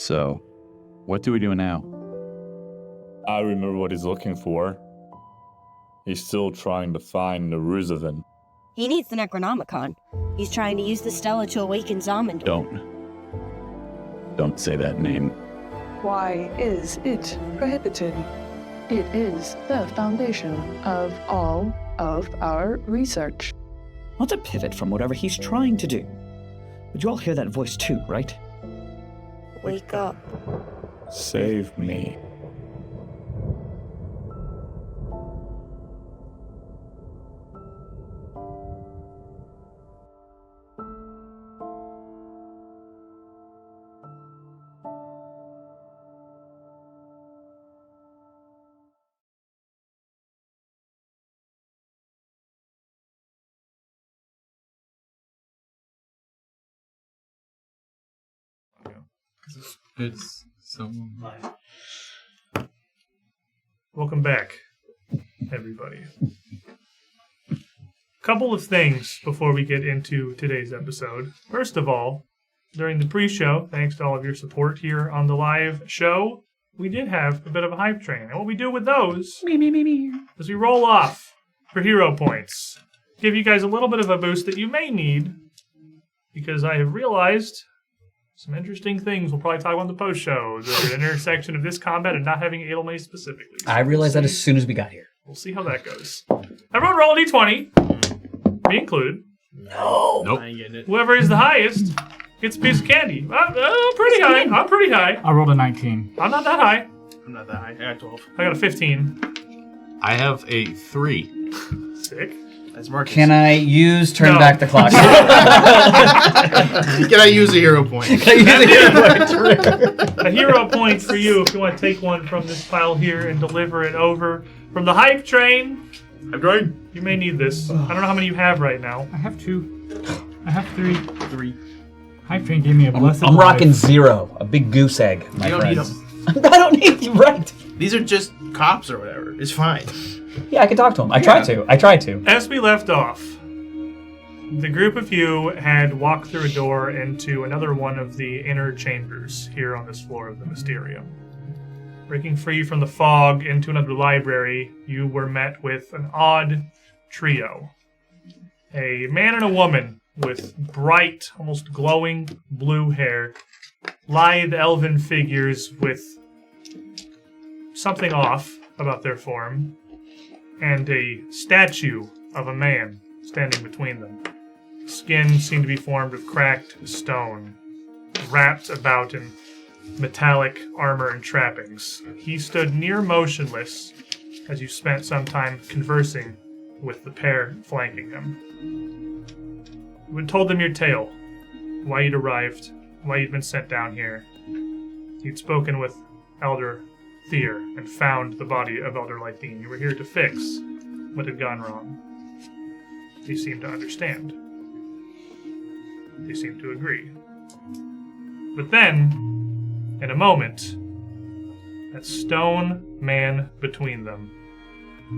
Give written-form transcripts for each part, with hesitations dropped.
So, what do we do now? I remember what he's looking for. He's still trying to find the Ruzavan. He needs the Necronomicon. He's trying to use the Stella to awaken Zamindor. Don't say that name. Why is it prohibited? It is the foundation of all of our research. Not to pivot from whatever he's trying to do. But you all hear that voice too, right? Wake up. Save me. It's so. Welcome back, everybody. Couple of things before we get into today's episode. First of all, during the pre-show, thanks to all of your support here on the live show, we did have a bit of a hype train. And what we do with those is we roll off for hero points. Give you guys a little bit of a boost that you may need, because I have realized some interesting things we'll probably talk about in the post-show. The intersection of this combat and not having Edelmace specifically. So I realized that as soon as we got here. We'll see how that goes. Everyone roll a d20. Me included. No. Nope. I ain't getting it. Whoever is the highest gets a piece of candy. I'm pretty high. I'm pretty high. I rolled a 19. I'm not that high. I'm not that high. I got 12. I got a 15. I have a 3. Sick. That's Marcus. Can I use turn No. back the clock? Can I use a hero point? Can I use a hero point? A hero point for you if you want to take one from this pile here and deliver it over from the hype train. I'm going. You may need this. I don't know how many you have right now. I have 2. I have 3. 3. Hype Train gave me a blessed I'm life. rocking 0. A big goose egg, my You don't need friends. I don't need you, right? These are just cops or whatever. It's fine. Yeah, I can talk to him. I tried to. As we left off, the group of you had walked through a door into another one of the inner chambers here on this floor of the Mysterium. Breaking free from the fog into another library, you were met with an odd trio. A man and a woman with bright, almost glowing blue hair, lithe elven figures with something off about their form, and a statue of a man standing between them. Skin seemed to be formed of cracked stone, wrapped about in metallic armor and trappings. He stood near motionless as you spent some time conversing with the pair flanking him. You had told them your tale, why you'd arrived, why you'd been sent down here. You'd spoken with Elder Thier and found the body of Elder Lythine. You were here to fix what had gone wrong. They seemed to understand. They seemed to agree. But then, in a moment, that stone man between them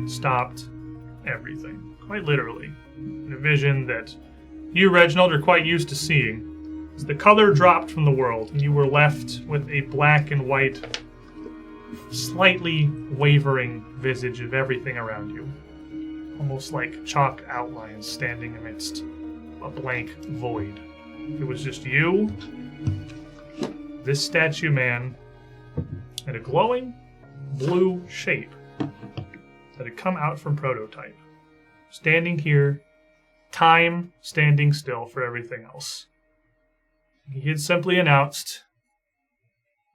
stopped everything. Quite literally. In a vision that you, Reginald, are quite used to seeing. As the color dropped from the world, and you were left with a black and white, slightly wavering visage of everything around you. Almost like chalk outlines standing amidst a blank void. It was just you, this statue man, and a glowing blue shape that had come out from Prototype. Standing here, time standing still for everything else. He had simply announced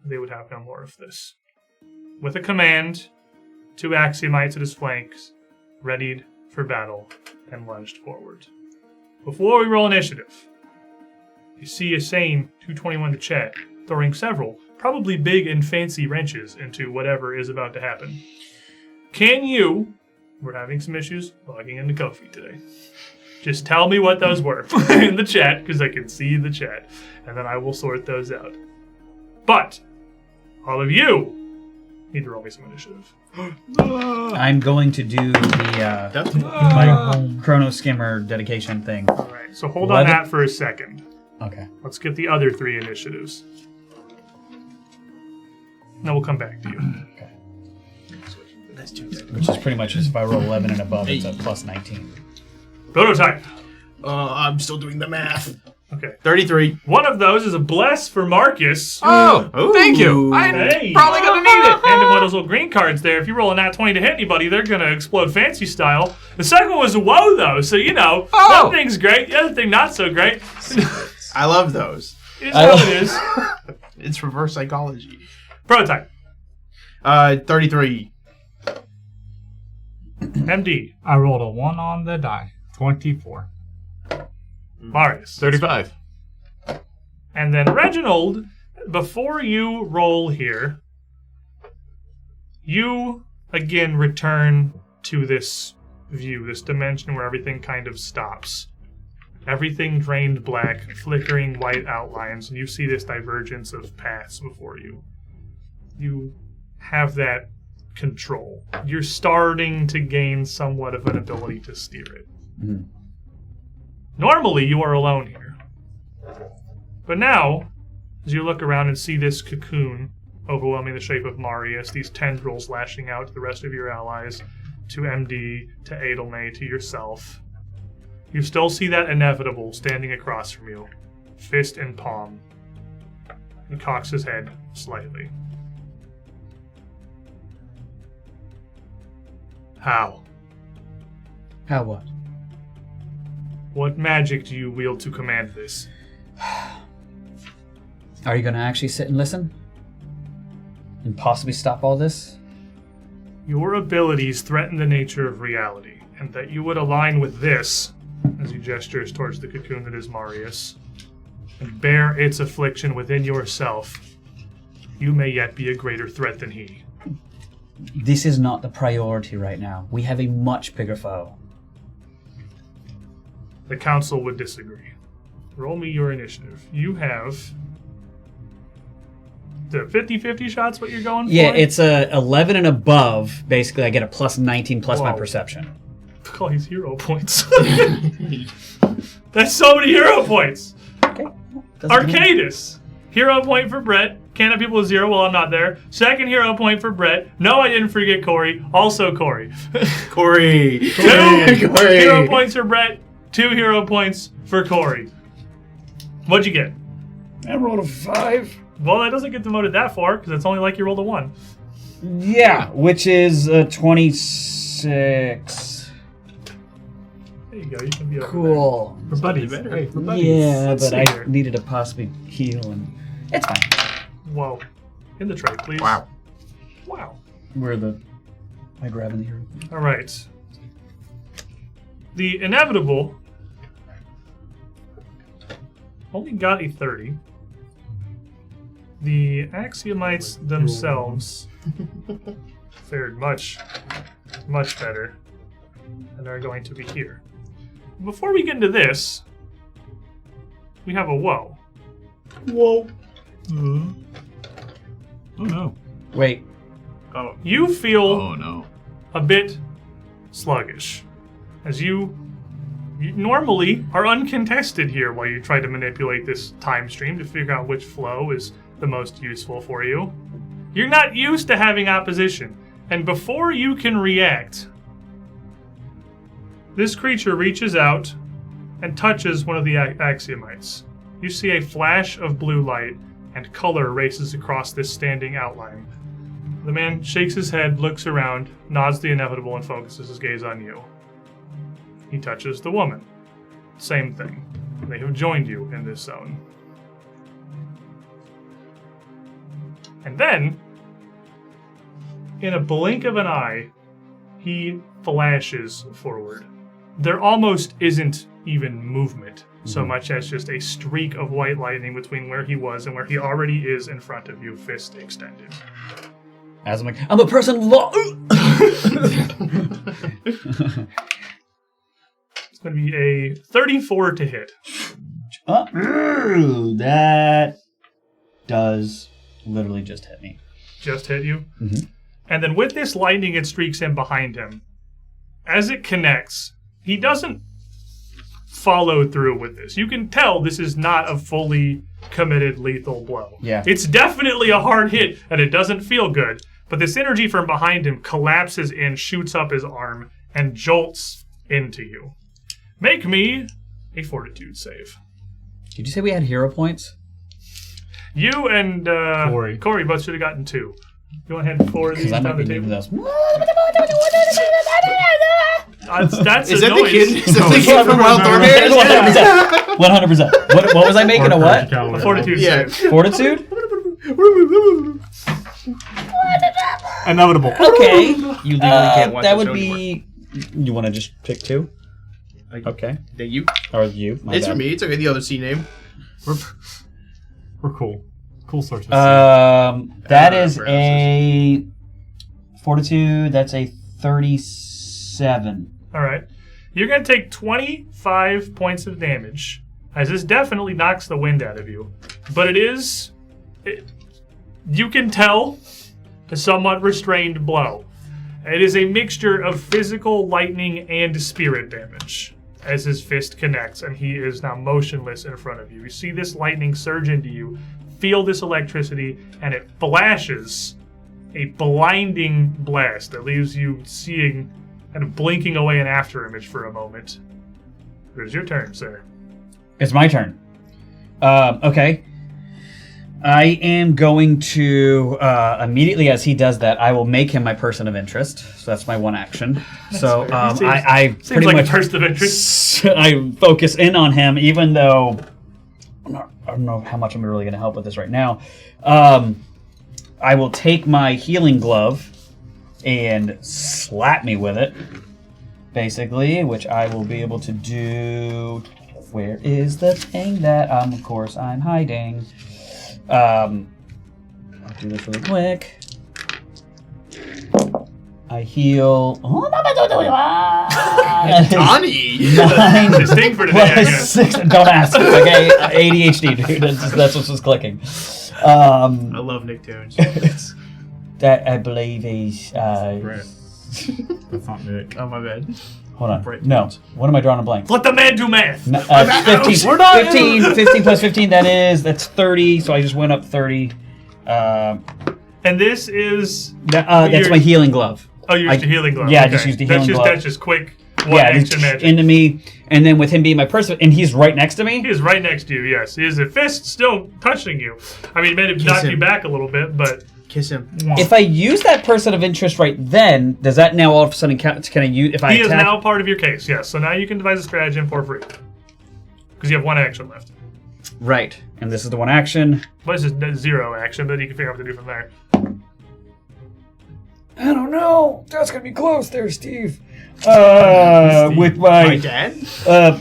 they would have no more of this. With a command, 2 Axiomites at his flanks, readied for battle, and lunged forward. Before we roll initiative, you see a sane 221 to chat, throwing several, probably big and fancy wrenches into whatever is about to happen. Can you, we're having some issues logging into Ko-fi today, just tell me what those were in the chat, because I can see the chat, and then I will sort those out. But, all of you need to roll me some initiative. I'm going to do the my Chrono Skimmer dedication thing. Alright, so hold on that for a second. Okay. Let's get the other 3 initiatives. Then we'll come back to you. Which is pretty much if I roll 11 and above, it's a plus 19. Prototype. I'm still doing the math. Okay. 33. One of those is a bless for Marcus. Oh, thank you. I'm Hey. probably going to need it. And one of those little green cards there. If you roll a nat 20 to hit anybody, they're going to explode fancy style. The second one was a woe, though. So, one thing's great, the other thing not so great. I love those. It's how it is. It's reverse psychology. Prototype. 33. MD. I rolled a 1 on the die. 24. Marius. 35. And then Reginald, before you roll here, you again return to this view, this dimension where everything kind of stops. Everything drained black, flickering white outlines, and you see this divergence of paths before you. You have that control. You're starting to gain somewhat of an ability to steer it. Mhm. Normally, you are alone here. But now, as you look around and see this cocoon overwhelming the shape of Marius, these tendrils lashing out to the rest of your allies, to MD, to Adelnay, to yourself, you still see that inevitable standing across from you, fist in palm. He cocks his head slightly. How? How what? What magic do you wield to command this? Are you going to actually sit and listen? And possibly stop all this? Your abilities threaten the nature of reality, and that you would align with this, as he gestures towards the cocoon that is Marius, and bear its affliction within yourself, you may yet be a greater threat than he. This is not the priority right now. We have a much bigger foe. The council would disagree. Roll me your initiative. You have the 50-50 shots what you're going for? Yeah, it's a 11 and above. Basically, I get a plus 19 plus my Whoa. perception. Call these hero points. That's so many hero points. Okay. Doesn't mean- Arcadis. Hero point for Brett. Can't have people with 0 while I'm not there. Second hero point for Brett. No, I didn't forget Corey. Also Corey. Corey. 2 Corey. hero points for Brett. 2 hero points for Corey. What'd you get? I rolled a 5. Well, that doesn't get demoted that far, because it's only like you rolled a 1. Yeah, which is 26. There you go. You can be over Cool. For buddies. better. Hey, for buddies. Yeah, Let's but see I here. needed to possibly heal, and it's fine. there. Whoa. In the tray, please. Wow. Wow. Where am I grabbing the hero? All right. The inevitable only got a 30. The Axiomites themselves fared much, much better and are going to be here. Before we get into this, we have a woe. Whoa. Oh no. Wait. You feel Oh no. a bit sluggish, as you normally are uncontested here while you try to manipulate this time stream to figure out which flow is the most useful for you. You're not used to having opposition, and before you can react, this creature reaches out and touches one of the Axiomites. You see a flash of blue light, and color races across this standing outline. The man shakes his head, looks around, nods the inevitable, and focuses his gaze on you. He touches the woman. Same thing. They have joined you in this zone. And then, in a blink of an eye, he flashes forward. There almost isn't even movement, so much as just a streak of white lightning between where he was and where he already is in front of you, fist extended. As I'm like, I'm a person. It's going to be a 34 to hit. That does literally just hit me. Just hit you. Mhm. And then with this lightning, it streaks in behind him. As it connects, he doesn't follow through with this. You can tell this is not a fully committed lethal blow. Yeah. It's definitely a hard hit, and it doesn't feel good. But this energy from behind him collapses in, shoots up his arm, and jolts into you. Make me a fortitude save. Did you say we had hero points? You and Corey both should have gotten 2. You want to hand 4 of these Because I down might the be needing table? those. That's Is a that the noise. kid? Is that the kid from Wild Thornberry? 100%. What was I making a what? A fortitude Yeah. save. Fortitude? Inevitable. Okay. You legally can't watch that the would show be. You want to just pick 2? Okay. Then you. Or you? My It's bad. for me. It's okay. The other C name. We're cool. Cool sources. That is a fortitude. That's a 37. All right. You're going to take 25 points of damage, as this definitely knocks the wind out of you. But you can tell, a somewhat restrained blow. It is a mixture of physical, lightning, and spirit damage, as his fist connects, and he is now motionless in front of you. You see this lightning surge into you, feel this electricity, and it flashes a blinding blast that leaves you seeing and blinking away an afterimage for a moment. It is your turn, sir. It's my turn. Okay. I am going to, immediately as he does that, I will make him my person of interest. So that's my one action. So I Seems pretty like much a person of interest. I focus in on him, even though I don't know how much I'm really going to help with this right now. I will take my healing glove and slap me with it, basically, which I will be able to do. Where is the thing that, of course, I'm hiding? I'll do this really quick. I heal. Donnie! 9 Distinct for today, I plus guess. 6. Don't ask. Okay, ADHD, dude. That's what's just clicking. I love Nicktoons. That I believe is. That's not Nick. Oh, my bad. Hold on. Right. No. What am I drawing a blank? Let the man do math. 15. We're not- 15 plus 15. That's 30. So I just went up 30. And this is... That's my healing glove. Oh, you used a healing glove. Yeah, I Okay. just used the healing glove. That's just quick one Yeah, action just magic. into me, and then with him being my person, and he's right next to me. He is right next to you, yes. He is a fist still touching you. I mean, it made him knock you him. back a little bit, but... Kiss him. If I use that person of interest right then, does that now all of a sudden count? Can I use if I He is attack? now part of your case, yes. So now you can devise a stratagem for free. Because you have one action left. Right, and this is the one action. Well, this is 0 action, but you can figure out what to do from there. I don't know. That's gonna be close there, Steve. With My my dad? Oh.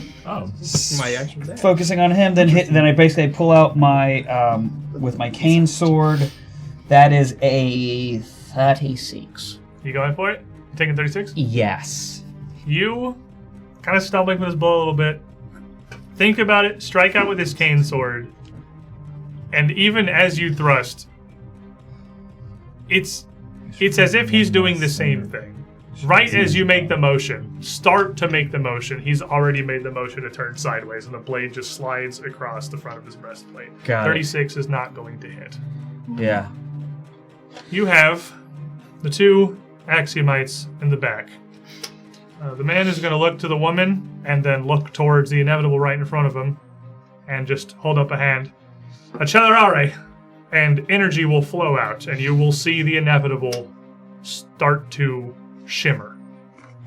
My action dad? focusing on him, then I basically pull out my with my cane sword. That is a 36. You going for it? You taking 36? Yes. You kind of stumbling with his blow a little bit. Think about it, strike out with his cane sword. And even as you thrust, it's as if he's doing the same thing. Right as you make the motion, start to make the motion, he's already made the motion to turn sideways, and the blade just slides across the front of his breastplate. Got it. 36 is not going to hit. Yeah. You have the 2 Axiomites in the back. The man is going to look to the woman and then look towards the inevitable right in front of him and just hold up a hand. Accelerare! And energy will flow out, and you will see the inevitable start to shimmer,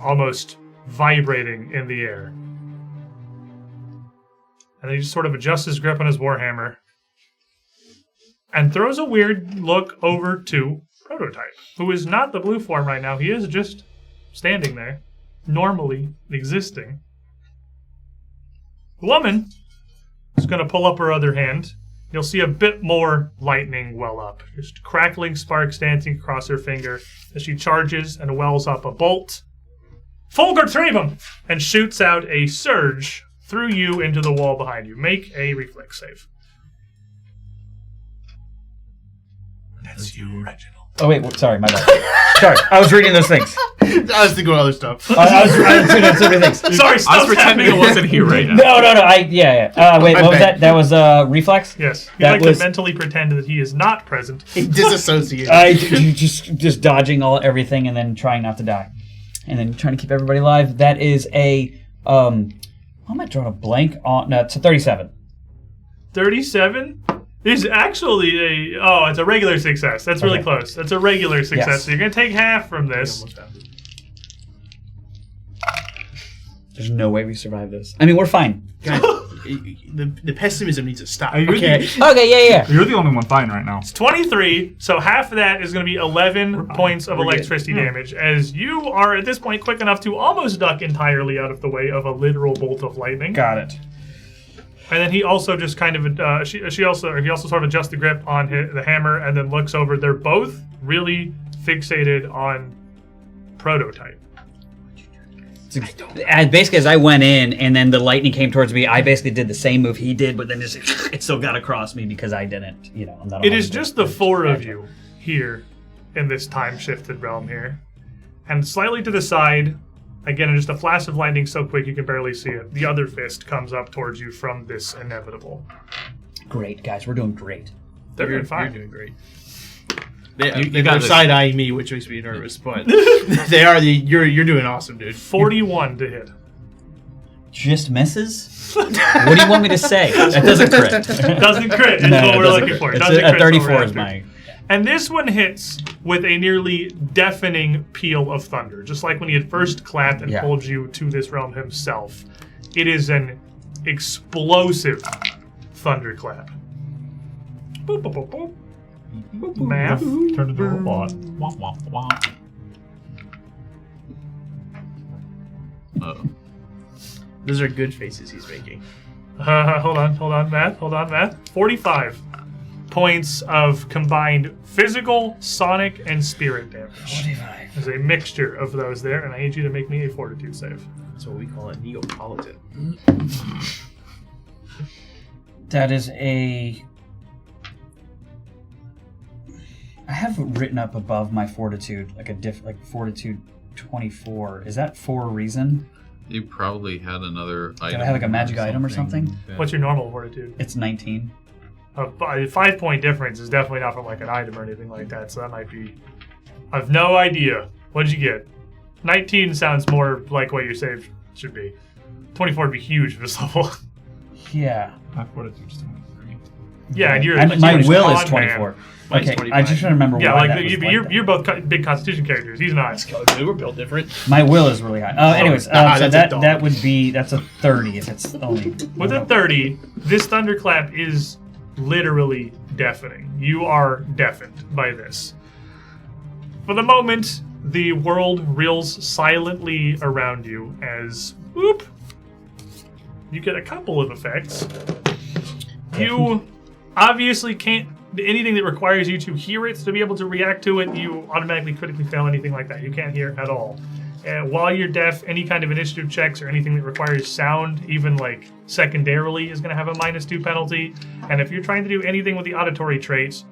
almost vibrating in the air. And then he just sort of adjusts his grip on his warhammer and throws a weird look over to Prototype, who is not the blue form right now. He is just standing there, normally existing. The woman is going to pull up her other hand. You'll see a bit more lightning well up, just crackling sparks dancing across her finger as she charges and wells up a bolt. Fulgur Trebum! And shoots out a surge through you into the wall behind you. Make a reflex save. That's you, Reginald. Oh wait, sorry, my bad. Sorry, I was reading those things. I was thinking of other stuff. I was reading so many things. Sorry, I was pretending it wasn't here right now. No. Wait, what was that? That was reflex. Yes, you That like was- to mentally pretend that he is not present. Disassociated. Just dodging everything and then trying not to die, and then trying to keep everybody alive. That is a why am I drawing a blank on? No, it's a 37. 37 is actually it's a regular success. That's really close. That's a regular success. Yes. So you're gonna take half from this. There's no way we survive this. I mean, we're fine. Guys, the pessimism needs to stop. You're Okay. Okay, yeah. You're the only one fine right now. It's 23, so half of that is going to be 11 points of electricity damage, as you are at this point quick enough to almost duck entirely out of the way of a literal bolt of lightning. Got it. And then he also just kind of he also sort of adjusts the grip on the hammer and then looks over. They're both really fixated on prototype. Basically, as I went in and then the lightning came towards me, I basically did the same move he did, but then just it still got across me because I didn't. I'm not. It is just the four of you here in this time-shifted realm here. And slightly to the side, again, just a flash of lightning so quick you can barely see it, the other fist comes up towards you from this inevitable. Great, guys. We're doing great. They're doing fine. You're doing great. You got They're this. side-eyeing me, which makes me nervous, but you're doing awesome, dude. 41 to hit. Just misses? What do you want me to say? That doesn't crit. Doesn't crit is No, what it we're doesn't looking for. crit. Doesn't It's a crit is what 34 we're is after. my... And this one hits with a nearly deafening peal of thunder, just like when he had first clapped and Yeah. pulled you to this realm himself. It is an explosive thunderclap. Boop, boop, boop, boop. Math. Turned into a robot. Womp, womp, womp. Those are good faces he's making. Hold on, math. 45 points of combined physical, sonic, and spirit damage. 45. There's a mixture of those there, and I need you to make me a fortitude save. That's what we call a Neapolitan. That is a... I have written up above my fortitude, like fortitude 24. Is that for a reason? You probably had another item. Did I have like a magic item or something? What's your normal fortitude? It's 19. A 5-point difference is definitely not from like an item or anything like that, so that might be... I've no idea. What did you get? 19 sounds more like what your save should be. 24 would be huge for this level. Yeah. My fortitude's 23. Yeah, and My you're will is con 24. man. Mine's Okay, 25. I just trying to remember Yeah, why like that was like that. you're both big Constitution characters. He's not. We're built different. My will is really high. Anyways, so that's a dog. that's a 30 if it's only... With a 30, this thunderclap is literally deafening. You are deafened by this. For the moment, the world reels silently around you as, whoop, you get a couple of effects. You obviously can't, anything that requires you to hear it, to be able to react to it, you automatically critically fail anything like that. You can't hear it at all. While you're deaf, any kind of initiative checks or anything that requires sound, even like secondarily, is going to have a -2 penalty. And if you're trying to do anything with the auditory traits,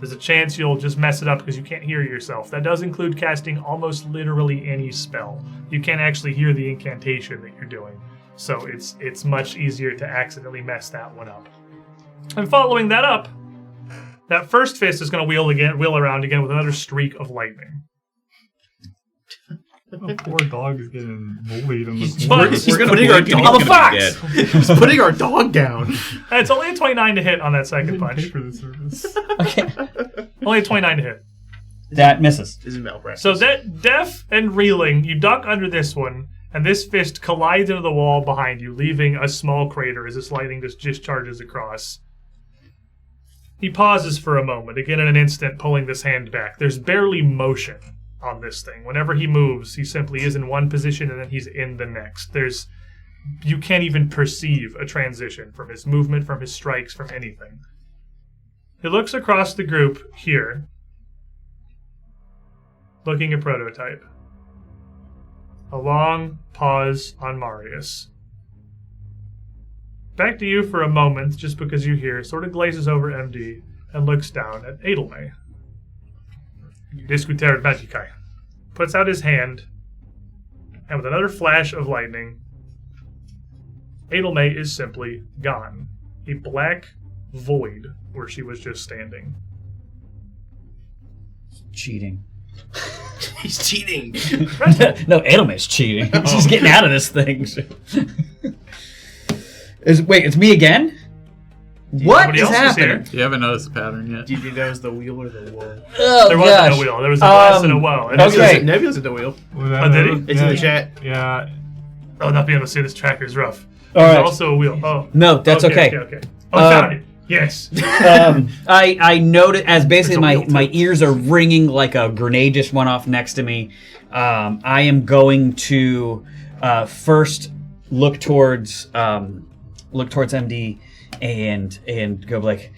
there's a chance you'll just mess it up because you can't hear yourself. That does include casting almost literally any spell. You can't actually hear the incantation that you're doing. So it's much easier to accidentally mess that one up. And following that up, that first fist is going to wheel around again with another streak of lightning. The poor dog is getting bullied in this But- world. He's putting our dog. I'm a fox! He's putting our dog down. And it's only a 29 to hit on that I second didn't pay punch. for the service. Okay. Only a 29 to hit. That misses. This is malpractice. So that deaf and reeling, you duck under this one, and this fist collides into the wall behind you, leaving a small crater as this lightning just discharges across. He pauses for a moment, again in an instant, pulling this hand back. There's barely motion on this thing. Whenever he moves, he simply is in one position and then he's in the next. You can't even perceive a transition from his movement, from his strikes, from anything. He looks across the group here, looking at Prototype. A long pause on Marius. Back to you for a moment, just because you hear, sort of glazes over MD and looks down at Edelmay. Discutere Magicae. Puts out his hand, and with another flash of lightning, Edelme is simply gone. A black void where she was just standing. Cheating. He's cheating. No, Edelman's cheating. She's getting out of this thing. Wait, it's me again? What Somebody is else is here. happening? You haven't noticed the pattern yet. Do you think that was the wheel or the wall? Oh, There wasn't a wheel. There was a glass and a well. And okay. Nebula's at the wheel. Oh, did he? It's in the chat. Yeah. Oh, not being able to see this tracker is rough. All There's right. also a wheel. Oh. No, that's okay. Okay. Oh, I found it. Yes. I noted as basically There's a wheel, my too. ears are ringing like a grenade just went off next to me. I am going to first look towards MD and go like,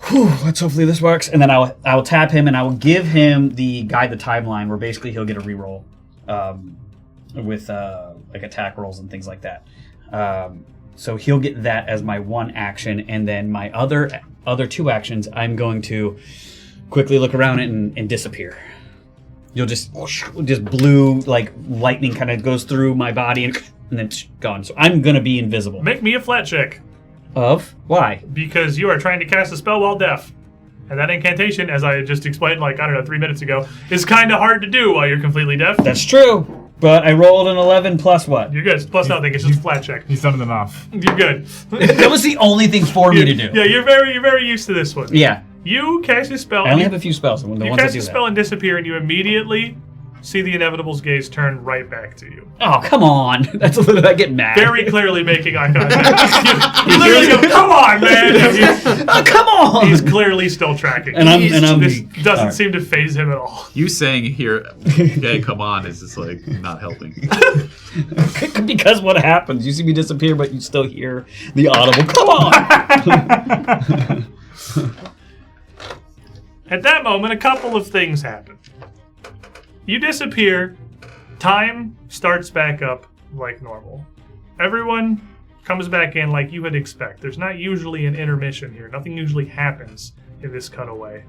whew, let's hopefully this works. And then I will tap him and I will give him the guide the timeline where basically he'll get a reroll with like attack rolls and things like that. So he'll get that as my one action, and then my other two actions, I'm going to quickly look around it and disappear. You'll just blue like lightning kind of goes through my body and then it's gone. So I'm gonna be invisible. Make me a flat check. Of why? Because you are trying to cast a spell while deaf. And that incantation, as I just explained 3 minutes ago, is kind of hard to do while you're completely deaf. That's true. But I rolled an 11 plus what? You're good. Plus nothing. It's just a flat check. He's done it enough. You're good. That was the only thing for me to do. Yeah, you're very used to this one. Yeah. You cast a spell. I only have a few spells. The You ones cast that do a spell and disappear, and you immediately see the Inevitable's gaze turn right back to you. Oh, come on. That's a little bit I get mad. Very clearly making eye contact. you literally go, come on, man! Oh, come on! He's clearly still tracking. This doesn't seem to phase him at all. You saying here, "Hey, come on," is just like not helping. Because what happens? You see me disappear, but you still hear the audible, come on! At that moment, a couple of things happen. You disappear, time starts back up like normal. Everyone comes back in like you would expect. There's not usually an intermission here. Nothing usually happens in this cutaway.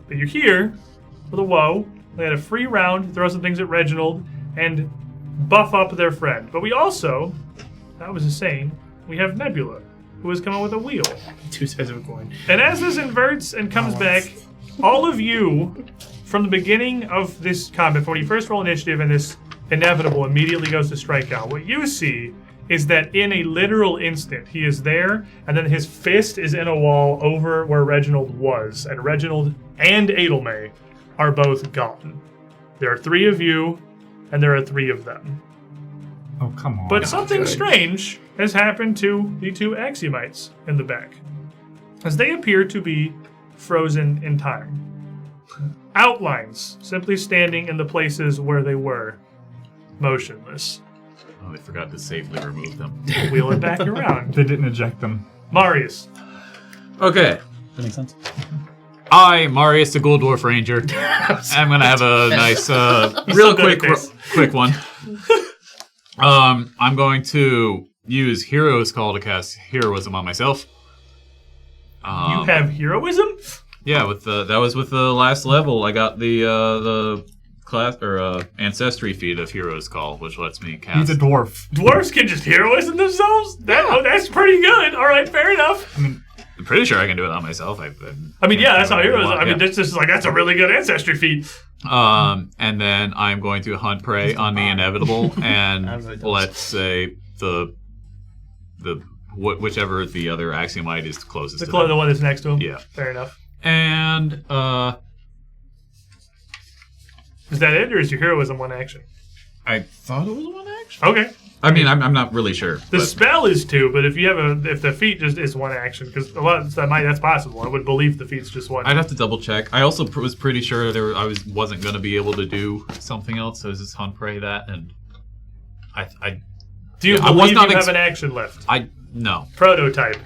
But you're here with a woe. They had a free round, throw some things at Reginald, and buff up their friend. But we also, that was insane, we have Nebula, who has come up with a wheel. 2 sides of a coin. And as this inverts and comes back, all of you, from the beginning of this combat, when you first roll initiative and this inevitable immediately goes to strike out, what you see is that in a literal instant, he is there, and then his fist is in a wall over where Reginald was, and Reginald and Edelme are both gone. There are 3 of you, and there are 3 of them. Oh, come on. But something strange has happened to the 2 Axiomites in the back, as they appear to be frozen in time. Outlines simply standing in the places where they were, motionless. Oh, they forgot to safely remove them. Wheel it back around. They didn't eject them. Marius. Okay. That makes sense. I, Marius, the Gold Dwarf Ranger. I'm gonna have a nice, real quick one. I'm going to use Hero's Call to cast Heroism on myself. You have heroism? Yeah, that was with the last level. I got the class or ancestry feat of Hero's Call, which lets me cast. He's a dwarf. Dwarves can just heroism themselves? That's pretty good. All right, fair enough. I'm pretty sure I can do it on myself. Yeah, that's how heroism. That's just like that's a really good ancestry feat. And then I'm going to hunt prey on the inevitable, and let's say whichever the other Axiomite is closest to them. The one that's next to him? Yeah. Fair enough. And, is that it, or is your heroism one action? I thought it was one action. Okay. I mean, I'm not really sure. The spell is 2, but if you have if the feat just is one action, because that's possible. I would believe the feat's just one. I'd have to double check. I also was pretty sure I wasn't going to be able to do something else. So I was just hunt prey that, and do you believe you have an action left? No. Prototype.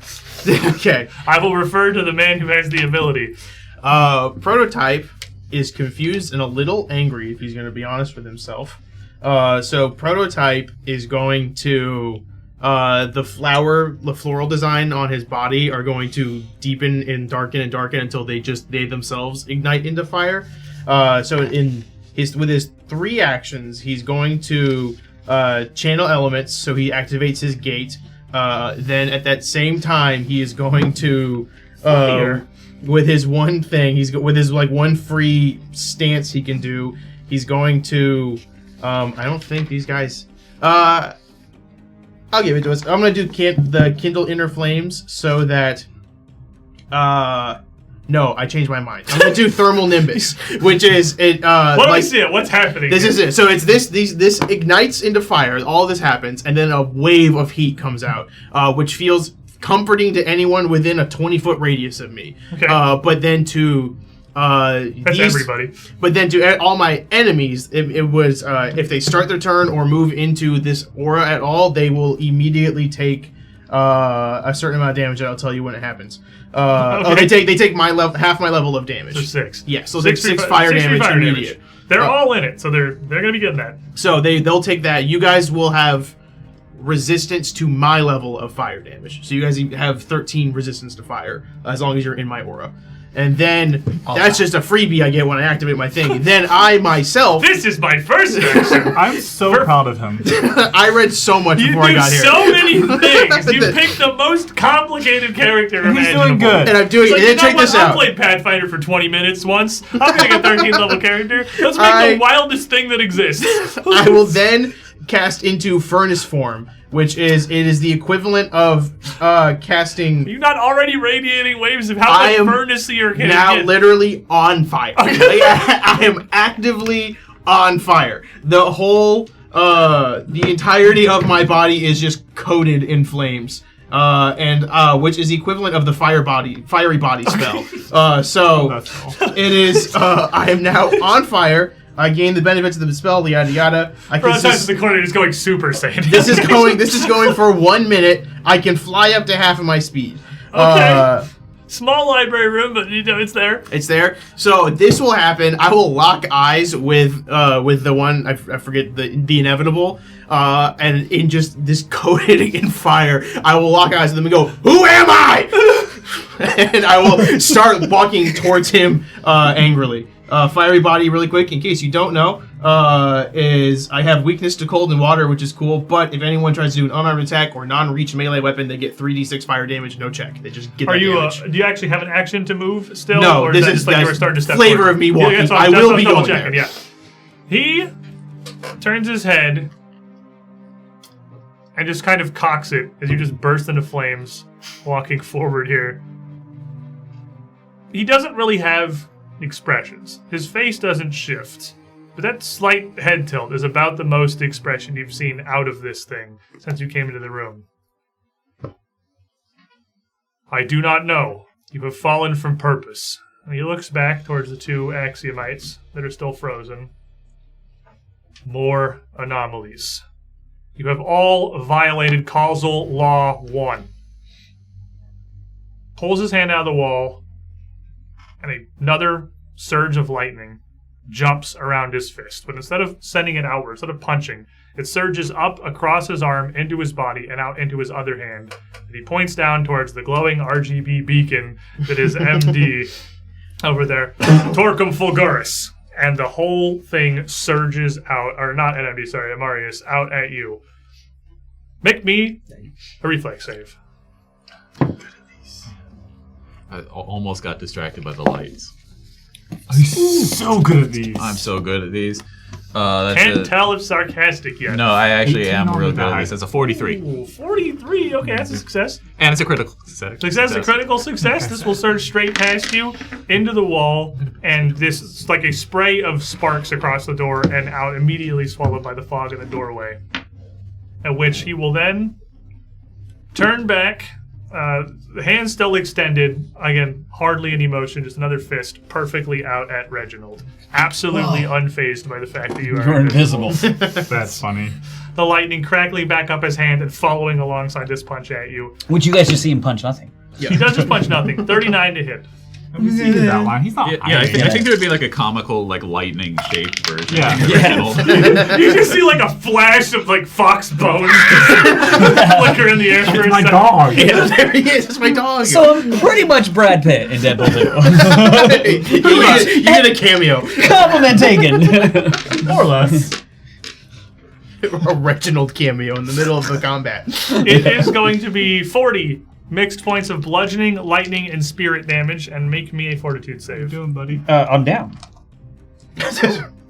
Okay. I will refer to the man who has the ability. Prototype is confused and a little angry, if he's going to be honest with himself. So Prototype is going to the floral design on his body are going to deepen and darken until they themselves ignite into fire. So with his 3 actions, he's going to channel elements, so he activates his gate. Then at that same time, he is going to with his one thing, with his like one free stance he can do. He's going to I don't think these guys. I'll give it to us. I'm gonna do the Kindle Inner Flames so that. No, I changed my mind. I'm gonna do Thermal Nimbus, which is it. What do I see? What's happening? This is it. So it's this ignites into fire. All this happens, and then a wave of heat comes out, which feels comforting to anyone within a 20-foot radius of me. Okay. But then to that's everybody. But then to all my enemies, it was if they start their turn or move into this aura at all, they will immediately take a certain amount of damage. And I'll tell you when it happens. Okay. They take my half my level of damage. So 6. Yeah, so they take 6 fire damage immediate. They're all in it, so they're gonna be getting that. So they'll take that. You guys will have resistance to my level of fire damage. So you guys have 13 resistance to fire as long as you're in my aura. And then that's just a freebie I get when I activate my thing. Then I myself. This is my first action. I'm so proud of him. I read so much before I got here. You do so many things. You picked the most complicated character imaginable. He's doing good. And I'm doing it. And check this out. I played Pathfinder for 20 minutes once. I'm getting a 13th level character. Let's make the wildest thing that exists. I will then cast into furnace form, which is the equivalent of casting. Are you not already radiating waves of how much furnace you're getting? Now literally on fire. Okay. I am actively on fire. The whole the entirety of my body is just coated in flames. And which is the equivalent of the fiery body spell. So it is I am now on fire. I gain the benefits of the spell, yada yada. The corner is going Super Saiyan. This is going for 1 minute. I can fly up to half of my speed. Okay. Small library room, but it's there. It's there. So this will happen. I will lock eyes with the one I forget the inevitable. And in just this coated in fire, I will lock eyes with him and go, "Who am I?" And I will start walking towards him angrily. Fiery body, really quick, in case you don't know, is I have weakness to cold and water, which is cool, but if anyone tries to do an unarmed attack or non-reach melee weapon, they get 3d6 fire damage, no check. They just get damage. Do you actually have an action to move still? No, or this is that like you were starting to step flavor forward? of me walking. Yeah, I will be going there. Yeah. He turns his head and just kind of cocks it as you just burst into flames, walking forward here. He doesn't really have expressions. His face doesn't shift, but that slight head tilt is about the most expression you've seen out of this thing since you came into the room. I do not know. You have fallen from purpose. And he looks back towards the 2 Axiomites that are still frozen. More anomalies. You have all violated causal law 1. Pulls his hand out of the wall, and another surge of lightning jumps around his fist. But instead of sending it outward, instead of punching, it surges up across his arm, into his body, and out into his other hand. And he points down towards the glowing RGB beacon that is MD over there. Torquum Fulguris. And the whole thing surges out, or not at MD, sorry, Amarius, out at you. Make me a reflex save. I almost got distracted by the lights. I'm so good at these. I'm so good at these. Can't tell if sarcastic yet. No, I actually 18 am on real the good at die. this. That's a 43. Ooh, 43. Okay, that's a success. And it's a critical success. Success, a critical success. This will surge straight past you into the wall, and this is like a spray of sparks across the door and out, immediately swallowed by the fog in the doorway. At which he will then turn back, the hand still extended, again, hardly any motion, just another fist perfectly out at Reginald. Absolutely unfazed by the fact that you are invisible. That's funny. The lightning crackling back up his hand and following alongside this punch at you. Which you guys just see him punch nothing. Yeah. He does just punch nothing. 39 to hit. Let me see his outline. He's not. Yeah, I think there would be like a comical, like lightning shaped version. Yeah. of the original. You just see like a flash of like fox bones flicker in the air for a My second. dog. Yeah, there he is. It's my dog. So I'm pretty much Brad Pitt in Deadpool 2. you get a cameo. Compliment taken. More or less. A Reginald cameo in the middle of the combat. It is going to be 40 mixed points of bludgeoning, lightning, and spirit damage, and make me a fortitude What save. you doing, buddy? I'm down.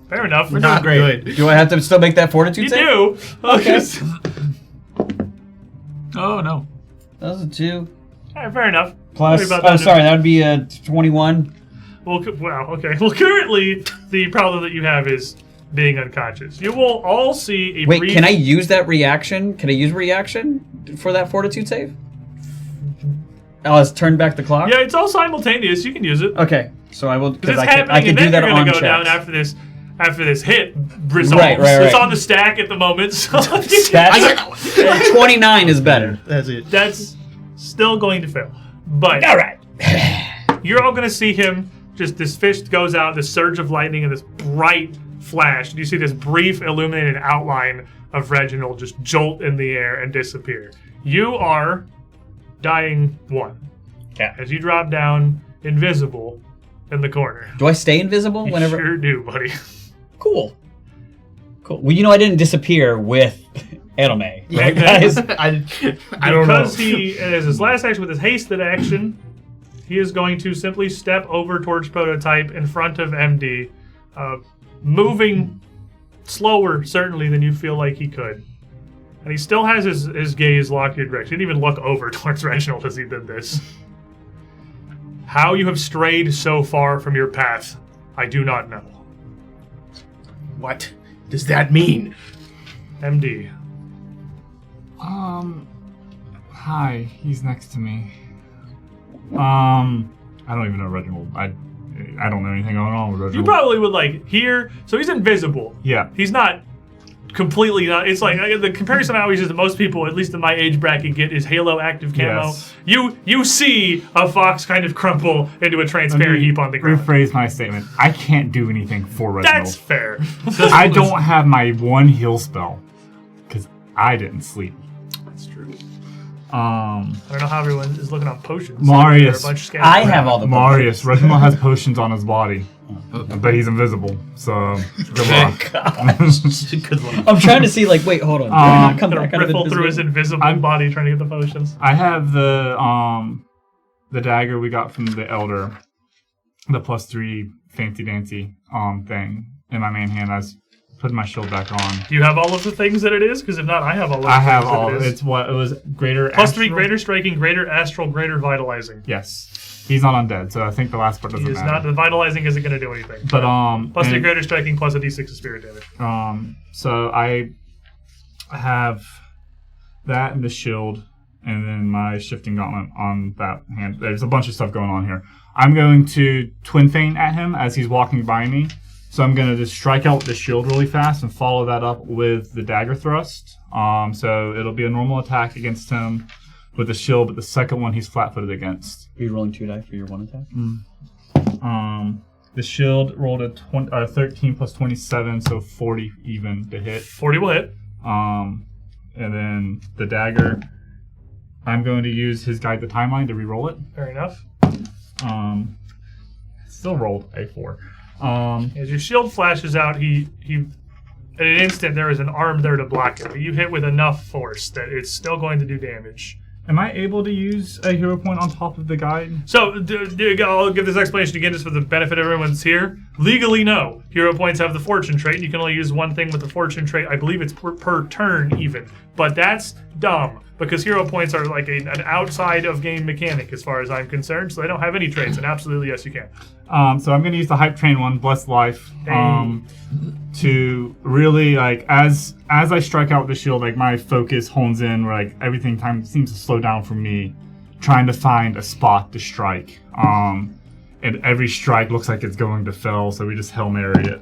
Fair enough. We're Not doing great. good. Do I have to still make that fortitude You save? do. Okay. Oh no. That was a 2. Alright, fair enough. Plus, Sorry about that. sorry, that would be a 21. Well, wow, okay. Well, currently, the problem that you have is being unconscious. You will all see a Wait, brief... can I use that reaction? Can I use reaction for that fortitude save? Let's turn back the clock? Yeah, it's all simultaneous. You can use it. Okay, so I will, It's because I happening, can and do then that you're on going to go down checks. after this hit resolves. Right. It's on the stack at the moment. So That's 29 is better. That's it. that's still going to fail. But All right. you're all going to see him, just this fist goes out, this surge of lightning, and this bright flash. And you see this brief illuminated outline of Reginald just jolt in the air and disappear. You are dying 1. Yeah. As you drop down, invisible, in the corner. Do I stay invisible You whenever? sure do, buddy. Cool. Well, you know I didn't disappear with anime, right, guys? I don't know. Because he, as his last action with his hasted action, he is going to simply step over towards Prototype in front of MD, moving slower, certainly, than you feel like he could. And he still has his gaze locked in your direction. He didn't even look over towards Reginald as he did this. How you have strayed so far from your path, I do not know. What does that mean? MD. Hi. He's next to me. I don't even know Reginald. I don't know anything going on with Reginald. You probably would hear. So he's invisible. Yeah. He's not completely not. It's like the comparison I always use that most people, at least in my age bracket, get is Halo active camo. Yes. You see a fox kind of crumple into a transparent heap on the ground. Rephrase my statement. I can't do anything for Reginald. That's fair. I don't have my one heal spell because I didn't sleep. That's true. I I don't know how everyone is looking on potions. Marius. They're a bunch scattered I around. have all the Marius. Reginald has potions on his body, but he's invisible. So good luck. Good luck. I'm trying to see, wait, hold on. Do I not come Gonna back out of riffle through his invisible? invisible body trying to get the potions. I have the dagger we got from the elder, the +3 fancy dancy thing in my main hand. I was putting my shield back on. Do you have all of the things that it is? Because if not, I have all of the I have things that all. it is. It's what it was. Greater +3 astral? greater striking, greater astral, greater vitalizing. Yes, he's not undead, so I think the last part doesn't He is matter. not, the vitalizing isn't going to do anything. But +3 and- greater striking plus a d6 of spirit damage. So I have that and the shield, and then my shifting gauntlet on that hand. There's a bunch of stuff going on here. I'm going to twin feint at him as he's walking by me. So I'm going to just strike out with the shield really fast and follow that up with the dagger thrust. So it'll be a normal attack against him with the shield, but the second one he's flat-footed against. Are you rolling 2 die for your 1 attack? The shield rolled a 13 plus 27, so 40 even to hit. 40 will hit. And then the dagger, I'm going to use his Guide the Timeline to re-roll it. Fair enough. Still rolled a 4. As your shield flashes out, he at an instant there is an arm there to block it. But you hit with enough force that it's still going to do damage. Am I able to use a hero point on top of the guide? So, I'll give this explanation again just for the benefit of everyone that's here. Legally, no. Hero points have the fortune trait, and you can only use one thing with the fortune trait. I believe it's per turn, even. But that's dumb, because hero points are like an outside of game mechanic as far as I'm concerned, so they don't have any traits, and absolutely, yes, you can. So I'm going to use the Hype Train one, Blessed Life, to really, as I strike out with the shield, my focus hones in where, everything seems to slow down for me, trying to find a spot to strike. And every strike looks like it's going to fail, so we just Hail Mary it.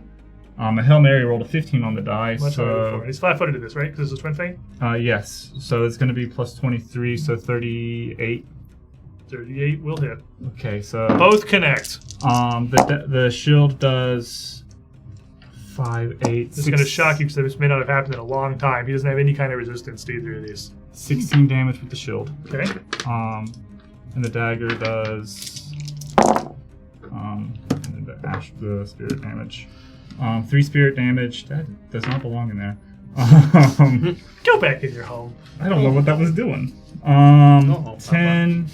A Hail Mary rolled a 15 on the die, so... He's flat-footed to this, right? Because it's a twin feint? Yes, so it's going to be plus 23, so 38. 38 will hit. Okay, so Both connect. the shield does 5, 8. This is going to shock you because this may not have happened in a long time. He doesn't have any kind of resistance to either of these. 16 damage with the shield. Okay. And the dagger does and the spirit damage. 3 spirit damage. That does not belong in there. Go back in your home. I don't know what that was doing. 10,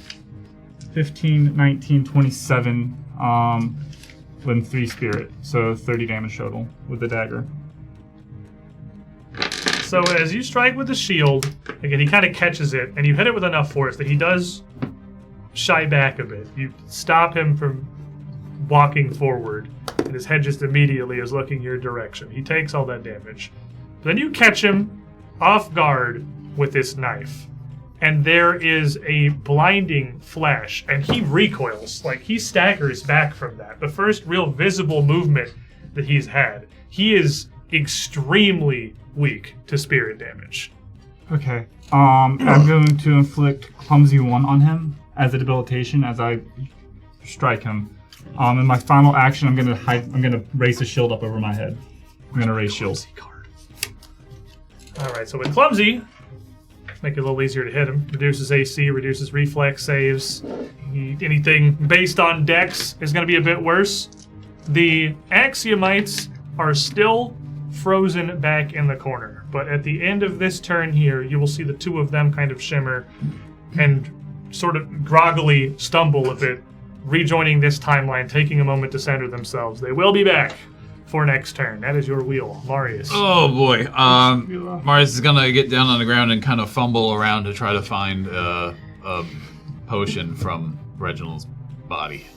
15, 19, 27. With 3 spirit, so 30 damage total with the dagger. So as you strike with the shield, again, he kind of catches it, and you hit it with enough force that he does shy back a bit. You stop him from walking forward, and his head just immediately is looking your direction. He takes all that damage. Then you catch him off guard with this knife, and there is a blinding flash, and he recoils, like he staggers back from that. The first real visible movement that he's had. He is extremely weak to spirit damage. Okay. I'm going to inflict Clumsy 1 on him as a debilitation as I strike him. In my final action, I'm gonna raise the shield up over my head. I'm gonna raise shield. All right, so with Clumsy, make it a little easier to hit him. Reduces AC, reduces reflex saves. Anything based on dex is going to be a bit worse. The Axiomites are still frozen back in the corner, but at the end of this turn here, you will see the two of them kind of shimmer and sort of groggily stumble a bit, rejoining this timeline, taking a moment to center themselves. They will be back for next turn. That is your wheel, Marius. Oh boy. Marius is gonna get down on the ground and kind of fumble around to try to find a potion from Reginald's body.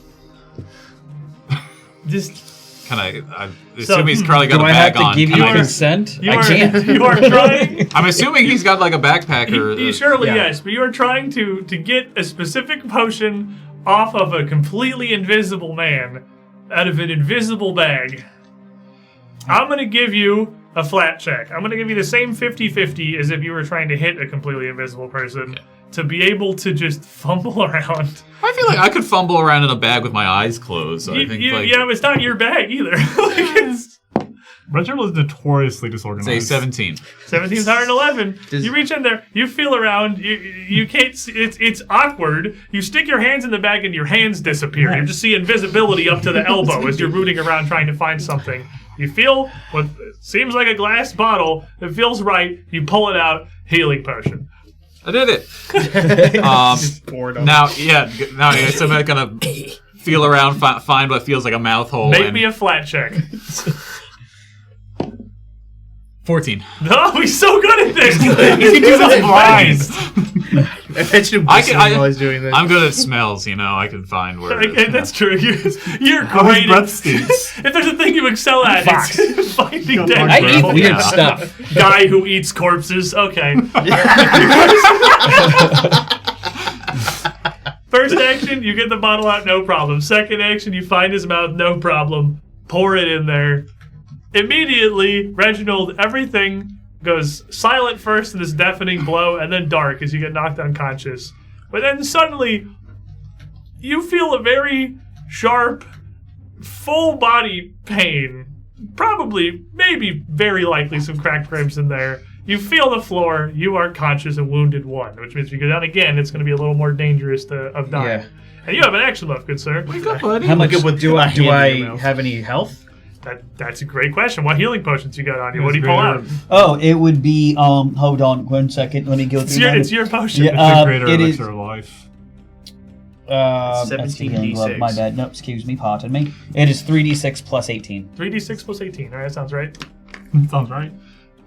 Just kind of. I assume he's probably got a bag on. Do I have to give you consent? I can't. You are trying. I'm assuming he's got like a backpack or. Surely yes, but you are trying to get a specific potion off of a completely invisible man out of an invisible bag. I'm going to give you a flat check. I'm going to give you the same 50-50 as if you were trying to hit a completely invisible person to be able to just fumble around. I feel like I could fumble around in a bag with my eyes closed. I think yeah, it's not your bag either. Reginald is notoriously disorganized. Say 17. 17's higher than 11. You reach in there, you feel around, you can't see, it's awkward. You stick your hands in the bag and your hands disappear. You just see invisibility up to the elbow as you're rooting around trying to find something. You feel what seems like a glass bottle. It feels right. You pull it out. Healing potion. I did it. Now I'm gonna feel around, find what feels like a mouth hole. Make me a flat check. 14. No, he's so good at this. He can do that blind. I mentioned him while he's doing this. I'm good at smells, I can find where. That's true. You're How great. his breath stinks. If there's a thing you excel at, it's finding dead I eat people. weird stuff. Guy who eats corpses. Okay. First action, you get the bottle out, no problem. Second action, you find his mouth, no problem. Pour it in there. Immediately, Reginald, everything goes silent first in this deafening blow, and then dark as you get knocked unconscious. But then suddenly, you feel a very sharp, full body pain. Probably, maybe, very likely some cracked ribs in there. You feel the floor, you are conscious and wounded 1, which means if you go down again, it's going to be a little more dangerous of dying. Yeah. And you have an action left, good sir. Wake up, buddy. How much do I hand have any health? That's a great question. What healing potions you got on you? What do you pull out? Oh, it would be hold on 1 second. Let me go through It's your potion. Yeah, It's a greater elixir of life. 17d6. My bad. No, excuse me. Pardon me. It is 3d6 plus 18. 3d6 plus 18. All right, that sounds right. That sounds right.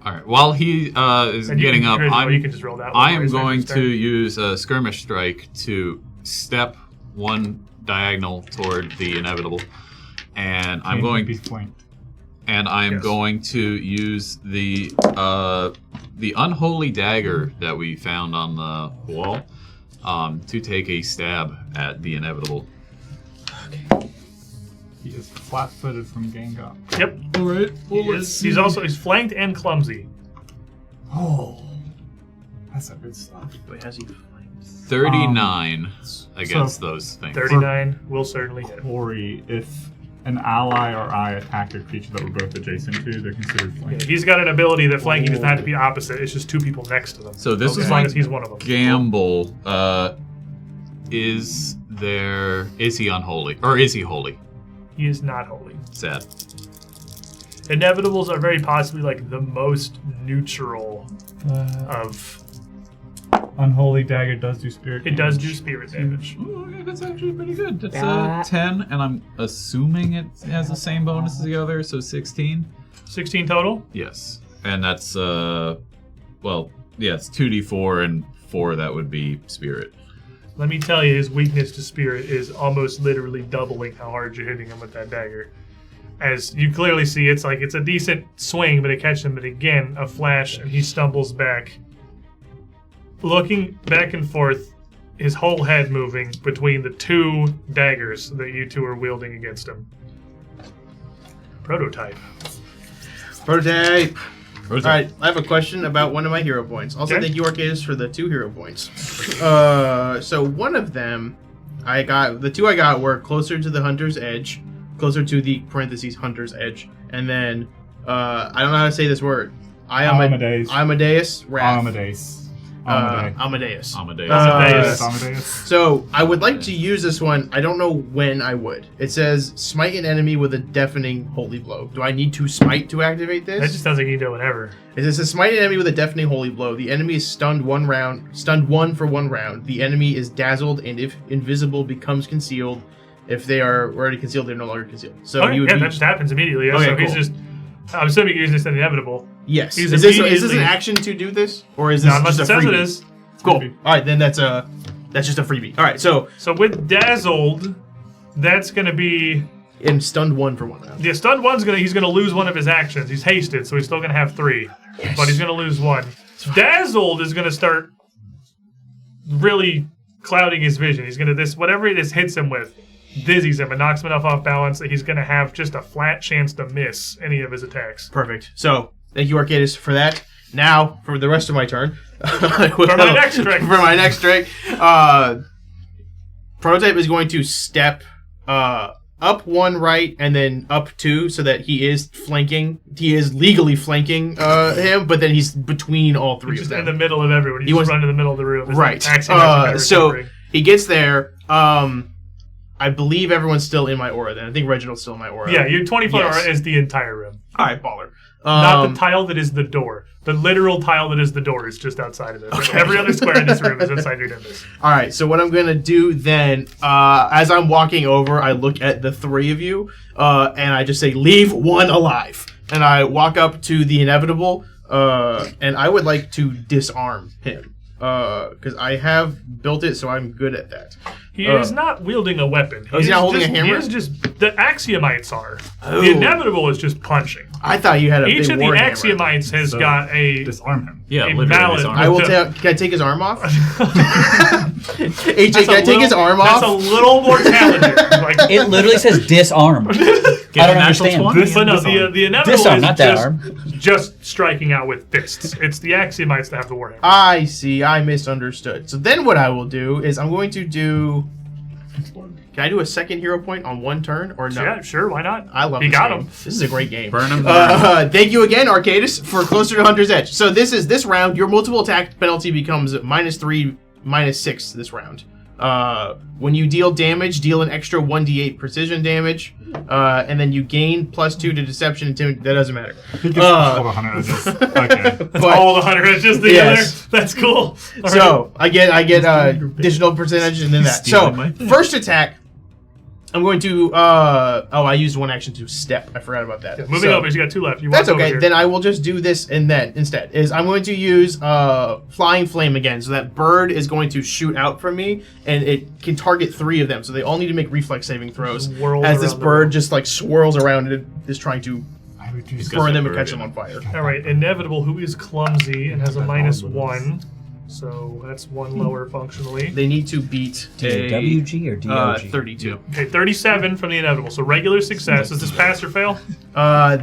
All right. While he is getting up, you can just roll that. I am going to use a skirmish strike to step 1 diagonal toward the inevitable. And I'm going to use the unholy dagger that we found on the wall to take a stab at the inevitable. Okay. He is flat-footed from gang up. Yep. All right. He's flanked and clumsy. Oh, that's a good stuff. Wait, how's he flanked? 39 against those things. 39 will certainly hit. Corey, if an ally or I attack a creature that we're both adjacent to, they're considered Yeah, flanking. he's got an ability that flanking doesn't have to be opposite. It's just two people next to them. So this as is long my as he's one of them. gamble. Is he unholy? Or is he holy? He is not holy. Sad. Inevitables are very possibly like the most neutral of. Unholy Dagger does do spirit It does do spirit damage. Ooh, okay, that's actually pretty good. That's 10, and I'm assuming it has the same bonus as the other, so 16. 16 total? Yes. And that's, it's 2d4, and 4 that would be spirit. Let me tell you, his weakness to spirit is almost literally doubling how hard you're hitting him with that dagger. As you clearly see, it's a decent swing, but it catches him, but again, a flash, and he stumbles back. Looking back and forth, his whole head moving between the two daggers that you two are wielding against him. Prototype. Prototype. All right, I have a question about one of my hero points. Also, Okay. thank you, Arcadis, for the 2 hero points. So one of them, the 2 I got were closer to the hunter's edge, closer to the parentheses hunter's edge, and then I don't know how to say this word. Amadeus. Wrath. Amadeus. So I would like to use this one. I don't know when I would. It says smite an enemy with a deafening holy blow. Do I need to smite to activate this? That just sounds like you do whatever. It says smite an enemy with a deafening holy blow. The enemy is stunned one for 1 round. The enemy is dazzled, and if invisible, becomes concealed. If they are already concealed, they're no longer concealed. So that just happens immediately. Yeah, Okay, so cool. he's just. I'm assuming you're using this in the inevitable. Yes. He's Is this an immediately- action to do this, or is this Not unless just it a says freebie? it is. Cool. All right, then that's just a freebie. All right, so with dazzled, that's gonna be. in stunned 1 for 1 round. The stunned one's he's gonna lose one of his actions. He's hasted, so he's still gonna have 3, but he's gonna lose 1. Dazzled is gonna start really clouding his vision. He's gonna whatever it is hits him with, dizzies him and knocks him enough off balance that he's gonna have just a flat chance to miss any of his attacks. Perfect. So thank you, Arcadis, for that. Now for the rest of my turn. For my next trick. For my next trick, Prototype is going to step up 1 right and then up 2 so that he is flanking. He is legally flanking him, but then he's between all 3 He's of just them. in the middle of everyone. He just run to the middle of the room. Right. So he gets there. I believe everyone's still in my aura then. I think Reginald's still in my aura. Yeah, your 20-foot aura is the entire room. All right, baller. Not the tile that is the door. The literal tile that is the door is just outside of it. Okay. Every other square in this room is inside your nimbus. All right, so what I'm going to do then, as I'm walking over, I look at the 3 of you, and I just say, leave 1 alive. And I walk up to the inevitable, and I would like to disarm him. Because I have built it, so I'm good at that. He is not wielding a weapon. He's not holding a hammer? He is just... The Axiomites are. Oh. The inevitable is just punching. I thought you had a Each big of the war hammer. Axiomites has got a... Disarm him. Yeah, a literally mallet. disarm I will with Can I take his arm off? AJ, That's can I take his arm That's a off? little more talented. Like, It literally says disarm. I don't understand. but no, the inevitable Disarm, is not that arm. just striking out with fists. It's the Axiomites that have the warhammer. I see. I misunderstood. So then what I will do is I'm going to do... Can I do a second hero point on 1 turn or no? Yeah, sure, why not? I love He this got game. him. This is a great game. Burn him. Thank you again, Arcadis, for Closer to Hunter's Edge. So this round, your multiple attack penalty becomes -3, -6 this round. When you deal damage, deal an extra 1d8 precision damage, and then you gain +2 to deception and that doesn't matter. He gets all the 100 edges. Okay. That's all the 100 edges together. Yes. That's cool. All So I get additional percentage and then that. So stealing my thing. first attack, I'm going to I used 1 action to step. I forgot about that. Moving So- over, you got 2 left. You That's walk over okay. here. Then I will just do this and then instead is I'm going to use flying flame again. So that bird is going to shoot out from me and it can target 3 of them. So they all need to make reflex saving throws Just whirls as this around the bird room. just like swirls around and is trying to I would use burn them and bird catch in them it. on fire. All right, inevitable. Who is clumsy and has a -1, so that's 1 lower functionally. They need to beat a WG or DOG? 32. Okay, 37 from the inevitable. So regular success. Is this pass or fail?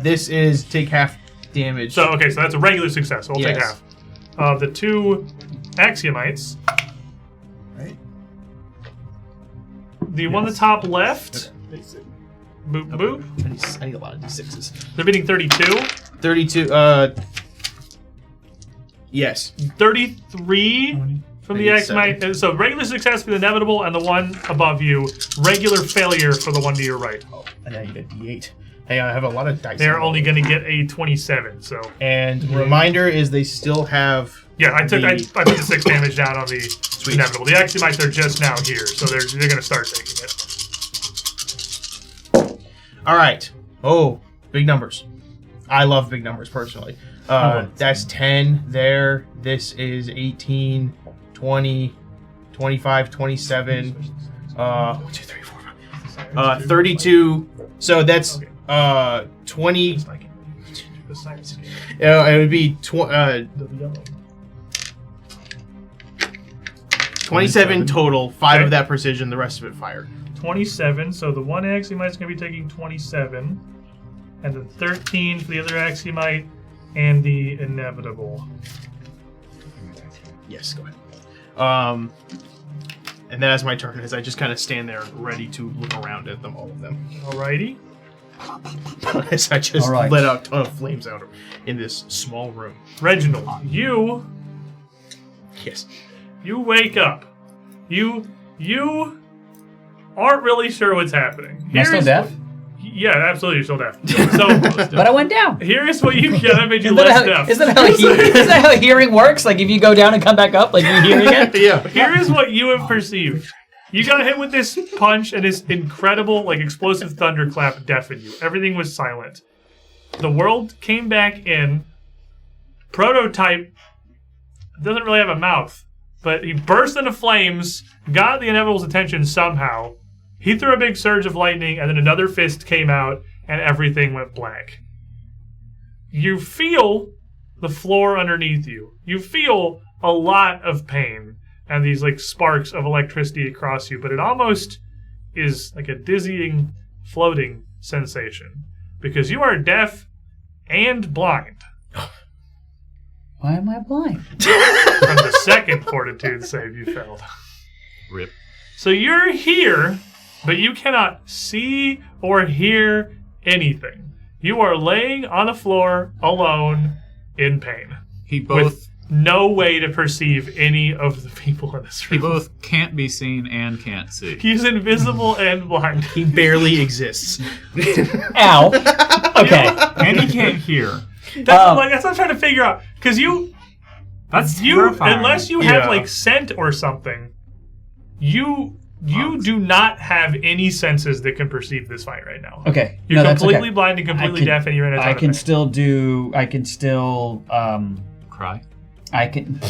This is take half damage. So okay, so that's a regular success. So we'll take Yes. half. The 2 Axiomites The one on the top left. Boop, boop. I need a lot of d6s. They're beating 32. 32, yes. 33 from the Axionite. So regular success for the inevitable, and the one above you, regular failure for the one to your right. Oh, and now you get d8. Hey, I have a lot of dice. They're only going to get a 27, so... And reminder is they still have... Yeah, I took the 6 damage down on the inevitable. The Axiomites are just now here, so they're going to start taking it. All right. Oh, big numbers. I love big numbers, personally. That's 10 there. This is 18, 20, 25, 27, 1, 2, 3, 4, 5, 32. So that's 20. It would be 27 total. 5 of that precision, the rest of it fire. 27, so the one Axiomite's going to be taking 27, and then 13 for the other Axiomite, and the inevitable. Yes, go ahead. And then as my turn is, I just kind of stand there ready to look around at them, all of them. Alrighty. As I just let out a ton of flames out in this small room. Reginald, you... Yes. You wake up. You aren't really sure what's happening. Am I still deaf? Yeah, absolutely, you're still deaf. So, but I went down. Here's what you get. That made you less deaf. Isn't that how hearing works? Like if you go down and come back up, like you hear again? Yeah. Here is what you have perceived. You got hit with this punch, and this incredible, like, explosive thunderclap deafened you. Everything was silent. The world came back in. Prototype doesn't really have a mouth, but he burst into flames, got the Inevitable's attention somehow. He threw a big surge of lightning, and then another fist came out, and everything went black. You feel the floor underneath you. You feel a lot of pain, and these like sparks of electricity across you, but it almost is like a dizzying, floating sensation, because you are deaf and blind. Why am I blind? From the second fortitude save you failed. Rip. So you're here, but you cannot see or hear anything. You are laying on the floor alone in pain. With no way to perceive any of the people in this room. He both can't be seen and can't see. He's invisible and blind. He barely exists. Ow. Okay. And he can't hear. That's what I'm trying to figure out. Because that's terrifying. Unless you have like scent or something, you do not have any senses that can perceive this fight right now. Okay. You're completely blind and completely deaf, and you're in a ton I of can pain. still cry. I can.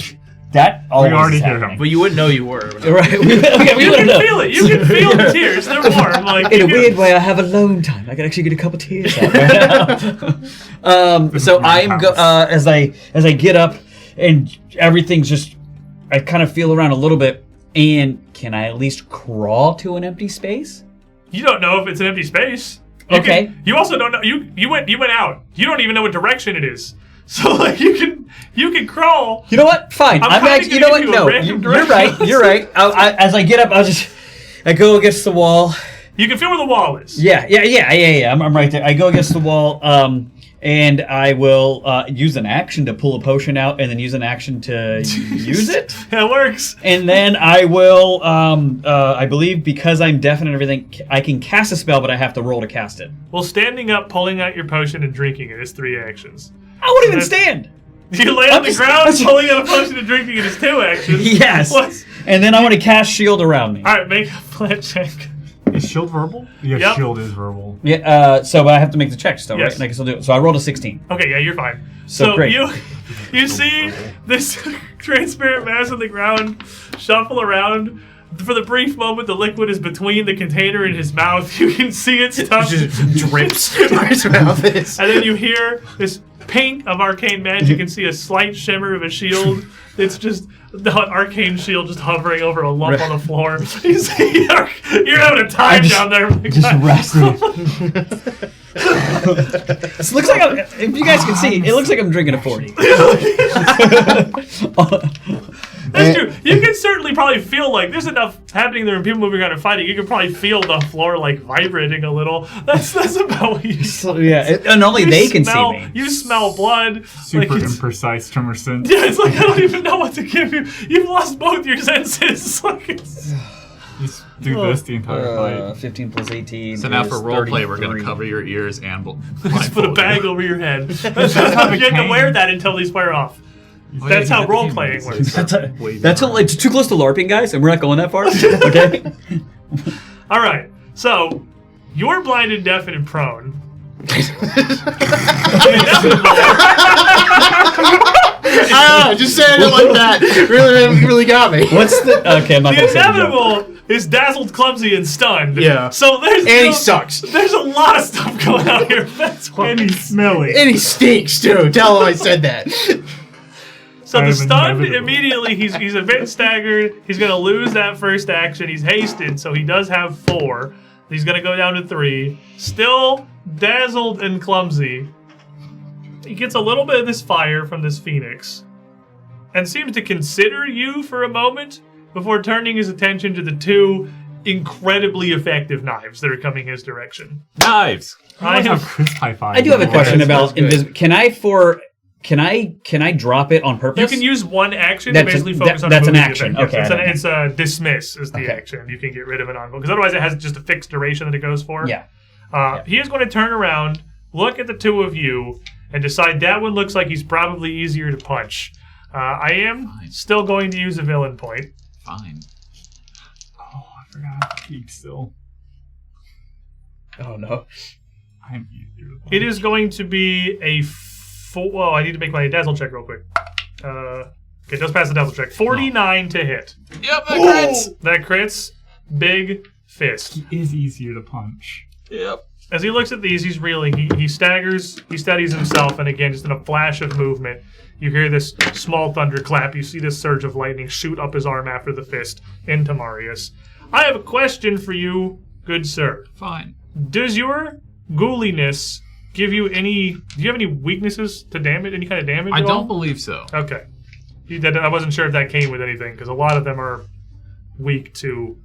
That always we already happening. hear him. But you wouldn't know you were. Right. You can feel it. You can feel the tears. They're warm. Like in a weird way, I have alone time. I can actually get a couple tears out right now. So I'm as I get up and everything's just. I kind of feel around a little bit, and can I at least crawl to an empty space? You don't know if it's an empty space. You also don't know. You went out. You don't even know what direction it is. So like you can crawl. You know what? Fine. I'm actually. You know what? No, you're right. You're right. As I get up, I go against the wall. You can feel where the wall is. Yeah. I'm right there. I go against the wall, and I will use an action to pull a potion out, and then use an action to use it. It works. And then I will, I believe, because I'm deaf and everything, I can cast a spell, but I have to roll to cast it. Well, standing up, pulling out your potion, and drinking it is 3 actions. I won't even stand. You lay on the ground, pulling out a potion and drinking it is 2 actions. Yes. And then I want to cast shield around me. All right, make a flat check. Is shield verbal? Yeah, Yep. shield is verbal. Yeah. So I have to make the check still, Yes. right? And I can still do it. So I rolled a 16. Okay, yeah, you're fine. So great. you see this transparent mass on the ground shuffle around. For the brief moment, the liquid is between the container and his mouth. You can see its tongue just drips where his mouth is. And then you hear this pink of arcane magic and see a slight shimmer of a shield. It's just the arcane shield just hovering over a lump on the floor. You see, you're having a time down there. Just resting. It looks like if you guys can see, it looks like I'm drinking a 40. That's true. You can certainly probably feel like there's enough happening there and people moving around and fighting. You can probably feel the floor like vibrating a little. That's about what you So, yeah, and only they can see me. You smell blood. Super like imprecise tremor sense. Yeah, it's like I don't even know what to give you. You've lost both your senses. Like it's... Just do this the entire fight. 15 plus 18. So now is for roleplay, we're going 33. to cover your ears and Just put a bag over your head. You have a have to cane. wear that until these wear off. Oh, That's yeah, how you role have the playing cane. works. That's it's too close to LARPing, guys, and we're not going that far. Okay. All right. So you're blinded, deaf, and prone. Just saying it like that really got me. What's the? Okay, I'm not The gonna say the joke. inevitable is dazzled, clumsy, and stunned. Yeah. So there's And he sucks. There's a lot of stuff going on here. That's why. And he's smelly. And he stinks too. Tell him I said that. So the I'm stunned, inevitable. immediately he's a bit staggered. He's going to lose that first action. He's hasted, so he does have 4. He's going to go down to 3. Still dazzled and clumsy. He gets a little bit of this fire from this phoenix and seems to consider you for a moment before turning his attention to the 2 incredibly effective knives that are coming his direction. Knives. I have crisp high five. I do have a question that's about good. Can I drop it on purpose? You can use one action That's to basically an- focus that- on that's an moving action. the effect. Yes, Okay, it's a dismiss is the Okay. action. You can get rid of it on because otherwise it has just a fixed duration that it goes for. Yeah. He is going to turn around, look at the 2 of you, and decide that one looks like he's probably easier to punch. I am still going to use a villain point. Fine. Oh, I forgot. Keep still. Oh no. I'm easier to It is going to be a oh, I need to make my dazzle check real quick. Okay, just pass the dazzle check. 49 to hit. Yep, that crits. That crits. Big fist. He is easier to punch. Yep. As he looks at these, he's reeling. He staggers. He steadies himself, and again, just in a flash of movement, you hear this small thunderclap. You see this surge of lightning shoot up his arm after the fist into Marius. I have a question for you, good sir. Fine. Does your ghouliness give you any? Do you have any weaknesses to damage? Any kind of damage? I at all? don't believe so. Okay. I wasn't sure if that came with anything because a lot of them are weak to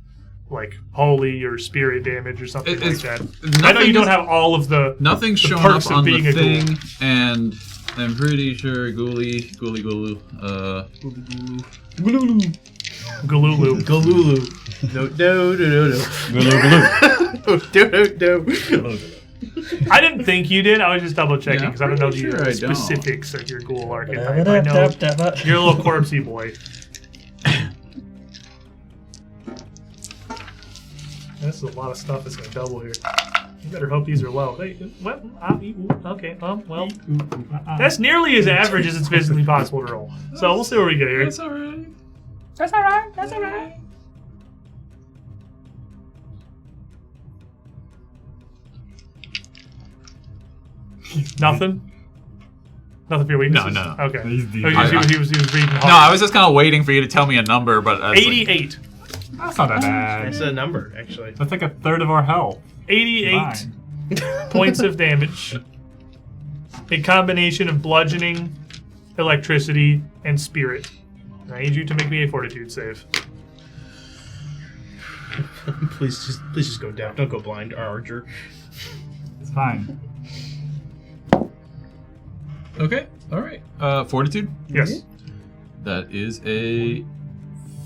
like holy or spirit damage or something like that. I know you don't have all of the Nothing's the showing perks up of on being the a ghoul. thing, and I'm pretty sure Ghoulie, Galulu. Galulu. No. No. I didn't think you did. I was just double checking Yeah, because I don't know pretty the sure I don't. specifics of your ghoul archetype. I know you're a little corpsey boy. This is a lot of stuff that's going to double here. You better hope these are low. Hey, what? Okay, well, that's nearly as average as it's physically possible to roll. So we'll see what we get here. That's alright. That's alright. That's alright. Nothing? Nothing for your weaknesses? No. Okay. He's Oh, he was reading hard. No, I was just kind of waiting for you to tell me a number, but I was like, 88. That's not that bad. That's a number, actually. That's like a third of our health. 88 Fine. points of damage. A combination of bludgeoning, electricity, and spirit. I need you to make me a fortitude save. Please just go down. Don't go blind, Archer. It's fine. okay, alright. Fortitude? Yes. That is a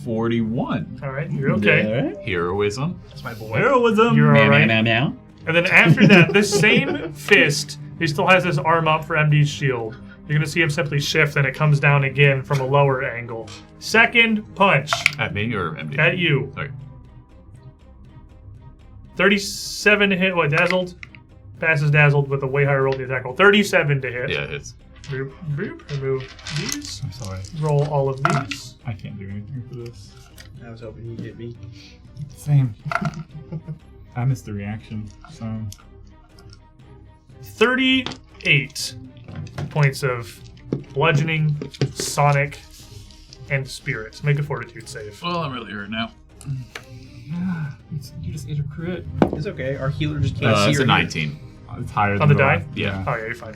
41. All right, you're okay. Heroism. That's my boy. Heroism. You're all right. Meow. And then after that, this same fist, he still has this arm up for MD's shield. You're going to see him simply shift, and it comes down again from a lower angle. Second punch. At me or MD? At you. Sorry. 37 to hit. What, dazzled? Passes dazzled with a way higher roll in the attack roll. 37 to hit. Yeah, it is. Boop, boop. Remove these. I'm sorry. Roll all of these. I can't do anything for this. I was hoping he'd hit me. Same. I missed the reaction, so... 38 points of bludgeoning, sonic, and spirit. Make a fortitude save. Well, I'm really hurt now. You just ate a crit. It's okay. Our healer just can't see It's her. a 19. It's higher On than the die? last- Yeah. Oh, yeah, you're fine.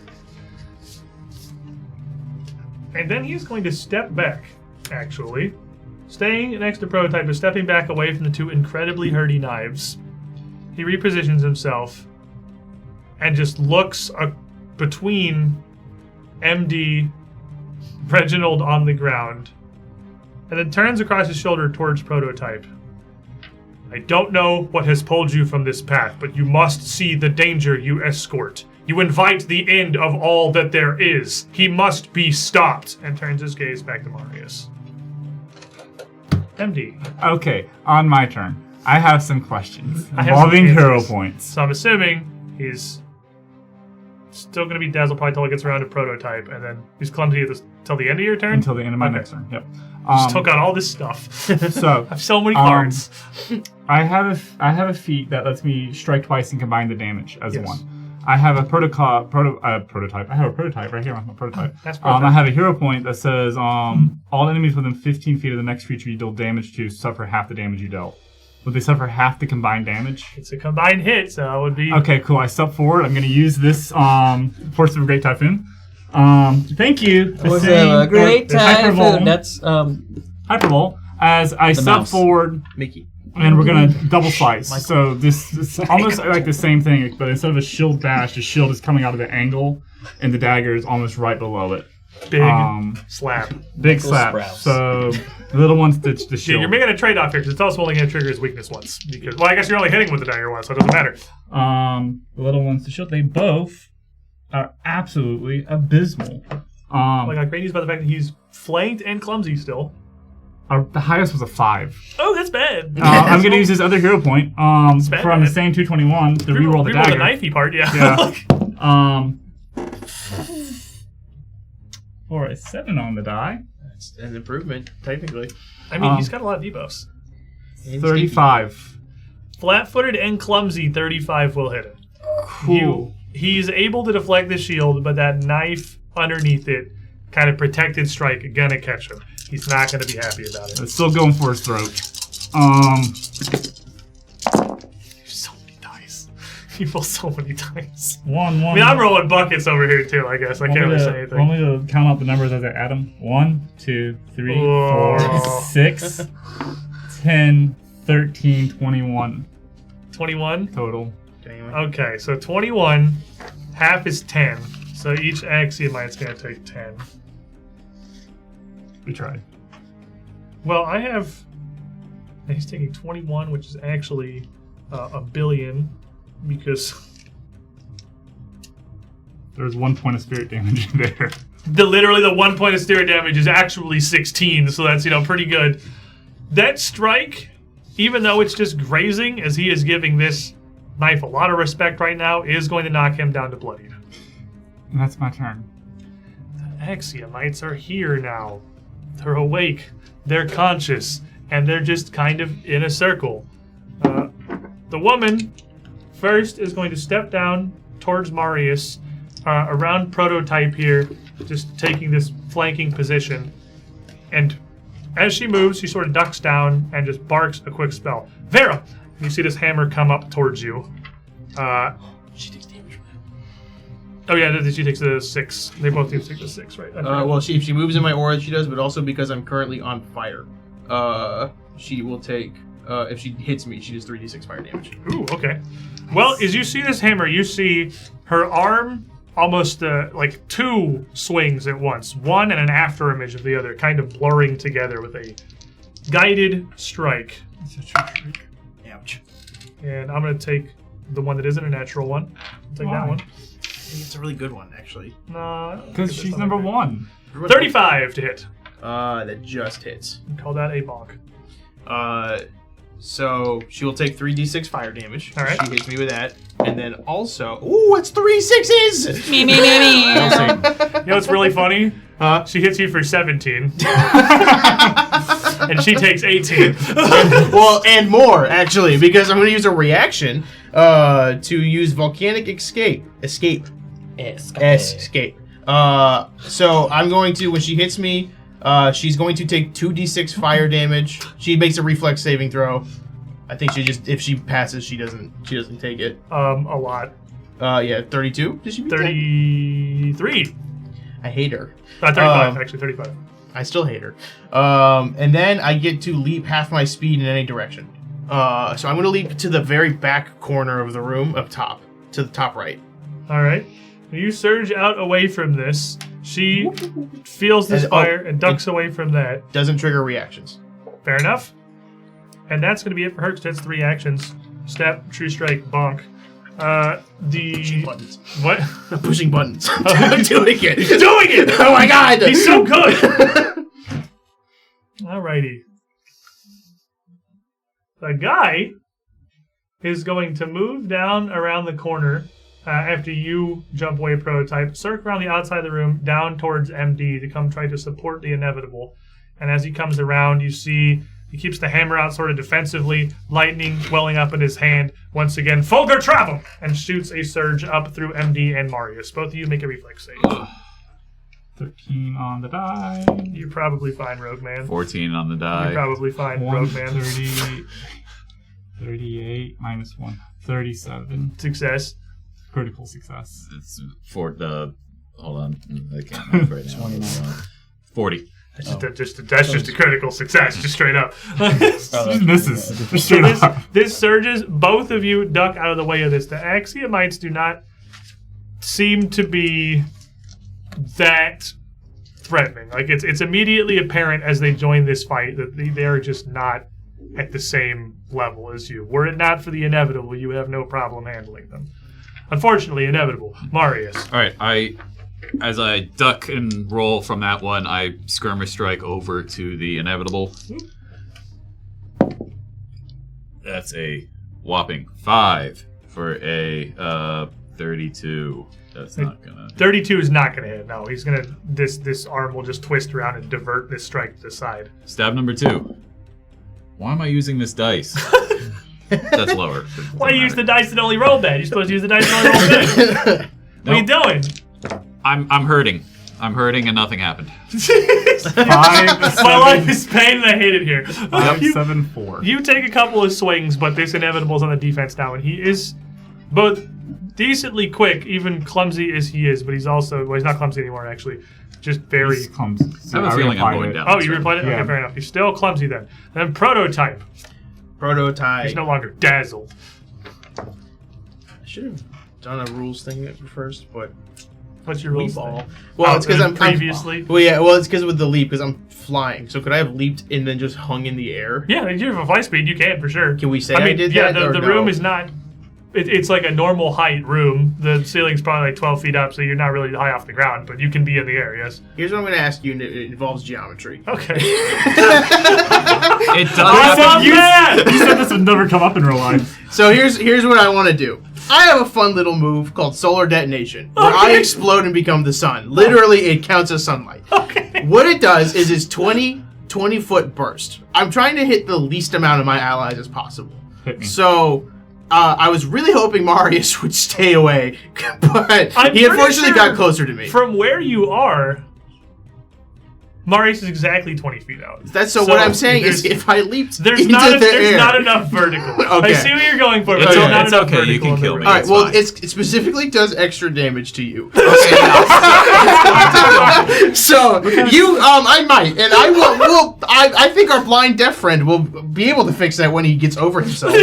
And then he's going to step back, actually. Staying next to Prototype, but stepping back away from the two incredibly hurty knives, he repositions himself and just looks between MD, Reginald on the ground, and then turns across his shoulder towards Prototype. I don't know what has pulled you from this path, but you must see the danger you escort. You invite the end of all that there is. He must be stopped. And turns his gaze back to Marius. MD. Okay, on my turn. I have some questions I have involving some hero answers. points. So I'm assuming he's still going to be dazzled probably until he gets around to Prototype, and then he's clumsy till the end of your turn? Until the end of my Okay. next turn, yep. Just took out all this stuff. So, I have so many cards. I have a feat that lets me strike twice and combine the damage as Yes. one. I have a prototype. I have a prototype right here on my prototype. That's Prototype. I have a hero point that says all enemies within 15 feet of the next creature you deal damage to suffer half the damage you dealt. Would they suffer half the combined damage? It's a combined hit, so it would be... Okay, cool. I step forward. I'm going to use this Force of a Great Typhoon. Thank you. Was a great Hyperbole. typhoon. That's Hyperbole. As I step mouse. forward, Mickey. and we're gonna double slice. So this is almost like the same thing, but instead of a shield bash, the shield is coming out of the angle, and the dagger is almost right below it. Big slap. Big slap. Sprouse. So the little one stitch the Yeah, shield. you're making a trade-off here, because it's also only going to trigger his weakness once. Because, well, I guess you're only hitting with the dagger once, so it doesn't matter. The little one's the shield. They both are absolutely abysmal. Like, I got great news about the fact that he's flanked and clumsy still. The highest was a 5. Oh, that's bad. I'm gonna use this other hero point bad, from the man. same 221 to reroll the Reroll dagger. the knifey part, yeah. Yeah. For a 7 on the die. That's an improvement, technically. I mean, he's got a lot of debuffs. 35. Flat-footed and clumsy, 35 will hit it. Cool. He's able to deflect the shield, but that knife underneath it, kind of protected strike, gonna catch him. He's not gonna be happy about it. It's still going for his throat. So many dice. You roll so many dice. One. I mean, I'm rolling buckets over here too, I guess. I can't really say anything. Want me to count out the numbers as I add them? 1, 2, 3, 4, Whoa. 6, 10, 13, 21 21? total. Okay, so 21, half is 10. So each Axiomite's going to take 10. We tried. Well, I have... He's taking 21, which is actually a billion, because... There's 1 point of spirit damage there. Literally the 1 point of spirit damage is actually 16, so that's, pretty good. That strike, even though it's just grazing, as he is giving this knife a lot of respect right now, is going to knock him down to bloodied. And that's my turn. The Axiomites are here now. They're awake, they're conscious, and they're just kind of in a circle. The woman first is going to step down towards Marius, around Prototype here, just taking this flanking position. And as she moves, she sort of ducks down and just barks a quick spell. Vera! You see this hammer come up towards you. She takes damage from Oh yeah, she takes the 6. They both need to take the 6, right? that. Well, if she moves in my aura, she does, but also because I'm currently on fire. She will take, if she hits me, she does 3d6 fire damage. Ooh, okay. Well, as you see this hammer, you see her arm almost like 2 swings at once. One and an after image of the other, kind of blurring together with a guided strike. Ouch. And I'm going to take the one that isn't a natural one. I'll take Why? that one. I think it's a really good one, actually. Nah. Because she's number 1. 35 to hit. That just hits. Call that a bonk. So she will take 3d6 fire damage. All right. She hits me with that. And then also, ooh, it's 3 6s! me. We'll see. You know what's really funny? Huh? She hits you for 17. And she takes 18. Well, and more, actually, because I'm going to use a reaction to use volcanic escape. Escape. So I'm going to, when she hits me, she's going to take 2d6 fire damage. She makes a reflex saving throw. I think if she passes, she doesn't take it. A lot. Yeah, 32. Did she beat 33. that? I hate her. 35, actually, 35. I still hate her. And then I get to leap half my speed in any direction. So I'm going to leap to the very back corner of the room up top, to the top right. All right. You surge out away from this. She feels this fire and ducks away from that. Doesn't trigger reactions. Fair enough. And that's going to be it for her, because that's 3 actions. Step, True Strike, Bonk. Pushing buttons. What? I'm pushing buttons. I'm doing it. He's doing it! Oh my god! He's so good! Alrighty. The guy is going to move down around the corner after you jump away prototype, circle around the outside of the room, down towards MD to come try to support the inevitable. And as he comes around, you see he keeps the hammer out sort of defensively, lightning welling up in his hand. Once again, Fulgur Travel! And shoots a surge up through MD and Marius. Both of you make a reflex save. 13 on the die. You're probably fine, Rogue Man. 14 on the die. You're probably fine, Rogue Man. 38 minus 1. 37. Success. Critical success. It's for the... Hold on. I can't remember right now. 40. That's just a critical success, just straight up. Misses. So this surges. Both of you duck out of the way of this. The Axiomites do not seem to be that threatening. Like it's immediately apparent as they join this fight that they are just not at the same level as you. Were it not for the inevitable, you would have no problem handling them. Unfortunately, inevitable. Marius. All right, as I duck and roll from that one, I skirmish strike over to the inevitable. That's a whopping 5 for a 32. That's not gonna. 32 is not gonna hit. No, he's gonna. This arm will just twist around and divert this strike to the side. Stab number 2. Why am I using this dice? That's lower. Why you use the dice that only roll bad? You're supposed to use the dice that only roll good. What are you doing? I'm hurting. I'm hurting and nothing happened. 5, 7. My life is pain and I hate it here. 5, 7, 4. You take a couple of swings, but this inevitable's on the defense now, and he is both decently quick, even clumsy as he is, but he's also, well, he's not clumsy anymore, actually. Just very... He's clumsy. I have a feeling I'm going down. Oh, you replayed it? Yeah. Okay, fair enough. He's still clumsy then. And then Prototype. He's no longer dazzled. I should have done a rules thing first, but... What's your rules ball? thing? Well, it's because I'm previously. It's because with the leap, because I'm flying. So could I have leaped and then just hung in the air? Yeah, if you have a flight speed, you can for sure. Can we say I did yeah, that? the room is not. It's like a normal height room. The ceiling's probably like 12 feet up, so you're not really high off the ground, but you can be in the air. Yes. Here's what I'm going to ask you, and it involves geometry. Okay. It does. You said this would never come up in real life. So here's what I want to do. I have a fun little move called Solar Detonation, where I explode and become the sun. Literally, it counts as sunlight. Okay. What it does is it's 20-foot burst. I'm trying to hit the least amount of my allies as possible. Hit me. So I was really hoping Marius would stay away, but he unfortunately got closer to me. From where you are, Marius is exactly 20 feet out. So what I'm saying is, if I leaped there's into not the air, not enough vertical. Okay. I see what you're going for, but It's there's okay. not It's enough okay. You vertical can in the kill room. me. all right. It's Well, fine. it specifically does extra damage to you. Okay, So you, I might, and I will. I think our blind deaf friend will be able to fix that when he gets over himself. When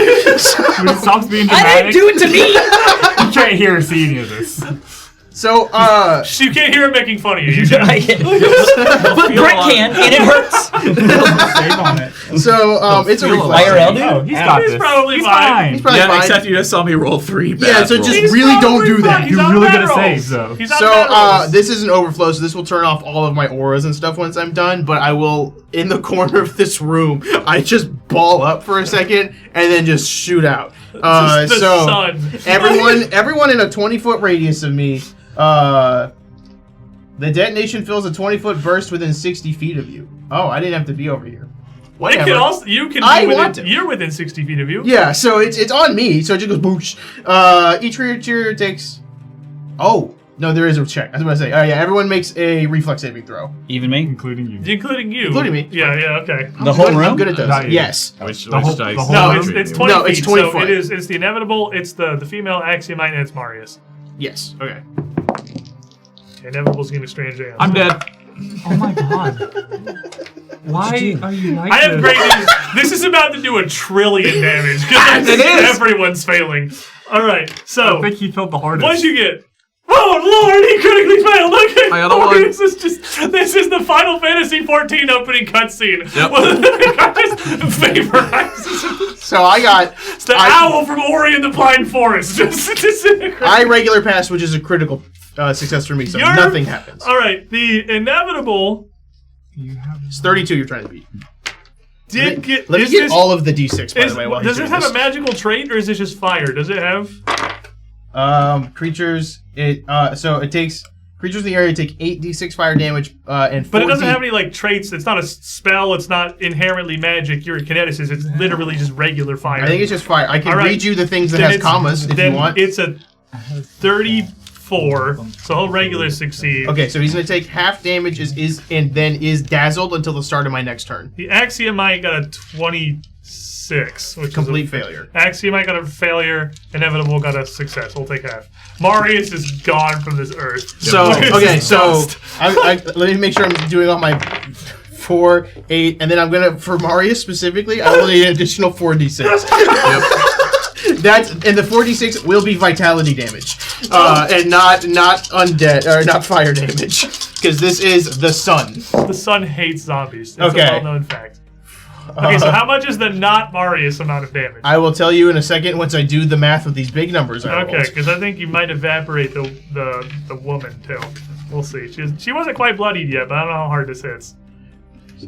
it stops being dramatic. I didn't do it to me! You can't hear or see any of this. So, You can't hear him making fun of you. You I can. But Brett can, and it hurts. Save on it. so it's a feel reflex. IRL, dude? Oh, he's got He's this. probably He's fine. He's probably yeah, fine. except you just saw me roll 3 bad Yeah, so rolls. just He's really don't probably do that. fine. He's You're on really bad good at rolls. saves, though. He's on So bad rolls. this is an overflow, so this will turn off all of my auras and stuff once I'm done. But I will, in the corner of this room, I just ball up for a second and then just shoot out. The So sun. everyone in a 20-foot radius of me. The detonation fills a 20-foot burst within 60 feet of you. Oh, I didn't have to be over here. It Whatever. can also, you can I be want within, to. you're within 60 feet of you. Yeah, so it's on me, so it just goes boosh. Each creature takes... Oh, no, there is a check. I was about to say. Oh, yeah, everyone makes a reflex saving throw. Even me? Including you. Including you. Including me. Yeah, okay. The whole room? I'm good at those. Not you. Yes. Which The whole- dice? the whole No, room? it's 20 No, feet. it's 20 so foot. it's the inevitable, it's the female Axiomite, and it's Marius. Yes. Okay. Inevitable's getting a strange answer. I'm dead. Oh my god. Why are you like I have this? great news. This is about to do 1 trillion damage because everyone's failing. All right, so I think he felt the hardest. what'd you get? Oh Lord, he critically failed. Okay, I got a 1. This is the Final Fantasy 14 opening cutscene. Yep. Vaporizes. So I got It's the owl from Ori and the Blind Forest. Just disintegrate. I regular pass, which is a critical success for me, so nothing happens. All right, the inevitable It's 32 you're trying to beat. did get. Let me is get this- all of the d6 by is- the way. While does he's this doing have a magical trait or is this just fire? Does it have? Creatures. So it takes creatures in the area take 8d6 fire damage and. But it doesn't 4d have any like traits. It's not a spell. It's not inherently magic. You're a kineticist. It's literally just regular fire. I think it's just fire. I can All right. read you the things that Then has it's- commas if then you want. It's a 34, so he'll regular succeed. Okay, so he's gonna take half damage and then is dazzled until the start of my next turn. The Axiomite got a 26, which Complete is failure. Axiomite got a failure. Inevitable got a success. We'll take half. Marius is gone from this earth. So Marius okay, is so dust. let me make sure I'm doing all my 4, 8, and then I'm gonna for Marius specifically. I will need an additional 4d6. That's and the 4d6 will be vitality damage, and not undead or not fire damage, because this is the sun. The sun hates zombies. It's Okay. a well-known fact. Okay, so how much is the not Marius amount of damage? I will tell you in a second once I do the math with these big numbers. Okay, because I think you might evaporate the woman too. We'll see. She wasn't quite bloodied yet, but I don't know how hard this hits.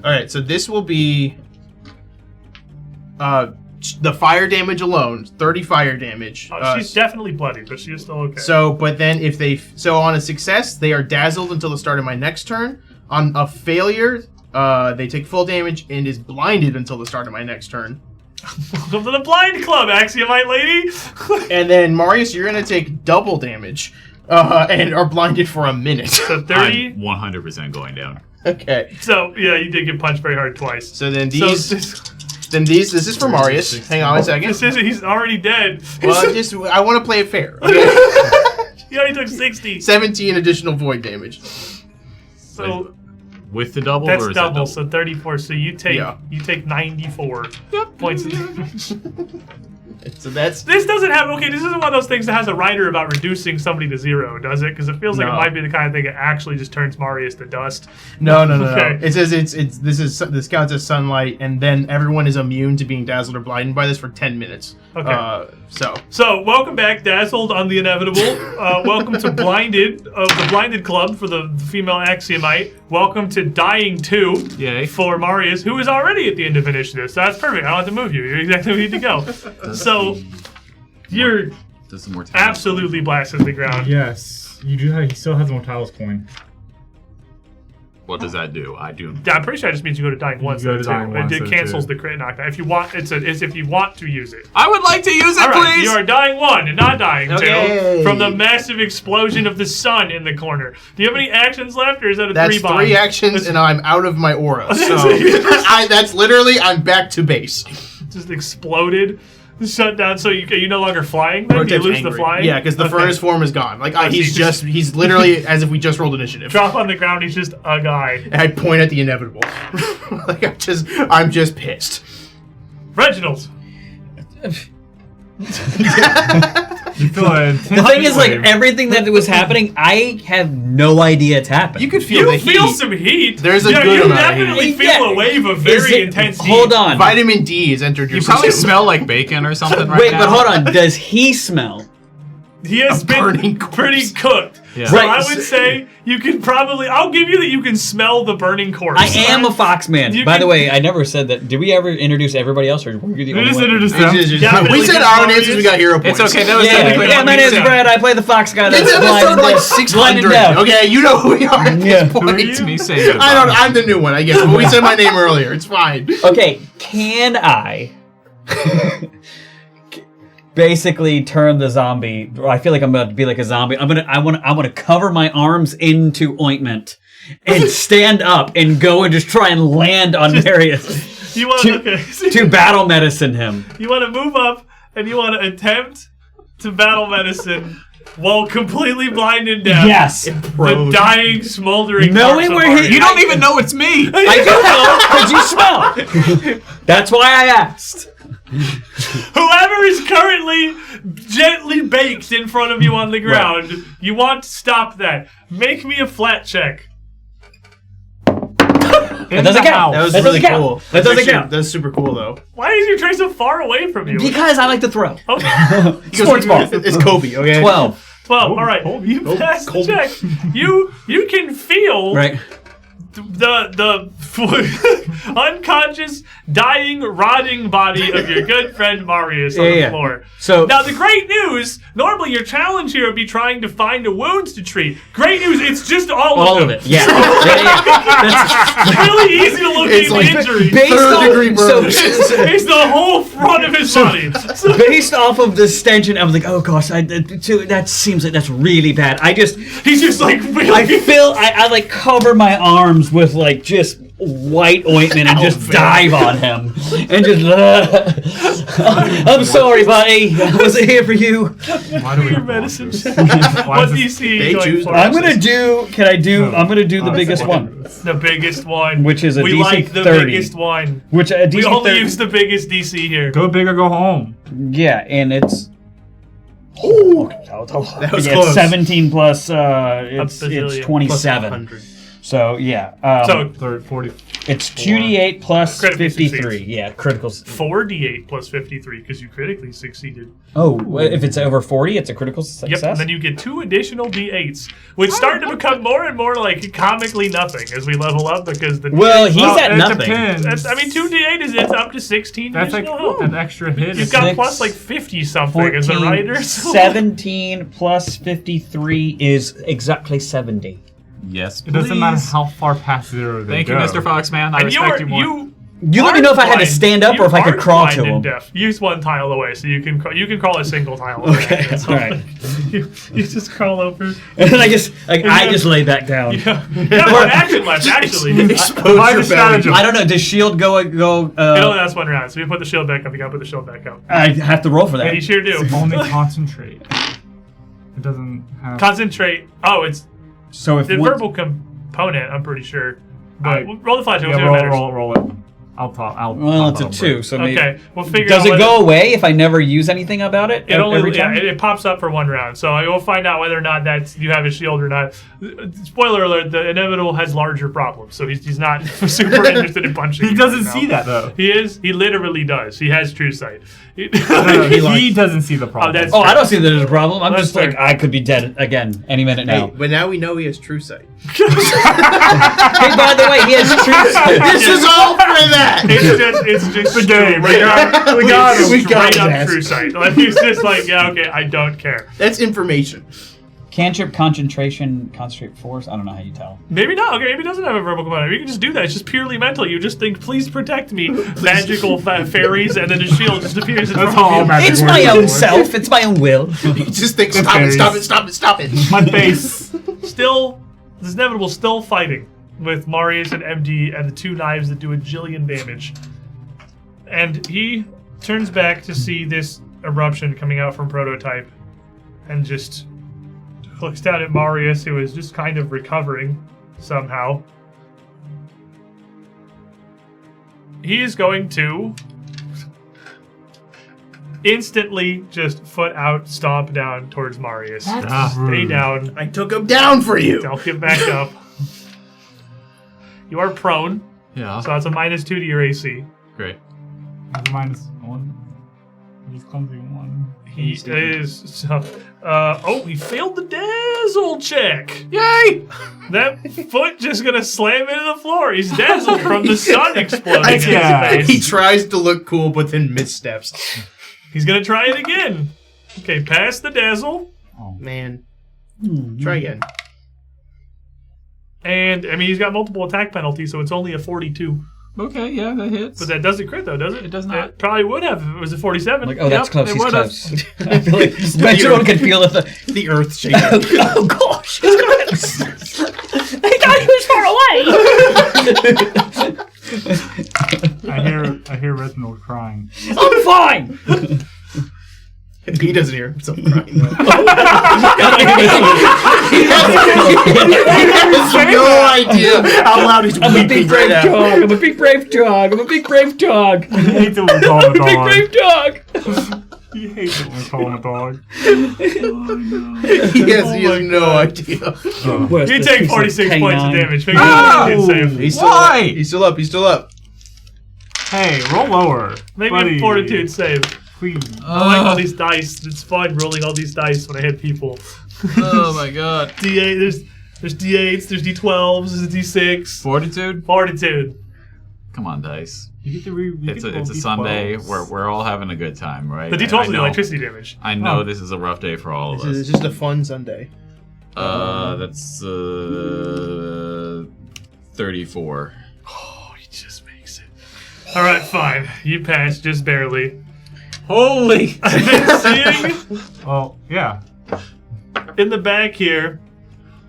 All right, so this will be the fire damage alone, 30 fire damage. She's definitely bloodied, but she is still okay. So, but then if they on a success, they are dazzled until the start of my next turn. On a failure, they take full damage and is blinded until the start of my next turn. Welcome to the blind club, Axiomite lady. And then Marius, you're gonna take double damage, and are blinded for a minute. So 30. I'm 100% going down. Okay. So yeah, you did get punched very hard twice. So then So these. this This is for Marius. Hang on a second. isn't. He's already dead. Well, I want to play it fair. Okay? He already took 60. 17 additional void damage. So With the double, that's or is double. that So 34. So you take Yeah. 94 points of damage. So that's This doesn't have this isn't one of those things that has a writer about reducing somebody to 0, does it? Because it feels like it No. might be the kind of thing that actually just turns Marius to dust. no. Okay. It says this counts as sunlight, and then everyone is immune to being dazzled or blinded by this for 10 minutes. Okay. So So, welcome back, Dazzled on the Inevitable. Welcome to Blinded, of the Blinded Club for the female Axiomite. Welcome to Dying 2 Yay. for Marius, who is already at the end of initiative. So that's perfect. I don't have to move you. You're exactly where you need to go. So, you're does some more time. absolutely blasted to the ground. Yes. You do. He still has a Mortalis coin. What does that do? I do. Yeah, I'm pretty sure it just means you go to Dying once. go to then, too. Dying once, It then, cancels too. the crit knockdown. If you want, it's if you want to use it. I would like to use it, All right, please. you are dying 1 and not dying 2 Okay. from the massive explosion of the sun in the corner. Do you have any actions left, or is that a that's 3 bond? 3 actions, and I'm out of my aura. So that's literally I'm back to base. Just exploded, shut down. So you're no longer flying. Then you Protect's lose the angry. flying. Yeah, because the Okay. furnace form is gone. Like Oh, he's so you he's literally as if we just rolled initiative. Drop on the ground. He's just a guy. And I point at the inevitable. Like I'm just pissed. Reginald. You feel The thing is, like, everything that was happening, I have no idea it's happening. You could feel You the feel heat. some heat. There's a yeah, good you amount of definitely heat. feel Yeah. a wave of Is very it- intense heat. Hold on. Vitamin D has entered your You system. probably smell like bacon or something right Wait, now. but hold on. Does he smell? He has been burning corpse. pretty cooked. Yeah. So Right. I would say you can probably. I'll give you that you can smell the burning corpse. I am a fox man. You By can- the way, I never said that. Did we ever introduce everybody else, or were you the We only just one? introduced It's them. just- Yeah, we really said good our Marius. answers. We got hero points. It's okay. That was Yeah, technically yeah, what my we name's said. Brad. I play the fox guy. That's It's episode blind like and 600. deaf. Okay, you know who we are at Yeah. this point. It's me saying I don't. goodbye. I'm the new one, I guess. But we said my name earlier. It's fine. Okay, can I basically turn the zombie? I feel like I'm about to be like a zombie. I want to cover my arms into ointment and stand up and go and just try and land on Marius You want to battle medicine him. You want to move up and you want to attempt to battle medicine while completely blind and deaf. Yes. The dying, smoldering. Knowing where corpse of You don't even know it's me. I do know, because you smell. That's why I asked. Whoever is currently gently baked in front of you on the ground, you want to stop that. Make me a flat check. That doesn't count. That was That really doesn't count. cool. That doesn't count. That's super cool, though. Why is your train so far away from you? Because I like to throw. Okay. Sports ball. It's Kobe, okay? 12. 12. All right. You passed the check. You can feel Right. the unconscious, dying, rotting body of your good friend Marius on the floor. So now the great news, normally your challenge here would be trying to find a wound to treat. Great news, it's just all of them. it. Yeah. That's It's really easy to locate the injury. Third-degree burn. It's the whole front of his body. based off of this stench, I was like, oh gosh, that seems like that's really bad. He's just like really. I like cover my arms with like just white ointment and just dive on him and just I'm sorry, buddy. I wasn't here for you. Why do we Your have medicine monsters? check. Why What is this- DC are They you going choose- for? I'm gonna do the biggest it's one, The biggest one. which is a we DC like the 30. biggest one. which a DC We only 30 use the biggest DC here. Go big or go home. yeah, and it's That was it's close. 17 plus it's bazillion. 27. 100. So yeah, So 40. it's 2d8 plus Critically 53. succeeds. Yeah, criticals. 4d8 plus 53 because you critically succeeded. Oh, if it's over 40, it's a critical success. Yep, and then you get 2 additional d8s, which start to become more and more like comically nothing as we level up because the Well, he's D8s at it nothing. depends. That's, I mean, 2d8 is it's up to 16 That's like additional health. an extra hit. You've got Six, plus like 50 something as a 14, writer. 17 plus 53 is exactly 70. Yes, It doesn't matter how far past 0 they Thank go. you, Mr. Foxman. I And respect you more. You let me know if I had to stand up or if I could crawl to him. Use one tile away, so you can crawl a single tile away. Okay, So, all right. you just crawl over. And then I just lay back down. Yeah, one action left actually. Expose Why your the belly. strategy? I don't know. Does shield go? It only lasts one round, so you put the shield back up. You gotta put the shield back up. I have to roll for that. And you sure do. Only concentrate. It doesn't have. Concentrate. Oh, it's So if the one- verbal component. I'm pretty sure. Alright. But roll the flash. We'll see Yeah, what matters. roll it. I'll talk. well, it's a 2, so maybe. Okay, we'll figure Does out it whether- go away if I never use anything about it? It only every time? it pops up for one round, so you'll find out whether or not that you have a shield or not. Spoiler alert: the inevitable has larger problems, so he's not super interested in punching. He you doesn't right see now. that though. He is. He literally does. He has true sight. No, he doesn't see the problem. that's- Oh, I don't see that there's a problem. I'm That's just like fair. I could be dead again any minute now. Hey, but now we know he has true sight. Hey, by the way, he has true sight. This is all for that! It's just the game. straight up- We got him. We got straight his up ass. true sight. Like, he's just like, yeah, okay, I don't care. That's information. Cantrip, concentration, concentrate, force. I don't know how you tell. Maybe not. Okay, maybe it doesn't have a verbal component. You can just do that. It's just purely mental. You just think, please protect me, magical fairies, and then the shield just appears in That's front all of you. magic It's words my own for. self. It's my own will. You just think, The stop it, fairies. stop it, stop it, stop it. My face. Still, this inevitable, still fighting with Marius and MD and the 2 knives that do a jillion damage. And he turns back to see this eruption coming out from Prototype and just looks down at Marius, who is just kind of recovering somehow. He is going to instantly just foot out, stomp down towards Marius. Stay down. I took him down for you. Don't get back up. You are prone, Yeah. so that's a -2 to your AC. Great. -1. He's clumsy 1. He is. He failed the dazzle check. Yay! That foot just gonna slam into the floor. He's dazzled from the sun exploding in Yeah. his He face. tries to look cool, but then missteps. He's gonna try it again. Okay, pass the dazzle. Man. Try again. And, I mean, he's got multiple attack penalties, so it's only a 42. Okay, yeah, that hits. But that doesn't crit, though, does it? It does not. It probably would have if it was a 47. Like, oh, that's Yep, close. it He's would've. close. I feel like everyone can feel it. The earth shaking. Oh gosh! It's gonna... I thought he was far away. I hear Reginald crying. I'm fine. He doesn't hear himself crying. He has no idea how loud he's I'm a weeping big right brave now. dog. I'm a big brave dog. I'm a big brave dog. He hates it when we call him a I'm a big dog. brave dog. He hates it when we call him a dog. He has no idea. You take 46 points of damage. Make Oh! a save. He's still Why? up. He's still up. He's still up. Hey, roll lower. Make buddy. me a fortitude save. Please. I like all these dice. It's fun rolling all these dice when I hit people. Oh my god. D8, there's D8s, there's D12s, there's D6. Fortitude? Fortitude. Come on, dice. You get to It's a Sunday. We're all having a good time, right? The I D12s are the know- electricity damage. I know this is a rough day for all of This us. is just a fun Sunday. That's 34. Oh, he just makes it. Alright, fine. You pass, just barely. Holy! And then seeing Well, yeah. in the back here,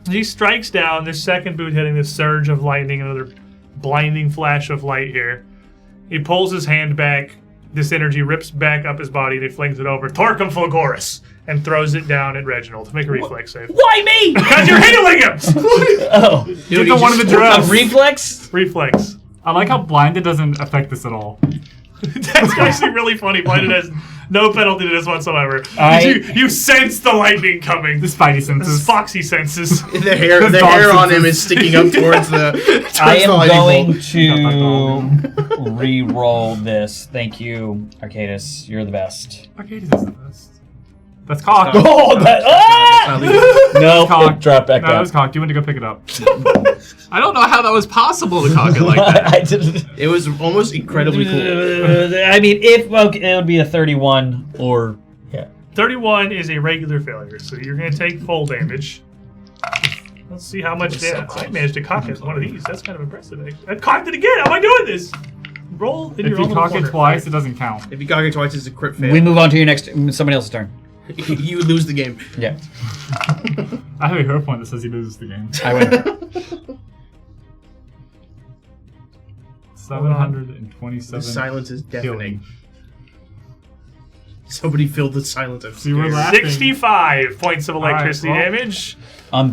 he strikes down this second boot hitting this surge of lightning, another blinding flash of light here. He pulls his hand back. This energy rips back up his body and he flings it over Torquum Fulgorus and throws it down at Reginald. Make a reflex save. Why me? Because you're healing him! Oh, Dude, the one in the dress. a reflex? Reflex. I like how blinded doesn't affect this at all. That's actually really funny. Blinded has no penalty to this whatsoever. I- You sense the lightning coming. The spidey This senses. foxy senses. The hair on him is sticking up towards the. I am lightning going bolt. to re-roll this. Thank you, Arcadis. You're the best. Arcadis is the best. That's cocked. Oh, that! Ah! No, Cock. drop back No, that down. was cocked. You went to go pick it up. I don't know how that was possible to cock it like that. I didn't. It was almost incredibly cool. I mean, if it would be a 31 or 31 is a regular failure, so you're going to take full damage. Let's see how much damage. I managed to cock it one of these. That's kind of impressive. I cocked it again. How am I doing this? Roll in If your you own cock corner. it twice, it doesn't count. If you cock it twice, it's a crit fail. we move on to your next somebody else's turn. You lose the game. Yeah, I have a hero point that says he loses the game. I win. 727. The silence is deafening. healing. Somebody filled the silence. I'm See, we're scared. laughing. 65 points of electricity well. damage.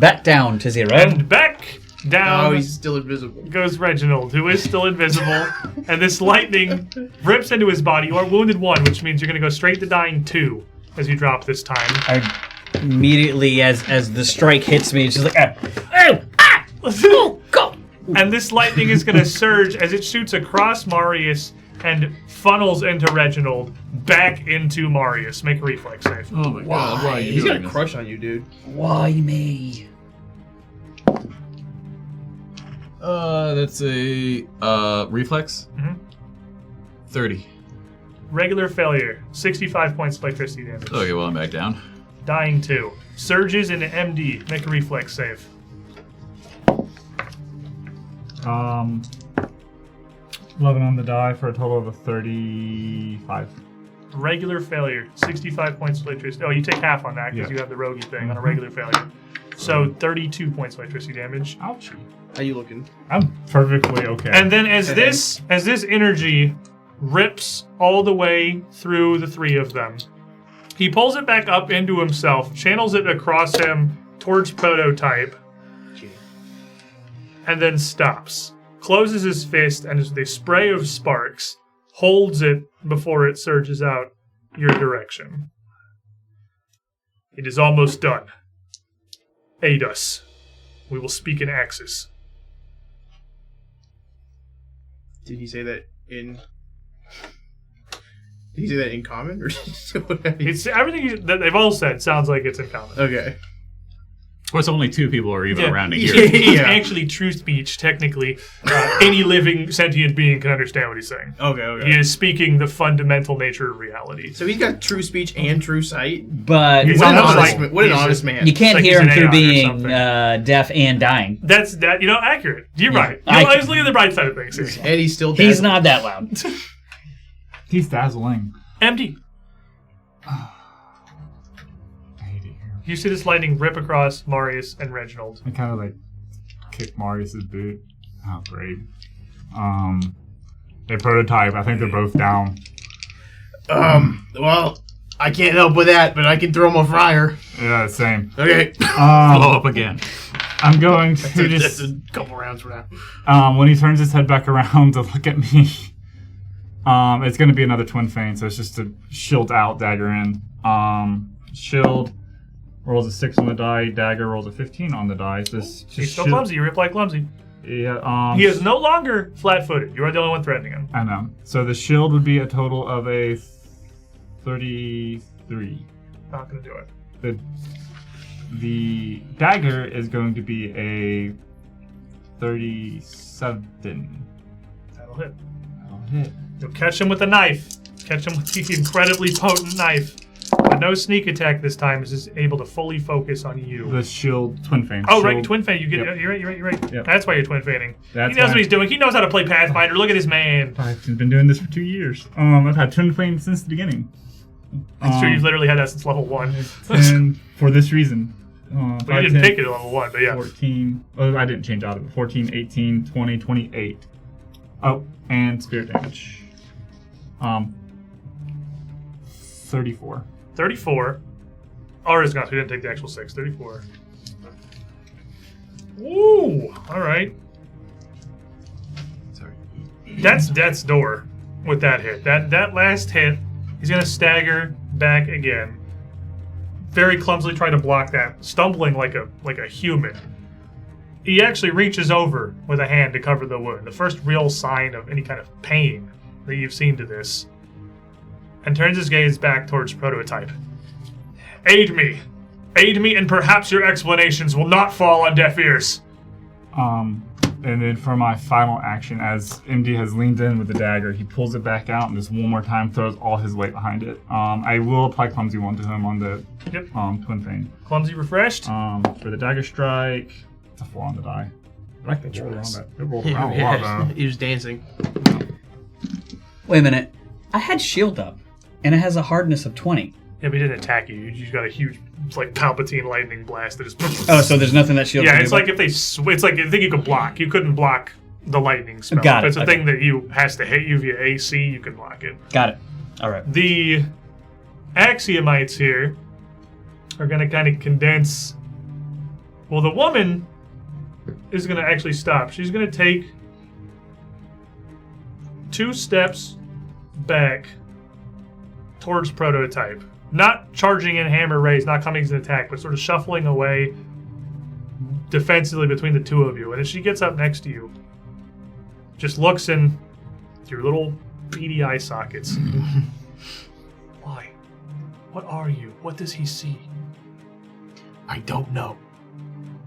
Back down to 0. And back down Oh, he's still invisible. goes Reginald, who is still invisible. And this lightning rips into his body. You are wounded 1, which means you're going to go straight to dying 2 as you drop this time. I immediately, as the strike hits me, it's just like, oh, go. And this lightning is going to surge as it shoots across Marius and funnels into Reginald back into Marius. Make a reflex save. Oh my god, why are you He's got doing a this? crush on you, dude. Why me? That's a reflex. Mhm. 30. Regular failure. 65 points of electricity damage. Okay, well I'm back down. Dying 2. Surges into MD. Make a reflex save. 11 on the die for a total of a 35. Regular failure. 65 points of electricity. Oh, you take half on that because Yeah. you have the roguey thing on a regular failure. So 32 points of electricity damage. Ouchie. How you looking? I'm perfectly okay. And then as this energy rips all the way through the 3 of them, he pulls it back up into himself, channels it across him towards Prototype, and then stops. Closes his fist, and as a spray of sparks, holds it before it surges out your direction. It is almost done. Aid us. We will speak in Axis. Did he say that in? Did he say that in common or? It's everything that they've all said sounds like it's in common. Okay. Of course, only 2 people are even around to hear. It's Yeah. actually true speech, technically. Any living sentient being can understand what he's saying. Okay. He is speaking the fundamental nature of reality. So he's got true speech and true sight. But He's What an almost honest, like- what an he's honest a- man. you can't like hear he's him an through Aeon or being something. deaf and dying. That's accurate. You're right. I- I was looking at the bright side of things here. And he's still. He's dead. not that loud. He's dazzling. MD. I hate it here. You see this lightning rip across Marius and Reginald. I kind of like kick Marius's boot. Oh, great. They prototype. I think they're both down. Well, I can't help with that, but I can throw him a fryer. Yeah, same. Okay. Blow up again. I'm going to That's just... a couple rounds for now. When he turns his head back around to look at me, it's going to be another twin feint, so it's just a shield out, dagger in. Shield rolls a 6 on the die, dagger rolls a 15 on the die. He's still clumsy. You rip like clumsy. Yeah. He is no longer flat-footed. You are the only one threatening him. I know. So the shield would be a total of a 33. Not going to do it. The dagger is going to be a 37. That'll hit. That'll hit. You'll catch him with a knife. Catch him with the incredibly potent knife. But no sneak attack this time. Is just able to fully focus on you. The shield twin feint. Oh, shield. right, twin feint. You get. Yep. You're right. Yep. That's why you're twin feinting. He knows why what he's doing. He knows how to play Pathfinder. Look at this man. I've been doing this for 2 years. I've had twin feint since the beginning. It's true. You've literally had that since level 1. And for this reason. Well, you didn't pick it at level 1, but yeah. 14. Oh, I didn't change out of it. 14, 18, 20, 28. Oh, and spirit damage. 34. 34. Oh, it's not. We didn't take the actual 6. 34. Ooh. All right. Sorry. That's death's door with that hit. That last hit, he's gonna stagger back again. Very clumsily trying to block that, stumbling like a human. He actually reaches over with a hand to cover the wound, the first real sign of any kind of pain that you've seen to this, and turns his gaze back towards Prototype. Aid me, and perhaps your explanations will not fall on deaf ears. And then for my final action, as MD has leaned in with the dagger, he pulls it back out and just one more time throws all his weight behind it. I will apply Clumsy 1 to him on the twin feint. Clumsy refreshed. For the dagger strike, it's a 4 on the die. I like the roll around that. It rolled around a lot, though. He was dancing. Wait a minute. I had shield up, and it has a hardness of 20. Yeah, but he didn't attack you. You got a huge, like Palpatine lightning blast that just. Oh, so there's nothing that shield. Yeah, can it's do like if they. It's like a thing you could block. You couldn't block the lightning spell. Got it. If it's a Okay. thing that you has to hit you via AC, you can block it. Got it. All right. The Axiomites here are going to kind of condense. Well, the woman is going to actually stop. She's going to take 2 steps back towards Prototype. Not charging in hammer raise, not coming as an attack, but sort of shuffling away defensively between the two of you. And as she gets up next to you, just looks in your little beady eye sockets. Why? What are you? What does he see? I don't know.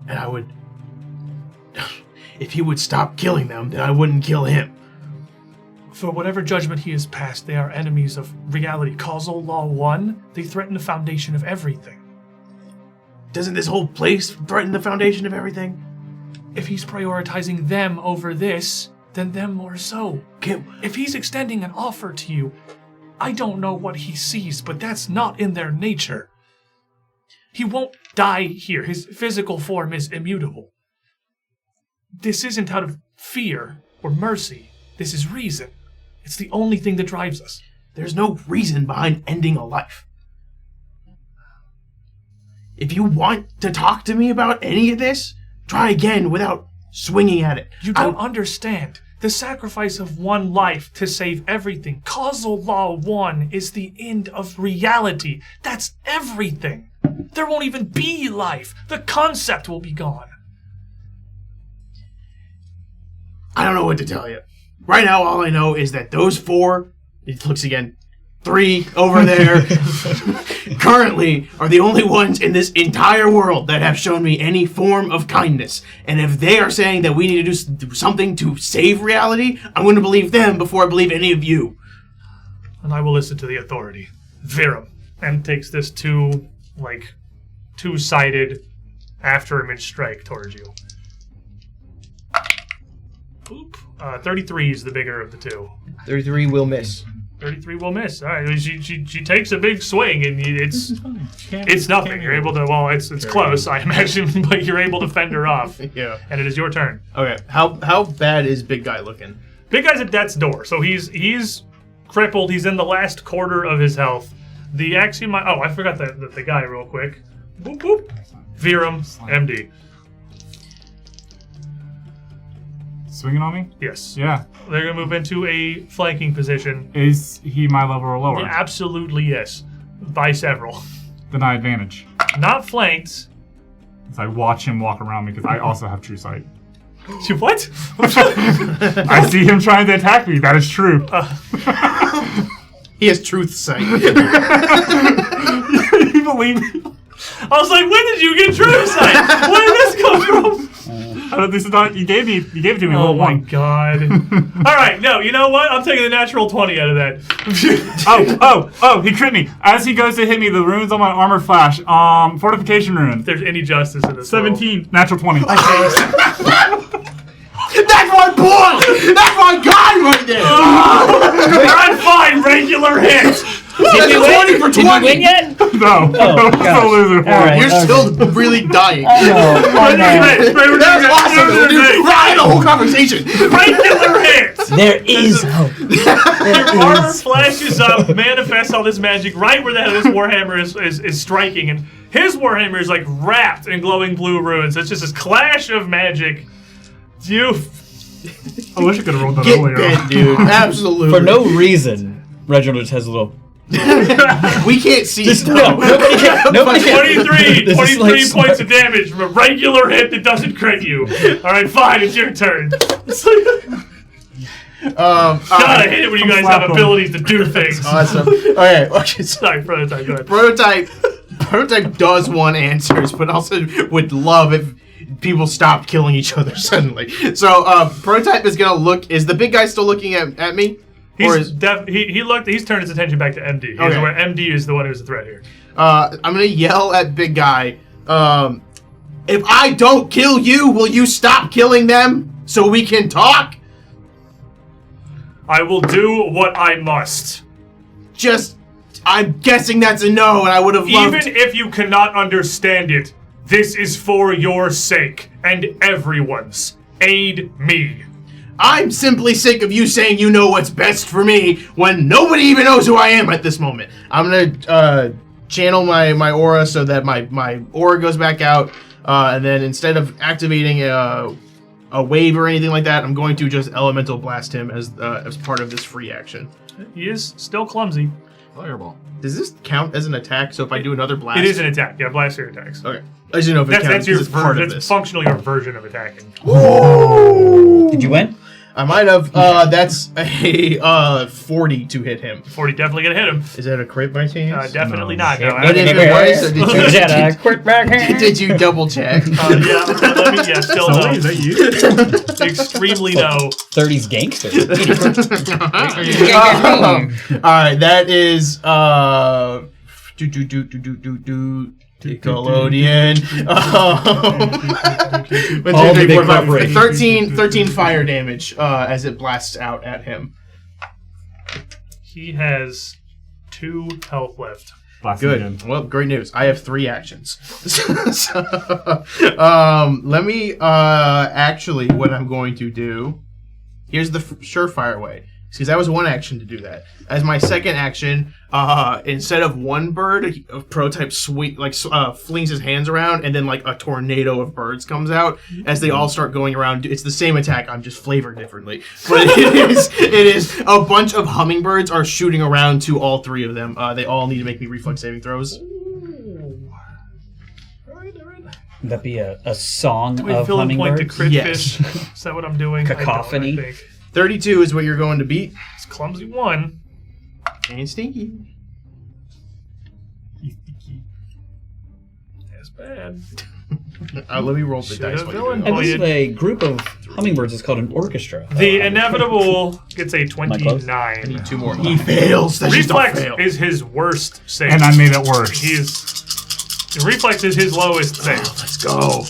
And I would... If he would stop killing them, then I wouldn't kill him. For whatever judgment he has passed, they are enemies of reality. Causal Law 1, they threaten the foundation of everything. Doesn't this whole place threaten the foundation of everything? If he's prioritizing them over this, then them more so. If he's extending an offer to you, I don't know what he sees, but that's not in their nature. He won't die here. His physical form is immutable. This isn't out of fear or mercy. This is reason. It's the only thing that drives us. There's no reason behind ending a life. If you want to talk to me about any of this, try again without swinging at it. You don't understand. The sacrifice of one life to save everything. Causal Law 1 is the end of reality. That's everything. There won't even be life. The concept will be gone. I don't know what to tell you. Right now, all I know is that those 4, it looks again, 3 over there, currently are the only ones in this entire world that have shown me any form of kindness. And if they are saying that we need to do something to save reality, I'm going to believe them before I believe any of you. And I will listen to the authority. Virum. And takes this two-sided after-image strike towards you. Oop. 33 is the bigger of the two. 33 will miss. 33 will miss. All right, she takes a big swing, and it's nothing. You're able to. Well, it's close, I imagine, but you're able to fend her off. Yeah. And it is your turn. Okay. How bad is Big Guy looking? Big Guy's at death's door, so he's crippled. He's in the last quarter of his health. The Axiomite. Oh, I forgot the guy real quick. Boop, boop. Virum, MD. Swinging on me? Yes. Yeah. They're going to move into a flanking position. Is he my level or lower? Yeah, absolutely yes. By several. Then I advantage. Not flanked. As I watch him walk around me because I also have true sight. What? I see him trying to attack me. That is true. He has truth sight. You believe me? I was like, when did you get true sight? Where did this come from? This is not. You gave it to me. Oh my god! All right, no, you know what? I'm taking the natural 20 out of that. Oh! He crit me as he goes to hit me. The runes on my armor flash. Fortification rune. If there's any justice in this 17, natural 20. That's my boy! That's my guy right there! I'm fine, regular hit! Did you 20 for 20! Did you win yet? No. I'm still a loser. You're still really dying. That's awesome, dude. Right, the whole conversation. Regular hit! There is hope. Your armor flashes up, manifests all this magic right where the head of this warhammer is striking, and his warhammer is like wrapped in glowing blue runes. It's just this clash of magic. I wish I could have rolled that Get earlier. bent, dude. Absolutely. For no reason, Reginald just has a little. We can't see. Just no. Nobody can. 23 like points of damage from a regular hit that doesn't crit you. All right, fine. It's your turn. God, I hate it when you guys have abilities to do things. Awesome. Okay. Sorry, Prototype. Go ahead. Prototype does want answers, but also would love if people stopped killing each other suddenly. So Prototype is gonna look. Is the big guy still looking at me? He's he's turned his attention back to MD. Okay. Where MD is the one who's the threat here. I'm gonna yell at big guy. If I don't kill you, will you stop killing them so we can talk? I will do what I must. I'm guessing that's a no, and I would have loved. Even if you cannot understand it, this is for your sake and everyone's. Aid me. I'm simply sick of you saying you know what's best for me when nobody even knows who I am at this moment. I'm gonna channel my aura so that my aura goes back out, and then instead of activating a wave or anything like that, I'm going to just elemental blast him as part of this free action. He is still clumsy. Fireball. Does this count as an attack? So if I do another blast, It is an attack. Yeah, blast your attacks. Okay. I just didn't know if it counts. That's your 'cause it's part of that's this. functionally your version of attacking. Did you win? I might have. That's a 40 to hit him. 40 definitely gonna hit him. Is that a crit by chance? Definitely not. No, And if it was, Quick backhand. did you double check? still no. Is that you? Extremely no. 30's gangster. Alright, that is Nickelodeon. 13 fire damage as it blasts out at him. He has 2 health left. Good. Well, great news. I have 3 actions. So, let me actually what I'm going to do. Here's the surefire way. Because that was one action to do that. As my second action, instead of one bird, a Prototype flings his hands around, and then like a tornado of birds comes out as they all start going around. It's the same attack, I'm just flavored differently. But it is a bunch of hummingbirds are shooting around to all 3 of them. They all need to make me reflex saving throws. Would that be a song Do we of fill a point to hummingbirds? crit Yes. fish? Is that what I'm doing? Cacophony. I don't, I think. 32 is what you're going to beat. It's clumsy 1. And stinky. That's bad. Let me roll the dice. while you do I that. believe a group of hummingbirds is called an orchestra. The inevitable gets a 29. I need 2 more. He fails. That's just a Reflex fail. is his worst save. And I made it worse. Reflex is his lowest save. Let's go.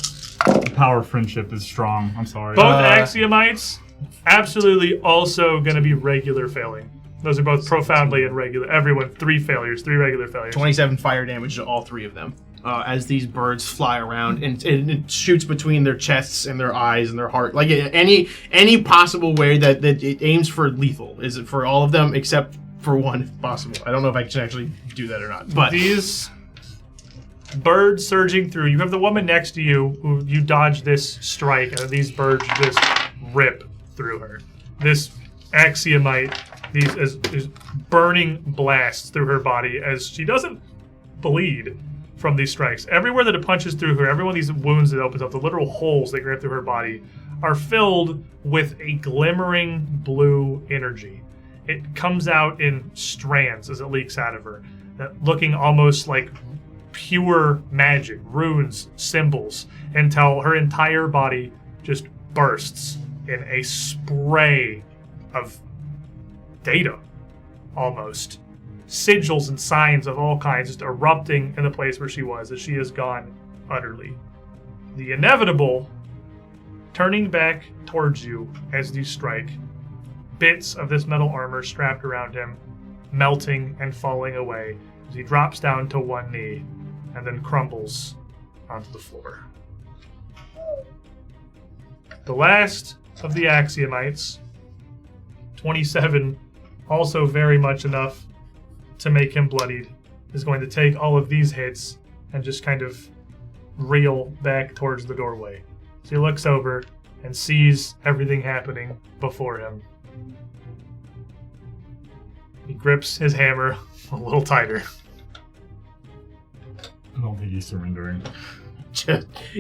The power of friendship is strong. I'm sorry. Both Axiomites, absolutely also going to be regular failing. Those are both profoundly and regular. Everyone, 3 failures, 3 regular failures. 27 fire damage to all 3 of them. As these birds fly around, and it shoots between their chests and their eyes and their heart. Like any possible way that it aims for lethal is it for all of them except for one, if possible. I don't know if I can actually do that or not. But these birds surging through. You have the woman next to you who you dodge this strike, and these birds just rip through her. This Axiomite, is burning blasts through her body as she doesn't bleed from these strikes. Everywhere that it punches through her, every one of these wounds that opens up, the literal holes that rip through her body, are filled with a glimmering blue energy. It comes out in strands as it leaks out of her, looking almost like pure magic, runes, symbols, until her entire body just bursts in a spray of data, almost. Sigils and signs of all kinds just erupting in the place where she was, as she is gone utterly. The inevitable turning back towards you as you strike. Bits of this metal armor strapped around him, melting and falling away as he drops down to one knee and then crumbles onto the floor. The last of the Axiomites, 27, also very much enough to make him bloodied, is going to take all of these hits and just kind of reel back towards the doorway. So he looks over and sees everything happening before him. He grips his hammer a little tighter. I don't think he's surrendering.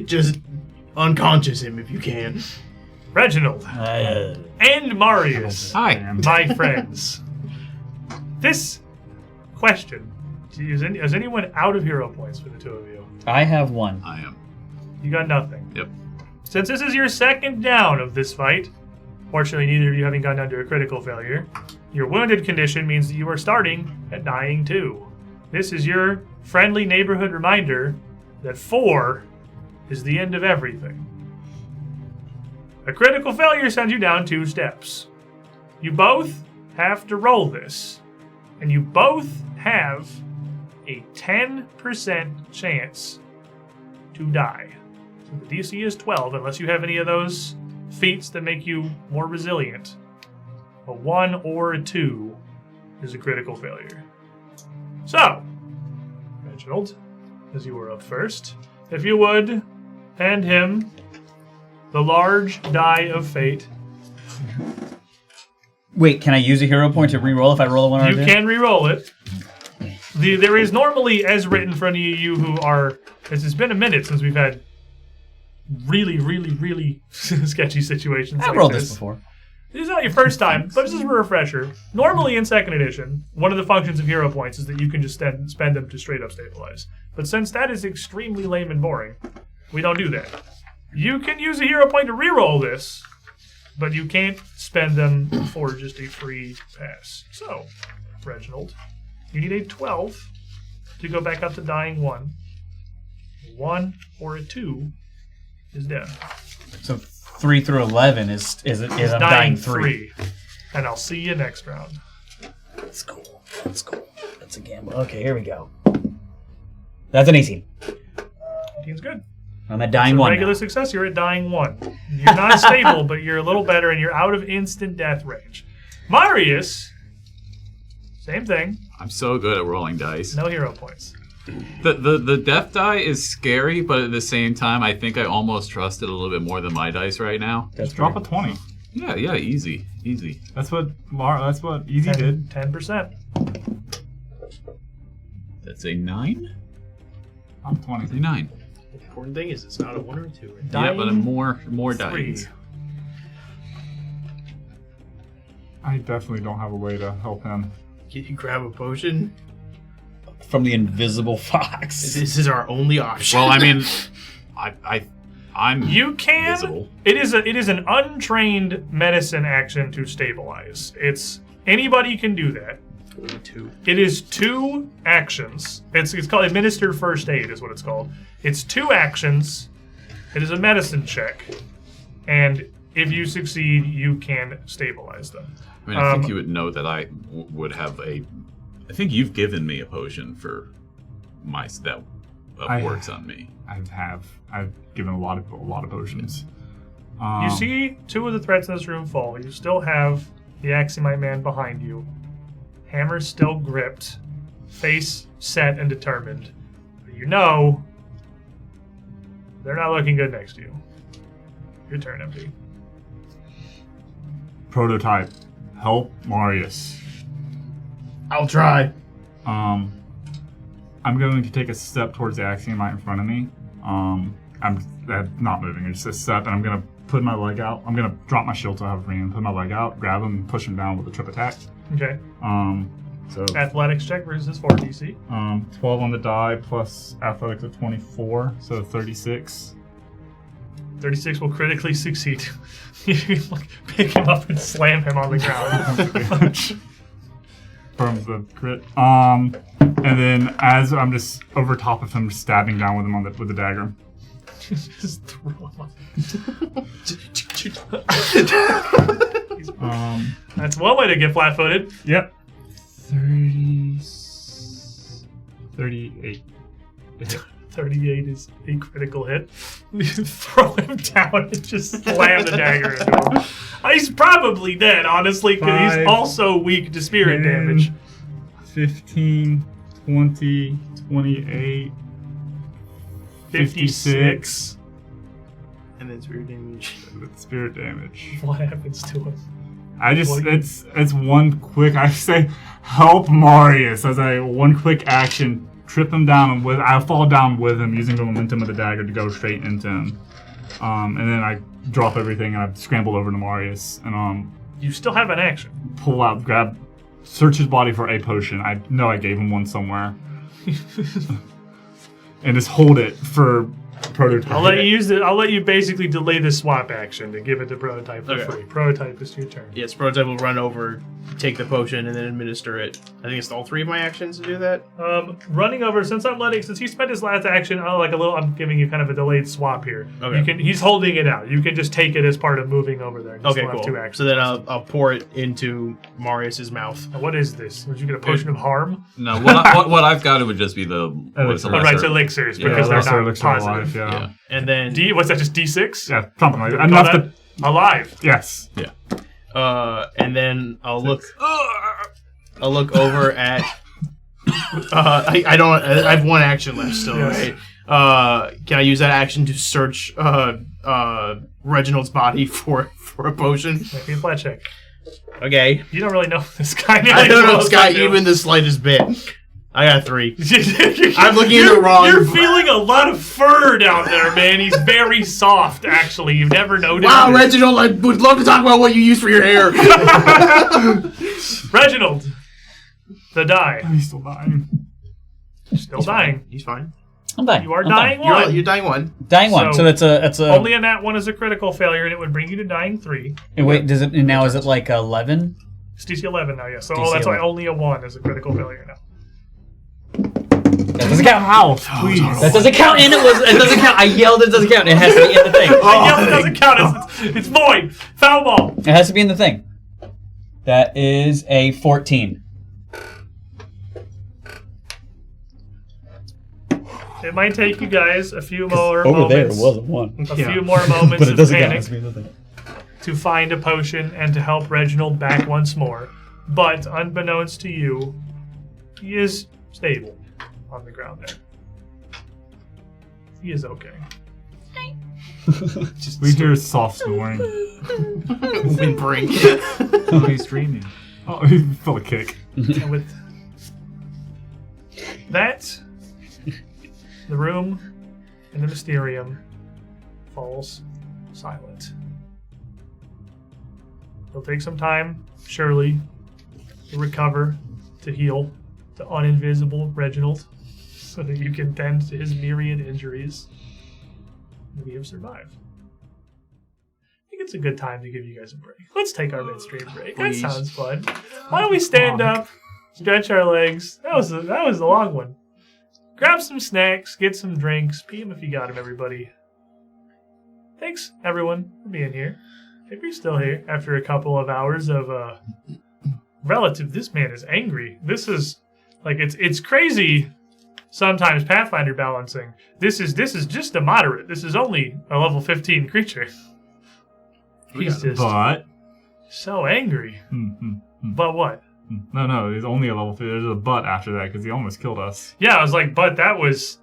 Just unconscious him if you can. Reginald and Marius, Hi. my friends. This question, is anyone out of hero points for the two of you? I have one. I am. You got nothing. Yep. Since this is your second down of this fight, fortunately neither of you having gone down to a critical failure, your wounded condition means that you are starting at dying 2. This is your friendly neighborhood reminder that 4 is the end of everything. A critical failure sends you down 2 steps. You both have to roll this, and you both have a 10% chance to die. So the DC is 12, unless you have any of those feats that make you more resilient. A 1 or a 2 is a critical failure. So, Reginald, as you were up first, if you would, hand him the large die of fate. Wait, can I use a hero point to reroll if I roll a 1 or a 2? You can re-roll it. There is normally, as written for any of you who are, it's been a minute since we've had really sketchy situations. I've like rolled this before. This is not your first time, but this is a refresher. Normally in 2nd edition, one of the functions of hero points is that you can just spend them to straight up stabilize. But since that is extremely lame and boring, we don't do that. You can use a hero point to reroll this, but you can't spend them for just a free pass. So, Reginald, you need a 12 to go back up to dying 1. A 1 or a 2 is dead. So 3 through 11 is I'm dying 3. And I'll see you next round. That's cool. That's a gamble. Okay, here we go. That's an 18. 18's good. I'm at dying 1 regular now. success, you're at dying 1. You're not stable, but you're a little better, and you're out of instant death range. Marius, same thing. I'm so good at rolling dice. No hero points. The death die is scary, but at the same time, I think I almost trust it a little bit more than my dice right now. Just drop a 20. Yeah, easy. That's what Easy did. 10%. That's a 9? I'm 20. It's a 9. The important thing is it's not a 1 or a 2. Right? Yeah, but more 3. dice. I definitely don't have a way to help him. Can you grab a potion? From the invisible fox. This is our only option. Well, I mean, I'm You can. invisible. It is an untrained medicine action to stabilize. Anybody can do that. 22. It is 2 actions. It's called administer first aid is what it's called. It's 2 actions. It is a medicine check, and if you succeed, you can stabilize them. I mean, I think you would know that I would have a. I think you've given me a potion for that works on me. I've given a lot of potions. You see 2 of the threats in this room fall. You still have the Axiomite man behind you. Hammer still gripped, face set and determined. But you know they're not looking good next to you. Your turn, MD. Prototype, help Marius. I'll try. I'm going to take a step towards the Axiomite in front of me. I'm not moving, it's just a step, and I'm going to put my leg out. I'm going to drop my shield to have ring and put my leg out, grab him, and push him down with a trip attack. Okay. So Athletics check versus 4 DC. 12 on the die plus athletics of 24, so 36. 36 will critically succeed. You pick him up and slam him on the ground. From the crit. And then as I'm just over top of him, stabbing down with him with the dagger. Just throw him on. That's one way to get flat-footed. Yep. 38. 38 is a critical hit. You throw him down and just slam the dagger into him. He's probably dead, honestly, because he's also weak to spirit 10, damage. 15, 20, 28, 56. And then spirit damage. Spirit damage. What happens to him? It's one quick. I say, help Marius as one quick action. Trip him down, and I fall down with him using the momentum of the dagger to go straight into him. And then I drop everything and I scramble over to Marius and You still have an action. pull out, search his body for a potion. I know I gave him one somewhere. And just hold it for Prototype. I'll let you use it. I'll let you basically delay the swap action to give it to Prototype for free. Prototype is your turn. Yes, Prototype will run over, take the potion, and then administer it. I think it's all 3 of my actions to do that. Running over, since he spent his last action, I'm giving you kind of a delayed swap here. Okay. He's holding it out. You can just take it as part of moving over there. Okay, cool. 2 actions. So then I'll pour it into Marius's mouth. Now, what is this? Would you get a potion of harm? No, what I've got, it would just be the right, elixirs, because they're not positive. Yeah. And then what's that? Just D6? Yeah, something like that. Enough to alive. Yes. Yeah. And then I'll look over at. I have 1 action left still, right? Can I use that action to search Reginald's body for a potion? Make me a flat check. Okay. You don't really know this guy. I don't know this guy even the slightest bit. I got 3. I'm looking at the wrong. You're feeling a lot of fur down there, man. He's very soft, actually. You've never noticed. Wow, Reginald, I would love to talk about what you use for your hair. Reginald, the die. He's still dying. Still dying. He's fine. I'm dying. You are dying 1. You're dying 1. Dying 1. So that's a. Only a nat 1 is a critical failure, and it would bring you to dying 3. And wait, is it now? Is it like 11? It's DC 11 now, yeah. So DC that's why 11. only a 1 is a critical failure now. That doesn't count. How? Please. That doesn't count. And it doesn't count. I yelled. It doesn't count. It has to be in the thing. I yelled it doesn't count. It's void. Foul ball. It has to be in the thing. That is a 14. It might take you guys a few more moments. was a 1. A few more moments But it of doesn't count. It panic has to be in the thing. to find a potion and to help Reginald back once more. But unbeknownst to you, he is stable on the ground there. He is okay. We hear soft snoring. Whimpering. Oh, he's dreaming. Oh, he felt a kick. And with that, the room and the Mysterium falls silent. It'll take some time, surely, to recover, to heal, to uninvisible Reginald, so that you can tend to his myriad injuries that we have survived. I think it's a good time to give you guys a break. Let's take our midstream break. Please. That sounds fun. Why don't we stand up, stretch our legs? That was a long one. Grab some snacks, get some drinks, pee them if you got them, everybody. Thanks, everyone, for being here. If you're still here after a couple of hours of relative, this man is angry. This is like it's crazy. Sometimes Pathfinder balancing. This is just a moderate. This is only a level 15 creature. He's just But so angry. mm-hmm. But what? No, he's only a level 3. There's a but after that because he almost killed us. Yeah, I was like, but that was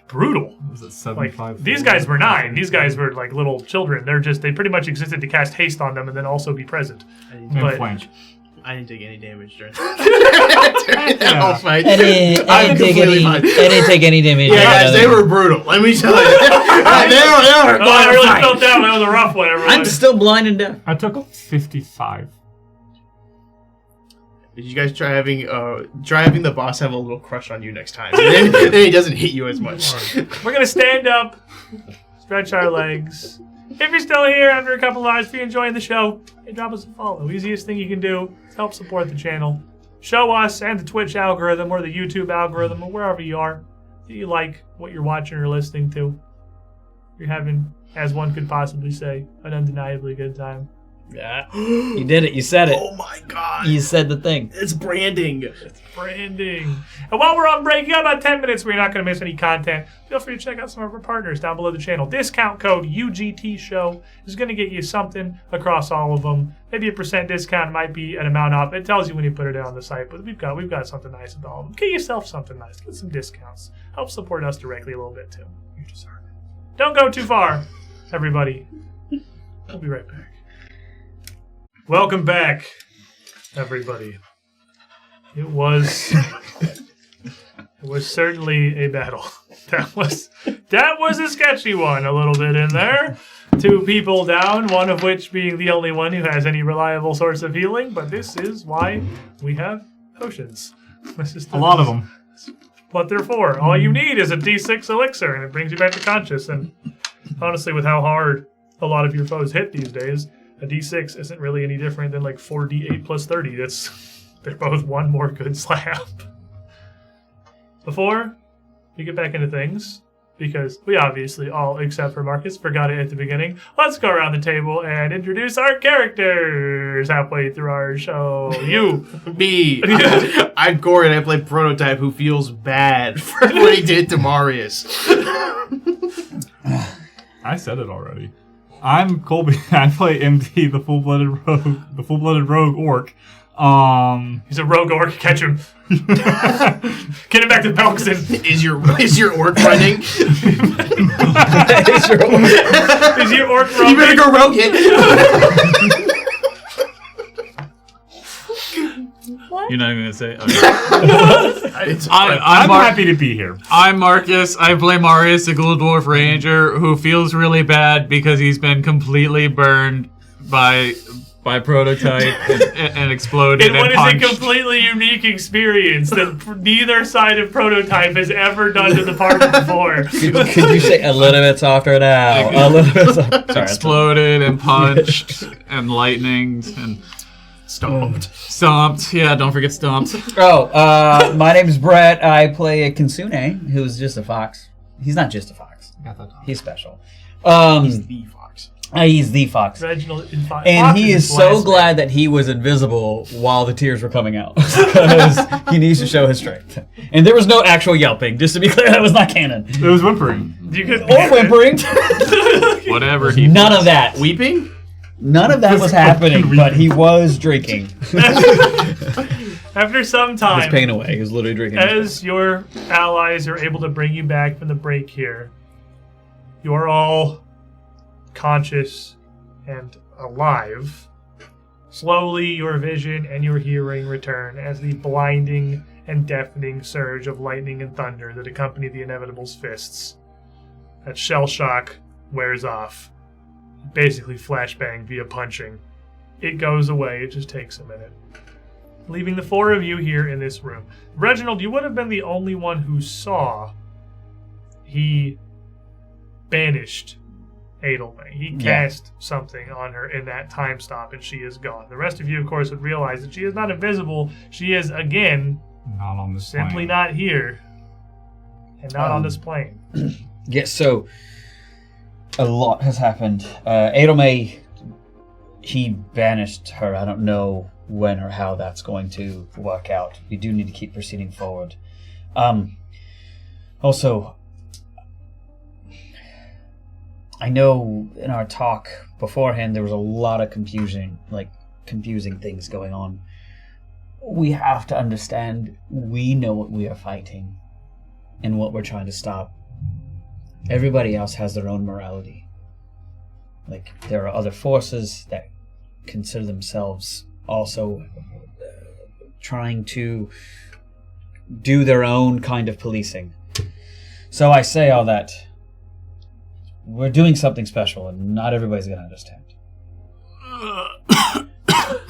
brutal. Was it 7, Like 5, 4? these guys were 9. These guys were like little children. They pretty much existed to cast haste on them and then also be present. And But- flank. I didn't take any damage during that whole fight. I didn't take any damage. Yeah, guys, they were brutal. Let me tell you. they were I really felt that one. That was a rough one, everyone. I'm still blind and deaf. I took 55. Did you guys try having the boss have a little crush on you next time? then he doesn't hit you as much. We're gonna stand up, stretch our legs. If you're still here after a couple of hours, if you're enjoying the show, hey, drop us a follow. Easiest thing you can do is help support the channel. Show us and the Twitch algorithm or the YouTube algorithm or wherever you are that you like what you're watching or listening to. You're having, as one could possibly say, an undeniably good time. Yeah. You did it. You said it. Oh my god. You said the thing. It's branding. Branding. And while we're on break, you got about 10 minutes where you're not going to miss any content. Feel free to check out some of our partners down below the channel. Discount code UGTShow is going to get you something across all of them. Maybe a % discount, might be an amount off. It tells you when you put it on the site, but we've got something nice with all of them. Get yourself something nice. Get some discounts. Help support us directly a little bit too. You deserve it. Don't go too far, everybody. We'll be right back. Welcome back, everybody. It was certainly a battle. That was a sketchy one, a little bit in there. 2 people down, one of which being the only one who has any reliable source of healing. But this is why we have potions. This is A lot of them. what they're for. All you need is a D6 elixir, and it brings you back to conscious. And honestly, with how hard a lot of your foes hit these days, a D6 isn't really any different than like 4D8 plus 30. They're both one more good slap. Before we get back into things, because we obviously all, except for Marcus, forgot it at the beginning, let's go around the table and introduce our characters halfway through our show. You. Me. I'm Gordon. I play Prototype, who feels bad for what he did to Marius. I said it already. I'm Colby. I play MD, the full-blooded rogue orc. He's a rogue orc. Catch him. Get him back to Belkson. Is your orc running? Is your orc rogue? You better go rogue it. You're not even gonna say. Okay. I'm happy to be here. I'm Marcus. I play Marius, a Ghoul Dwarf Ranger, who feels really bad because he's been completely burned by Prototype and exploded And what and punched. is a completely unique experience that neither side of Prototype has ever done to the party before. Could you say a little bit softer now? A little bit softer. Sorry, Exploded and punched and lightninged and stomped. Yeah, don't forget stomped. My name's Brett. I play a Kitsune, who's just a fox. He's not just a fox. He's special. He's the fox. He's the fox. Reginald And he is so glad that he was invisible while the tears were coming out. Because he needs to show his strength. And there was no actual yelping. Just to be clear, that was not canon. It was whimpering. Or whimpering. Whatever. None of that. Weeping? None of that was happening, but he was drinking. After some time, His pain away. He was literally drinking. as your allies are able to bring you back from the break here, you're all conscious and alive. Slowly, your vision and your hearing return as the blinding and deafening surge of lightning and thunder that accompany the Inevitable's fists. That shell shock wears off. Basically flashbang via punching. It goes away, it just takes a minute. Leaving the 4 of you here in this room. Reginald, you would have been the only one who saw he banished Adelme. He cast something on her in that time stop and she is gone. The rest of you, of course, would realize that she is not invisible. She is, again, Not on this simply plane. not here. And not on this plane. Yes, so a lot has happened. Adelme, he banished her. I don't know when or how that's going to work out. We do need to keep proceeding forward. Also, I know in our talk beforehand there was a lot of confusion confusing things going on. We have to understand we know what we are fighting and what we're trying to stop. Everybody else has their own morality. Like, there are other forces that consider themselves also trying to do their own kind of policing. So I say all that. We're doing something special, and not everybody's going to understand.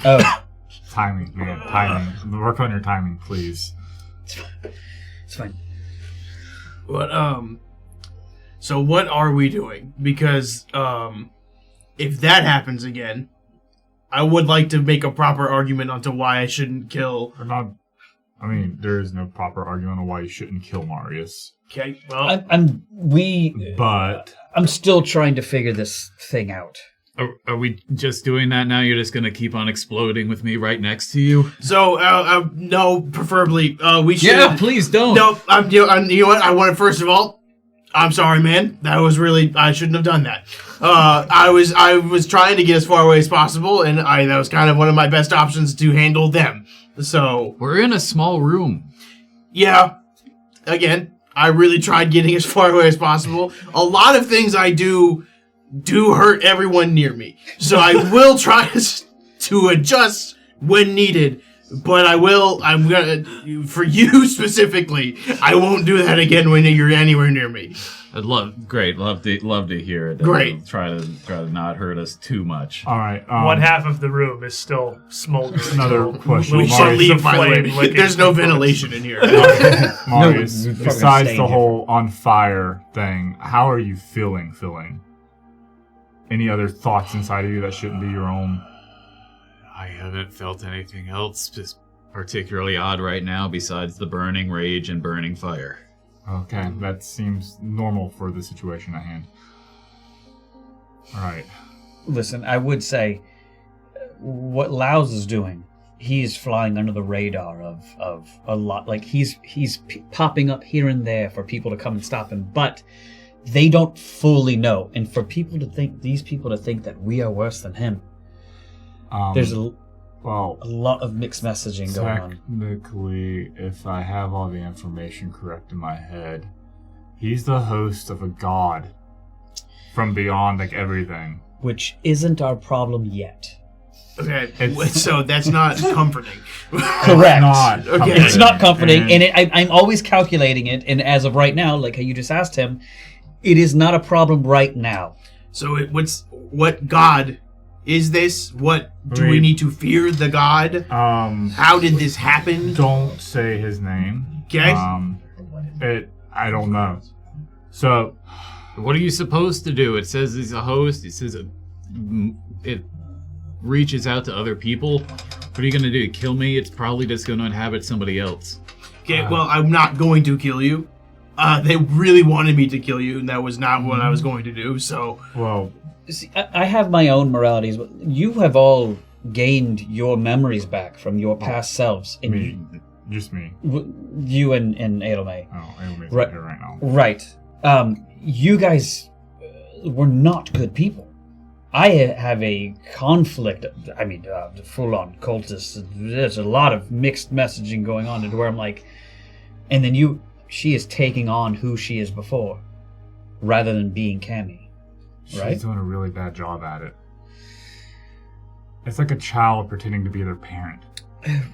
Oh. Timing, man. Timing. Work on your timing, please. It's fine. So what are we doing? Because, if that happens again, I would like to make a proper argument onto why I shouldn't kill... there is no proper argument on why you shouldn't kill Marius. Okay, well... But... I'm still trying to figure this thing out. Are we just doing that now? You're just going to keep on exploding with me right next to you? So, no, preferably, we should... Yeah, please don't. No, you know what? I want to, first of all, I'm sorry, man. That was really... I shouldn't have done that. I was trying to get as far away as possible, and that was kind of one of my best options to handle them. So... We're in a small room. Yeah. Again, I really tried getting as far away as possible. A lot of things I do hurt everyone near me. So I will try to adjust when needed, but I'm gonna, for you specifically, I won't do that again when you're anywhere near me. Love to hear it. Great. Try to not hurt us too much. All right. One half of the room is still smoldering. Another question. We should leave, by the way. Licking There's no ventilation in here. Marius, besides the whole on fire thing, how are you feeling? Any other thoughts inside of you that shouldn't be your own? I haven't felt anything else just particularly odd right now besides the burning rage and burning fire. Okay, that seems normal for the situation at hand. All right. Listen, I would say what Laos is doing, he's flying under the radar of a lot. Like, he's popping up here and there for people to come and stop him, but they don't fully know. And for these people to think that we are worse than him, there's a lot of mixed messaging going on. Technically, if I have all the information correct in my head, he's the host of a god from beyond, like, everything. Which isn't our problem yet. Okay, so that's not comforting. Correct. Okay. It's not comforting, and I'm always calculating it, and as of right now, like how you just asked him, it is not a problem right now. So what god is this? What do we need to fear the god? How did this happen? Don't say his name. Okay. I don't know. So, what are you supposed to do? It says he's a host. It says it reaches out to other people. What are you going to do? Kill me? It's probably just going to inhabit somebody else. Okay, well, I'm not going to kill you. They really wanted me to kill you, and that was not what I was going to do, so... Well... See, I have my own moralities, but you have all gained your memories back from your past selves. Just me. You and Adelme. Oh, Adelme's right here right now. Right. You guys were not good people. I have a conflict. Full-on cultist. There's a lot of mixed messaging going on, to where I'm like, and then she is taking on who she is before, rather than being Cammy. Right? She's doing a really bad job at it. It's like a child pretending to be their parent.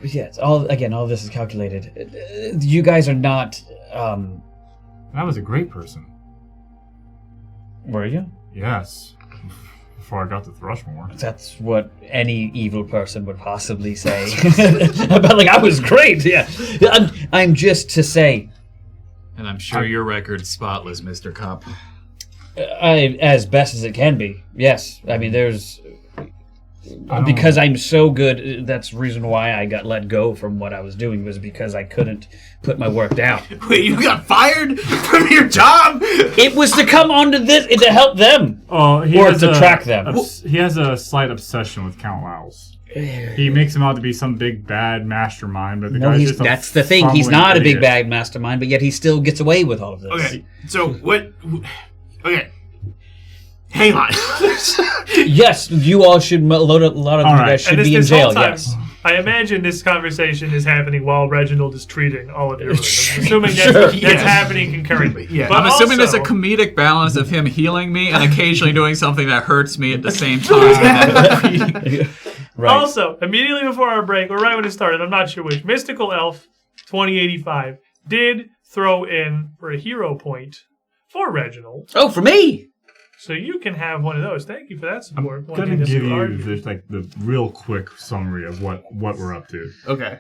Yes, all this is calculated. You guys are not... That was a great person. Were you? Yes. Before I got to Thrushmore. That's what any evil person would possibly say. But, like, I was great, yeah. I'm just to say... And I'm sure your record's spotless, Mr. Cop. As best as it can be, yes. I mean, because I'm so good, that's the reason why I got let go from what I was doing, was because I couldn't put my work down. Wait, you got fired from your job? It was to come onto this, to help them. Oh, or to track them. He has a slight obsession with Count Laos. He makes him out to be some big bad mastermind, but that's the thing. He's not a big bad mastermind, but yet he still gets away with all of this. Okay, so what... Okay. hang on. Yes, you all should. A lot of you guys should be in jail. Yes. I imagine this conversation is happening while Reginald is treating all of your wounds. I'm assuming that's happening concurrently. Yeah. But I'm assuming also, there's a comedic balance of him healing me and occasionally doing something that hurts me at the same time. Right. Also, immediately before our break, or right when it started, I'm not sure which, Mystical Elf 2085 did throw in for a hero point for Reginald. Oh, for me. So you can have one of those. Thank you for that support. I'm gonna give you just like the real quick summary of what we're up to. Okay.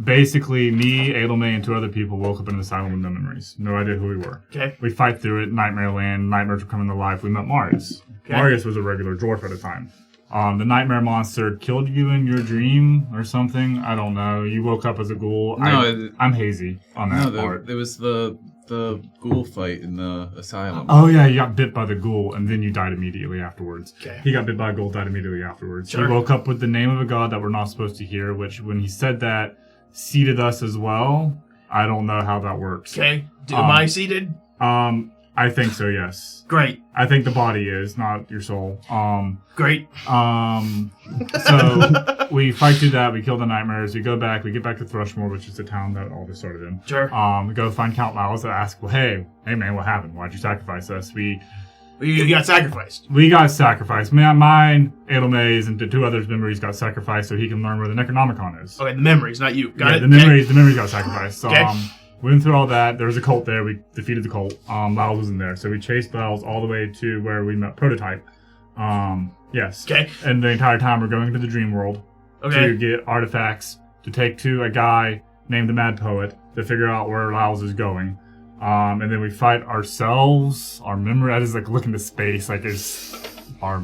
Basically, me, Edelman, and 2 other people woke up in an asylum with no memories. No idea who we were. Okay. We fight through it, Nightmare Land. Nightmares were coming to life. We met Marius. Okay. Marius was a regular dwarf at the time. The nightmare monster killed you in your dream or something. I don't know. You woke up as a ghoul. No, I'm hazy on that part. There was the ghoul fight in the asylum. Oh yeah, you got bit by the ghoul and then you died immediately afterwards. Okay. He got bit by a ghoul, died immediately afterwards. Sure. He woke up with the name of a god that we're not supposed to hear, which when he said that, seated us as well. I don't know how that works. Okay. Am I seated? I think so, yes. Great. I think the body is, not your soul. Great. So we fight through that, we kill the nightmares, we go back, we get back to Thrushmore, which is the town that all this started in. Sure. We go find Count Lyles and ask, well, hey man, what happened? Why'd you sacrifice us? You got sacrificed. We got sacrificed. Mine, Edelmaze, and the 2 others' memories got sacrificed so he can learn where the Necronomicon is. Okay, the memories, not you. Got it? The memories got sacrificed. So, Okay. we went through all that. There was a cult there. We defeated the cult. Lyles was in there. So we chased Lyles all the way to where we met Prototype. Yes. Okay. And the entire time we're going to the dream world Okay. to get artifacts to take to a guy named the Mad Poet to figure out where Lyles is going. And then we fight ourselves. Our memory. I just like look into space. Like it's our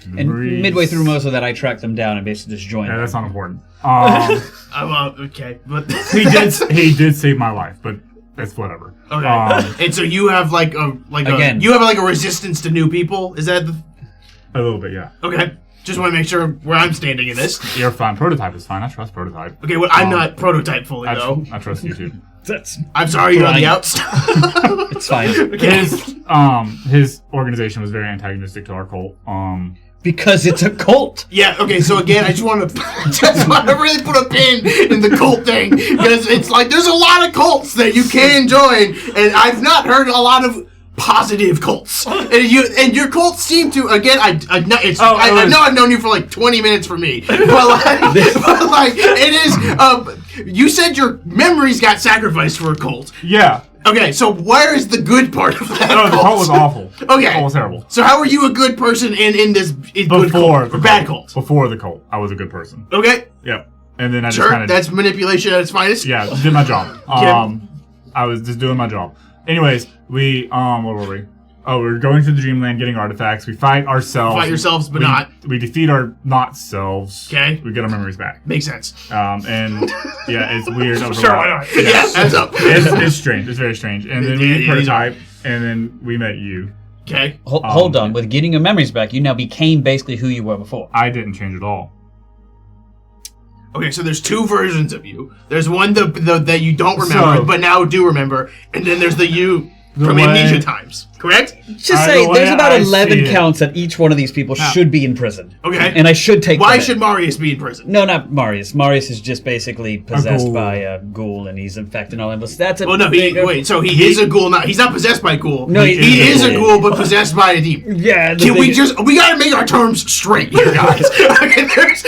memories. And midway through most of that, I tracked them down and basically just joined Yeah, them. that's not important. Okay, but he did save my life, but it's whatever. Okay. And so you have you have a resistance to new people. Is that a little bit? Yeah. Okay. Just want to make sure where I'm standing in this. You're fine. Prototype is fine. I trust Prototype. Okay, well, I'm not Prototype fully though. I trust you too. I'm sorry, you're on the outs. It's fine. His organization was very antagonistic to our cult. Because it's a cult. Yeah. Okay. So again, I just want to really put a pin in the cult thing because it's like there's a lot of cults that you can join, and I've not heard a lot of positive cults. And your cults seem to again. I know I've known you for like 20 minutes for me, but like it is. You said your memories got sacrificed for a cult. Yeah. Okay, so where is the good part of that? No, the cult was awful. Okay. The cult was terrible. So how are you a good person in this good cult or bad cult? Before the cult, I was a good person. Okay. Yep. And then I sure, just kind of... that's manipulation at its finest. Yeah, did my job. I was just doing my job. Anyways, what were we? Oh, we're going to the Dreamland, getting artifacts. We fight ourselves. Fight yourselves, but not. We defeat our not selves. Okay. We get our memories back. Makes sense. And yeah, it's weird. Sure, why not? Yeah, that's up. It's strange. It's very strange. And then we Prototype, and then we met you. Okay. Hold on. With getting your memories back, you now became basically who you were before. I didn't change at all. Okay, so there's 2 versions of you. There's one that you don't remember, but now do remember, and then there's the you from amnesia times. Correct? Just say there's about 11 counts that each one of these people should be in prison. Okay. And I should take. Why should Marius be in prison? No, not Marius. Marius is just basically possessed by a ghoul, and he's infecting all of us. That's a. Well, no, so he is a ghoul now. He's not possessed by a ghoul. No, he is a ghoul, but possessed by a demon. Yeah. We gotta make our terms straight here, guys. Okay,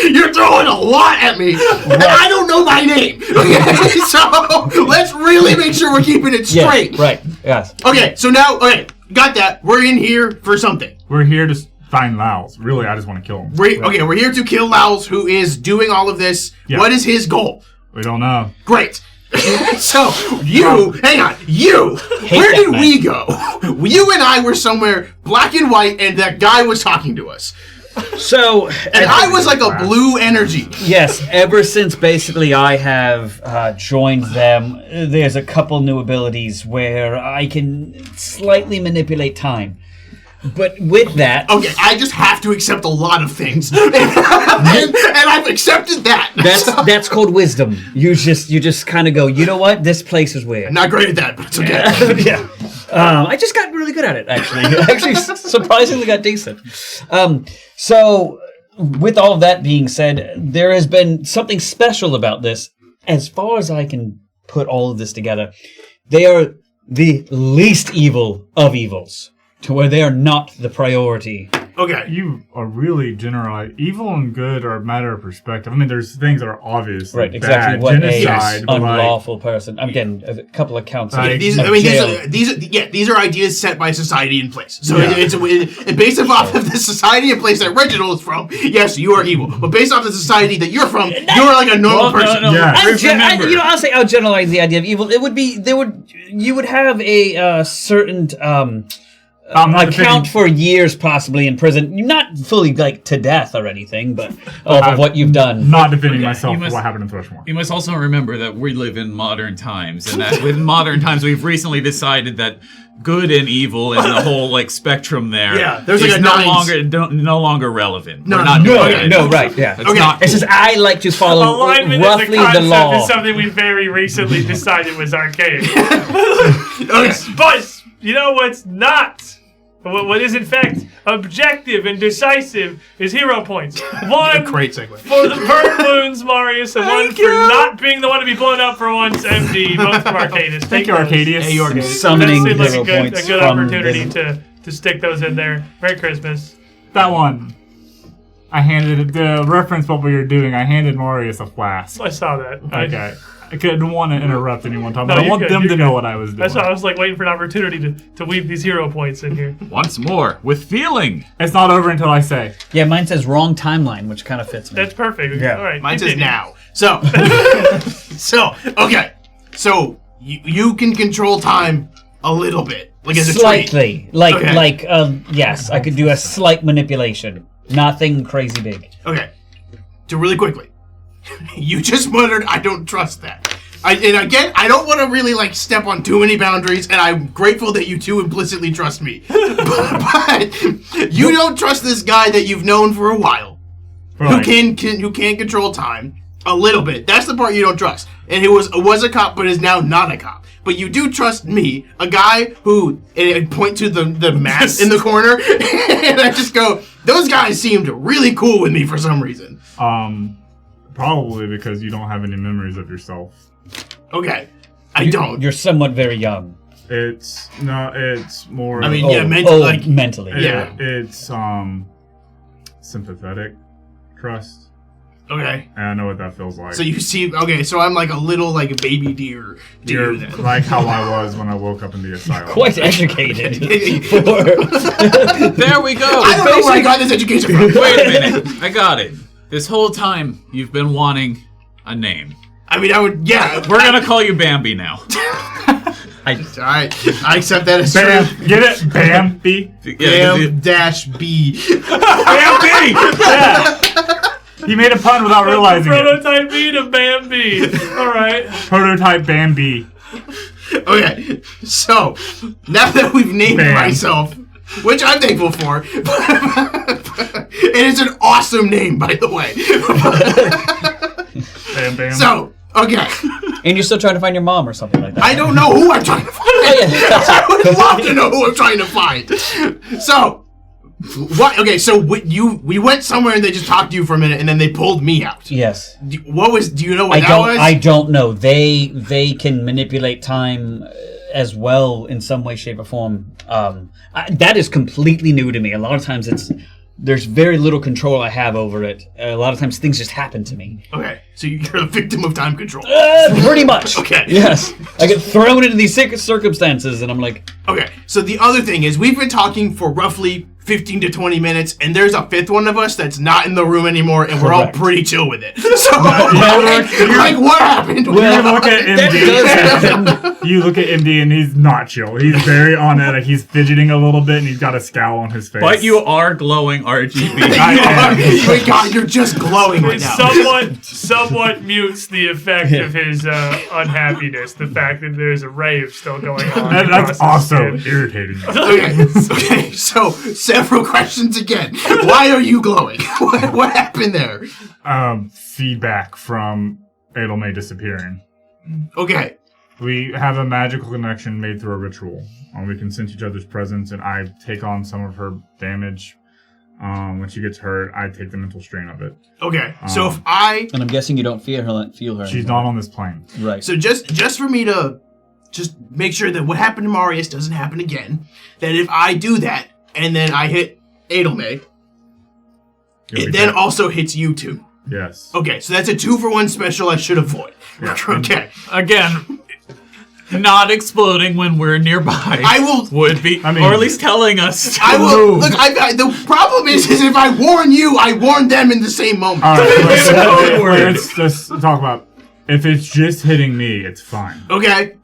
you're throwing a lot at me, and I don't know my name. Okay, so let's really make sure we're keeping it straight. Yeah, right. Yes. Okay, so now, got that. We're in here for something. We're here to find Lyles. Really, I just want to kill him. We're here to kill Lyles, who is doing all of this. Yeah. What is his goal? We don't know. Great. So, hang on, where did we go? You and I were somewhere black and white, and that guy was talking to us. So, and I was like a blue energy. Yes, ever since basically I have joined them, there's a couple new abilities where I can slightly manipulate time. But with that... Okay, I just have to accept a lot of things. and I've accepted that. That's called wisdom. You just kind of go, you know what? This place is weird. I'm not great at that, but it's okay. Yeah. I just got really good at it, actually. Actually, surprisingly got decent. So, with all of that being said, there has been something special about this. As far as I can put all of this together, they are the least evil of evils, to where they are not the priority. Okay. You are really generalized. Evil and good are a matter of perspective. I mean, there's things that are obvious. Right, like exactly bad, what genocide, a but like, unlawful person. Again, a couple of counts. Like, of These are ideas set by society in place. So it's based off of the society in place that Reginald is from. Yes, you are evil, but based off the society that you're from, you're like a normal person. Yeah. I'll say I'll generalize the idea of evil. It would be you would have a certain account for years possibly in prison, not fully like to death or anything, but of what you've done. Not defending myself for what happened in Thrushmore. You must also remember that we live in modern times, and that with modern times, we've recently decided that good and evil and the whole like spectrum there there's like is no longer relevant. No, We're not doing it anymore. Right, yeah. It's not It's just I like to follow Alignment as a roughly concept the law. is something we very recently decided was archaic. Okay. But you know what's not? What is in fact objective and decisive is hero points. One Great segue. for the burn wounds, Marius, and one for not being the one to be blown up for once, MD, both from Arcadius. Thank you, Arcadius. Hey, you are good. Summoning That seemed like hero a points good from opportunity the- to stick those in there. Merry Christmas. That one. I handed the reference what we were doing. I handed Marius a flask. I saw that. Okay. I couldn't want to interrupt anyone talking, No, but I you're want good, them you're to know good. what I was doing. That's why I was like waiting for an opportunity to weave these hero points in here. Once more with feeling. It's not over until I say. Yeah, mine says wrong timeline, which kind of fits me. That's perfect. Yeah. All right. Mine says continue. now. So, okay. So you can control time a little bit, like as a trait. Slightly, yes, I could do a slight manipulation. Nothing crazy big. Okay. So really quickly, you just muttered, "I don't trust that." And again, I don't want to really like step on too many boundaries, and I'm grateful that you two implicitly trust me. but you don't trust this guy that you've known for a while, who can control time a little bit. That's the part you don't trust. And who was a cop, but is now not a cop. But you do trust me, a guy who, and I point to the mask in the corner, and I just go, those guys seemed really cool with me for some reason. Probably because you don't have any memories of yourself. Okay, I don't. You're somewhat very young. It's more. I mean, mentally. Yeah. It's sympathetic trust. Okay. And I know what that feels like. So you see, okay, so I'm like a little like a baby deer. You're then. like how I was when I woke up in the asylum. Quite educated. There we go. I don't know where I got this education from. Wait a minute. I got it. This whole time you've been wanting a name. I mean, We're gonna call you Bambi now. Alright, I accept that as Bam, true. get it? Bambi. Bam-B. Bambi! Yeah. He made a pun without realizing it. Prototype B to Bambi. All right. Prototype Bambi. Okay, so now that we've named myself, which I'm thankful for, it is an awesome name, by the way. Bam, bam. So, okay. And you're still trying to find your mom or something like that. I don't know who I'm trying to find. I would love to know who I'm trying to find. So, what? Okay, so we went somewhere and they just talked to you for a minute and then they pulled me out. Yes. Do you know what that was? I don't know. They can manipulate time as well in some way, shape, or form. That is completely new to me. A lot of times there's very little control I have over it. A lot of times things just happen to me. Okay, so you're a victim of time control. Pretty much. Okay. Yes. I get thrown into these circumstances and I'm like... Okay, so the other thing is we've been talking for roughly 15 to 20 minutes, and there's a fifth one of us that's not in the room anymore, and we're all pretty chill with it. So, like, what happened? You look at MD. You look at MD, and he's not chill. He's very on it. Like, he's fidgeting a little bit, and he's got a scowl on his face. But you are glowing RGB. My God, you're just glowing right now. Somewhat mutes the effect of his unhappiness. The fact that there's a rave still going on. That's also irritating. Okay, so several questions again. Why are you glowing? What happened there? Feedback from Edelmay disappearing. Okay. We have a magical connection made through a ritual. We can sense each other's presence, and I take on some of her damage. When she gets hurt, I take the mental strain of it. Okay, so if I... And I'm guessing you don't feel her She's not on this plane. Right. So just for me to just make sure that what happened to Marius doesn't happen again, that if I do that, and then I hit Adelme, it then also hits you two. Yes. Okay, so that's a 2-for-1 special I should avoid. Yeah. Okay. Again, not exploding when we're nearby. I will... Would be, I mean, or at least telling us to I will... move. Look, the problem is if I warn you, I warn them in the same moment. All right, Code word. let's talk about... If it's just hitting me, it's fine. Okay,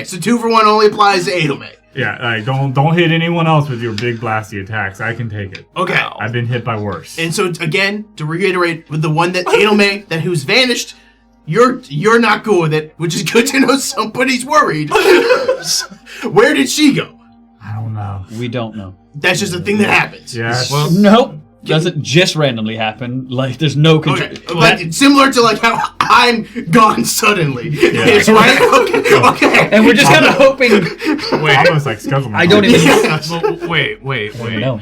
so 2-for-1 only applies to Adelme. Yeah, like, don't hit anyone else with your big blasty attacks. I can take it. Okay. I've been hit by worse. And so, again, to reiterate, with the one that Adelme, who's vanished... You're not cool with it, which is good to know somebody's worried. Where did she go? I don't know. We don't know. That's just a thing that happens. Yes. Well, Nope. Doesn't just randomly happen. Like, there's no control. Okay. Like, similar to like how I'm gone suddenly. Yes, right? Okay. And we're just kind of hoping. wait, Almost like schedule. I don't even. Yes. wait. No.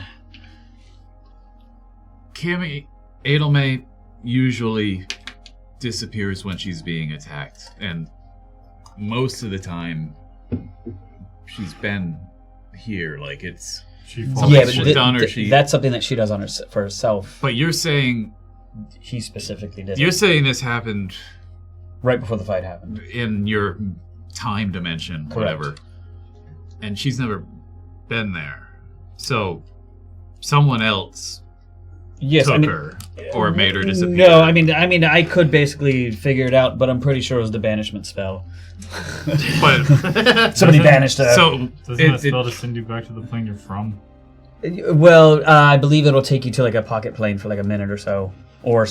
Cammy, Adelme usually disappears when she's being attacked, and most of the time she's been here. Like it's She falls. Yeah, she's but done or she. that's something that she does on for herself. But you're saying He specifically did. you're it saying this happened right before the fight happened. in your time dimension, Correct. whatever, and she's never been there. So someone else Yes, took I mean, her or made her disappear. No, I mean, I could basically figure it out, but I'm pretty sure it was the banishment spell. But Somebody banished her. so Doesn't that spell to send you back to the plane you're from? Well, I believe it'll take you to like a pocket plane for like a minute or so, or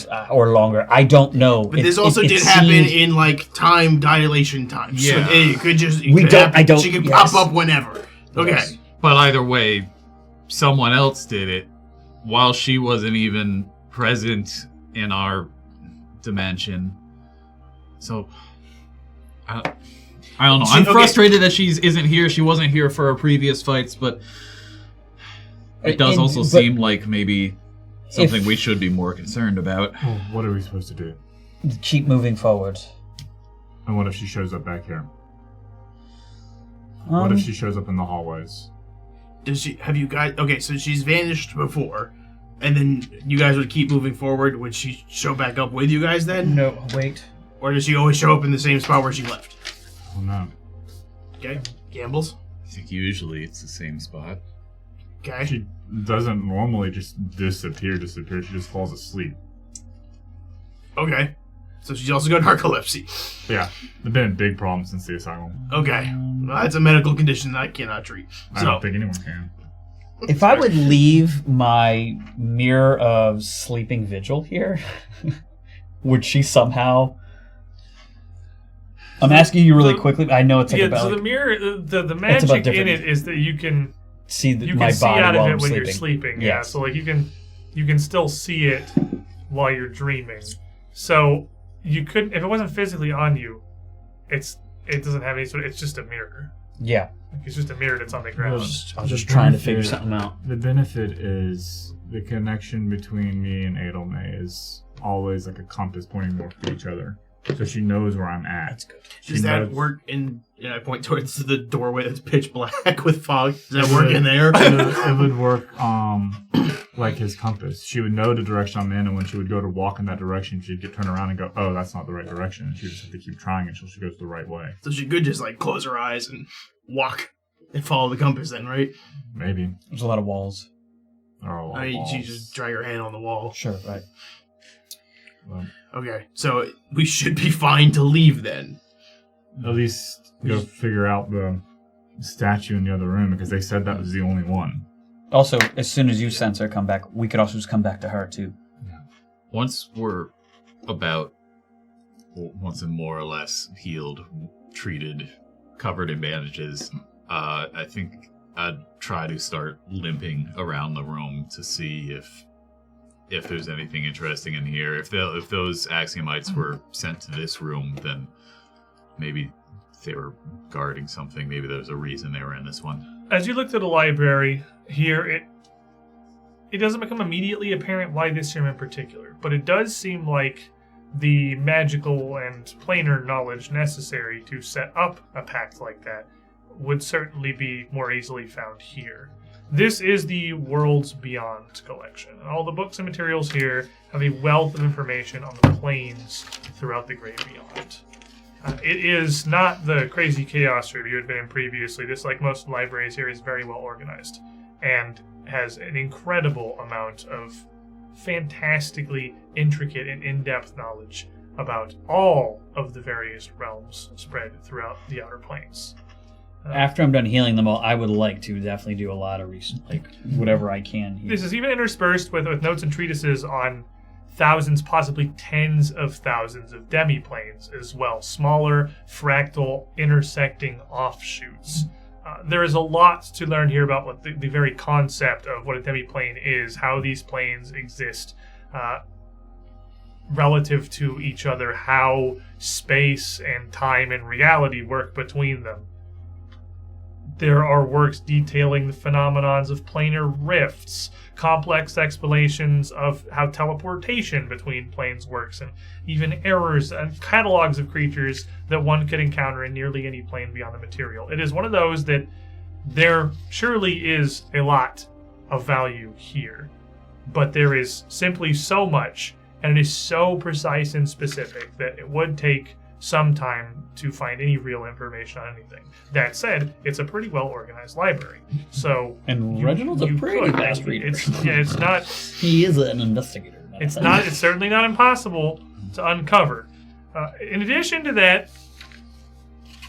longer. I don't know. But this also did happen in like time dilation time. Yeah. So it could just. It We could don't- happen. I don't- She could yes. pop up whenever. Okay. Yes. But either way, someone else did it while she wasn't even present in our dimension. So, I don't know. I'm frustrated that she isn't here. She wasn't here for our previous fights, but it does also seem like maybe something we should be more concerned about. Well, what are we supposed to do? Keep moving forward. And what if she shows up back here? What if she shows up in the hallways? Does she? Have you guys? Okay, so she's vanished before, and then you guys would keep moving forward. Would she show back up with you guys then? No, wait. Or does she always show up in the same spot where she left? Oh no. Okay, gambles. I think usually it's the same spot. Okay. She doesn't normally just disappear. She just falls asleep. Okay. So she's also got narcolepsy. Yeah. There's been a big problem since the asylum. Okay. Well, that's a medical condition that I cannot treat. I don't think anyone can. If I would leave my mirror of sleeping vigil here, would she somehow? I'm asking you really quickly. I know it's like about so like, the mirror, the about magic in different- it is that you can see you my can see body out of while it I'm when sleeping. you're sleeping. Yeah, Yes. so like you can still see it while you're dreaming. So you couldn't if it wasn't physically on you. It doesn't have any sort. It's just a mirror. Yeah. Like, it's just a mirror that's on the ground. I was just trying to figure something out. The benefit is the connection between me and Adelme is always like a compass pointing north to each other. So she knows where I'm at. That's good. Does that work in... I point towards the doorway that's pitch black with fog. Does that work in there? It would work like his compass. She would know the direction I'm in, and when she would go to walk in that direction, she'd turn around and go, oh, that's not the right direction. And she would just have to keep trying until she goes the right way. So she could just like close her eyes and walk and follow the compass then, right? Maybe. There's a lot of walls. There are a lot I of mean, she walls. just drag her hand on the wall. Sure, right. Well, Okay, so we should be fine to leave then. at least go figure out the statue in the other room, because they said that was the only one. Also, as soon as you sense her come back, we could also just come back to her too. Once we're once and more or less healed, treated, covered in bandages, I think I'd try to start limping around the room to see if there's anything interesting in here. If those Axiomites were sent to this room, then maybe if they were guarding something. Maybe there's a reason they were in this one. As you look to the library here, it doesn't become immediately apparent why this room in particular, but it does seem like the magical and planar knowledge necessary to set up a pact like that would certainly be more easily found here. This is the Worlds Beyond collection. All the books and materials here have a wealth of information on the planes throughout the Great Beyond. It is not the crazy chaos room you had been in previously. This, like most libraries here, is very well organized and has an incredible amount of fantastically intricate and in-depth knowledge about all of the various realms spread throughout the Outer Planes. After I'm done healing them all, I would like to definitely do a lot of whatever I can here. This is even interspersed with notes and treatises on thousands, possibly tens of thousands of demiplanes as well. Smaller, fractal, intersecting offshoots. There is a lot to learn here about what the very concept of what a demiplane is, how these planes exist relative to each other, how space and time and reality work between them. There are works detailing the phenomenons of planar rifts, complex explanations of how teleportation between planes works, and even errors and catalogs of creatures that one could encounter in nearly any plane beyond the material. It is one of those that there surely is a lot of value here, but there is simply so much, and it is so precise and specific that it would take some time to find any real information on anything. That said, it's a pretty well organized library. So and Reginald's a pretty fast reader. It's not. He is an investigator. It's certainly not impossible to uncover. In addition to that,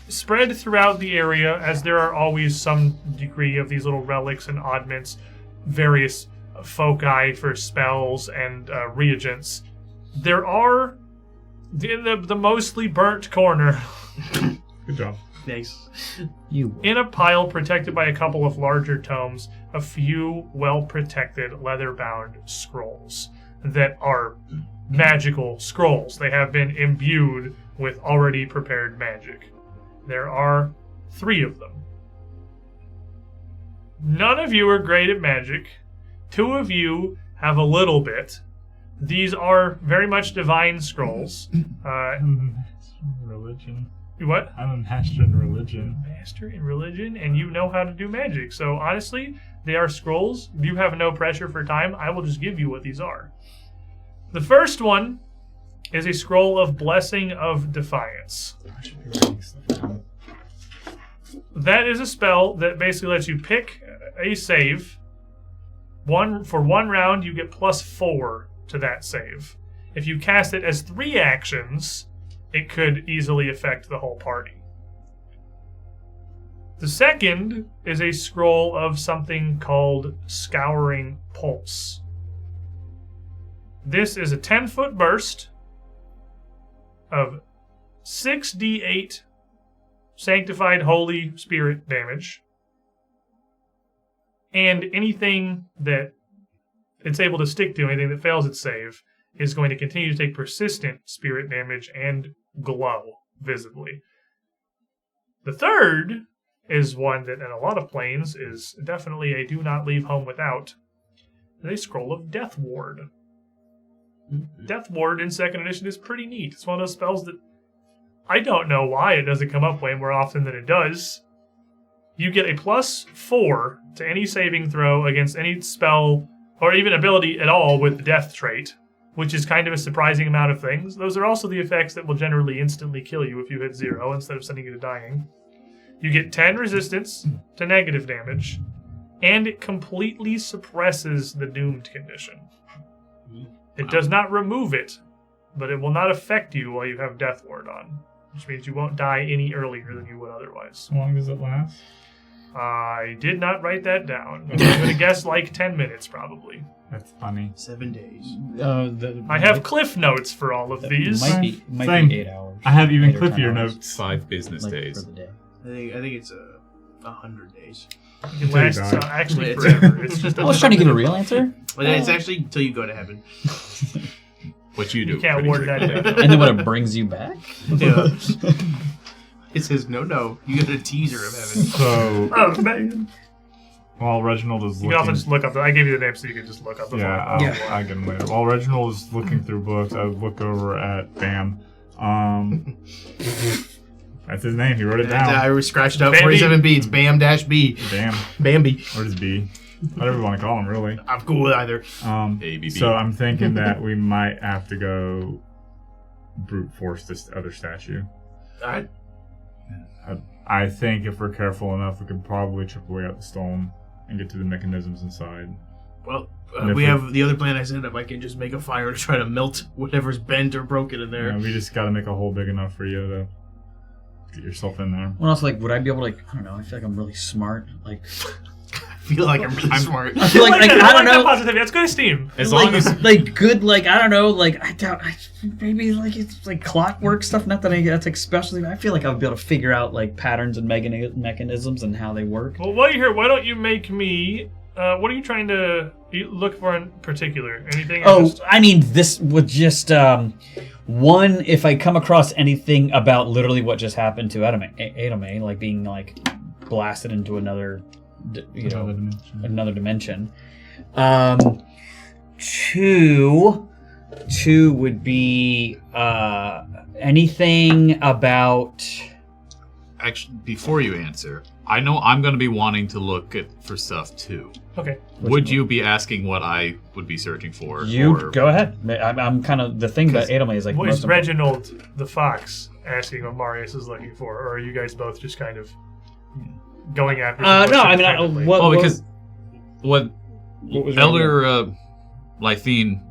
spread throughout the area, as there are always some degree of these little relics and oddments, various foci for spells and reagents, there are in the mostly burnt corner. Good job. Nice. In a pile protected by a couple of larger tomes, a few well-protected leather-bound scrolls that are magical scrolls. They have been imbued with already prepared magic. There are 3 of them. None of you are great at magic. 2 of you have a little bit. These are very much divine scrolls. Religion. What? I'm a master in religion. Master in religion, and you know how to do magic. So honestly, they are scrolls. You have no pressure for time. I will just give you what these are. The first one is a scroll of Blessing of Defiance. That is a spell that basically lets you pick a save. For one round, you get +4 to that save. If you cast it as 3 actions, it could easily affect the whole party. The second is a scroll of something called Scouring Pulse. This is a 10-foot burst of 6d8 sanctified Holy Spirit damage, and anything that it's able to stick to, anything that fails its save, is going to continue to take persistent spirit damage and glow visibly. The third is one that in a lot of planes is definitely a do not leave home without. A scroll of Death Ward. Death Ward in 2nd edition is pretty neat. It's one of those spells that I don't know why it doesn't come up way more often than it does. You get a +4 to any saving throw against any spell or even ability at all with the death trait, which is kind of a surprising amount of things. Those are also the effects that will generally instantly kill you if you hit 0 instead of sending you to dying. You get 10 resistance to negative damage, and it completely suppresses the doomed condition. It does not remove it, but it will not affect you while you have Death Ward on, which means you won't die any earlier than you would otherwise. How long does it last? I did not write that down. I'm going to guess like 10 minutes, probably. That's funny. 7 days. I have cliff notes for all of these. Might be 8 hours. I have even 8 or 10 cliffier hours. notes. 5 business Like, days. for the day. I think it's 100 days. It lasts Until you die. actually It's- forever. It's just I was trying to give a real answer. But it's actually until you go to heaven. What you do. You can't pretty ward that frequently. in. And then what, it brings you back? Yeah. It says, no, you got a teaser of heaven. So, Oh, man. while Reginald is You looking... can also just look up. I gave you the name so you can just look up the Yeah, phone. I'll get him later. While Reginald is looking through books, I would look over at Bam. That's his name. He wrote it down. I scratched out Bambi. 47B. It's Bam-B. Bam. Bambi. Or just B. Whatever you want to call him, really. I'm cool with either. ABB. So I'm thinking that we might have to go brute force this other statue. Alright. I think if we're careful enough, we could probably chip away at the stone and get to the mechanisms inside. Well, And if we we- have the other plan I set up. I can just make a fire to try to melt whatever's bent or broken in there. Yeah, we just got to make a hole big enough for you to get yourself in there. Well, also, like, would I be able to, like, I don't know, I feel like I'm really smart. Like, I feel like I'm really smart. I feel like, that. I don't that know. positivity. That's good esteem. As like, long as like good, like I don't know, like I doubt, maybe like it's like clockwork stuff. Not that that's like especially. I feel like I would be able to figure out like patterns and mechanisms and how they work. Well, while you're here, why don't you make me... what are you trying to look for in particular? Anything? or Oh, just- I mean, this would just one. If I come across anything about literally what just happened to Adame, like being like blasted into another, another dimension. Two would be anything about. actually, before you answer, I know I'm going to be wanting to look for stuff too. Okay. Would you be asking what I would be searching for? You or- go ahead. I'm kind of the thing about Adame is like. Well, most is important. Reginald the fox asking what Marius is looking for, or are you guys both just kind of going after? No, I mean, separately? because what was Elder Lythine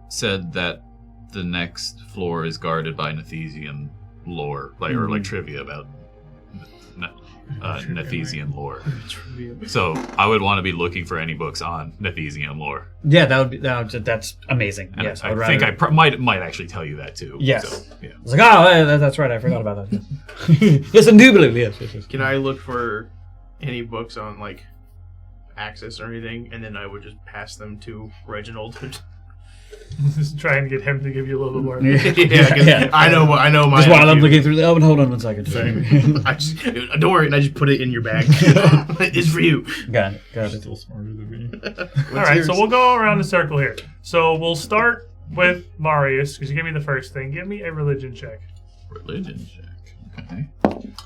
said that the next floor is guarded by Nethesian lore, or like trivia about Nethesian lore. So I would want to be looking for any books on Nethesian lore. Yeah, that's amazing. And Yes, I would think rather- I might actually tell you that too. Yes. So, yeah. I was like, oh, that's right. I forgot about that. Yes, indubitably. Yes. Can I look for any books on like Axis or anything, and then I would just pass them to Reginald? Just try and get him to give you a little bit more. Yeah. I know my. Just while I'm attitude. looking through the oven, hold on 1 second. Don't worry, and I just put it in your bag. It's for you. Got it. Still smarter than me. All right, so we'll go around the circle here. So we'll start with Marius, because you gave me the first thing. Give me a religion check. Religion check. Okay.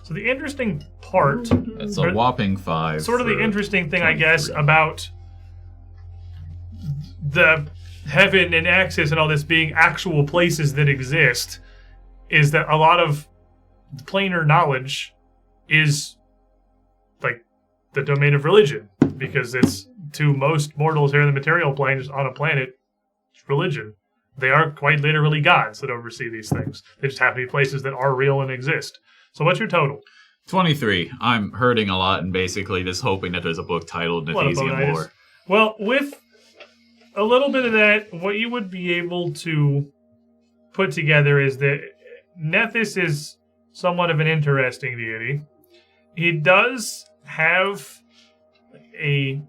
So the interesting part, That's a whopping 5. sort of the for interesting thing, I guess, 23. about the heaven and Axis and all this being actual places that exist, is that a lot of planar knowledge is like the domain of religion, because it's to most mortals here in the material plane on a planet, it's religion. They are quite literally gods that oversee these things. They just happen to be places that are real and exist. So what's your total? 23. I'm hurting a lot and basically just hoping that there's a book titled What a Nethesian bonitis. Lore. Well, with a little bit of that, what you would be able to put together is that Nethys is somewhat of an interesting deity. He does have a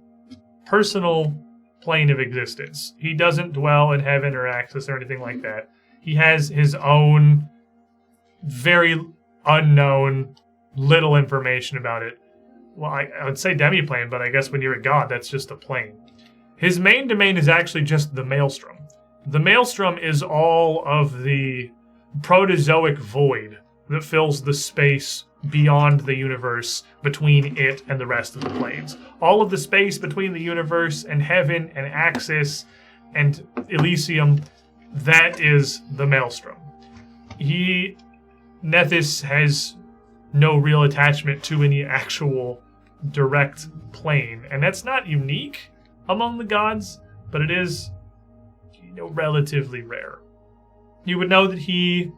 personal plane of existence. He doesn't dwell in heaven or Axis or anything like that. He has his own very unknown little information about it. Well, I would say demi-plane, but I guess when you're a god, that's just a plane. His main domain is actually just the Maelstrom. The Maelstrom is all of the protozoic void that fills the space beyond the universe between it and the rest of the planes. All of the space between the universe and heaven and Axis and Elysium, that is the Maelstrom. Nethys has no real attachment to any actual direct plane, and that's not unique among the gods, but it is, relatively rare. You would know that he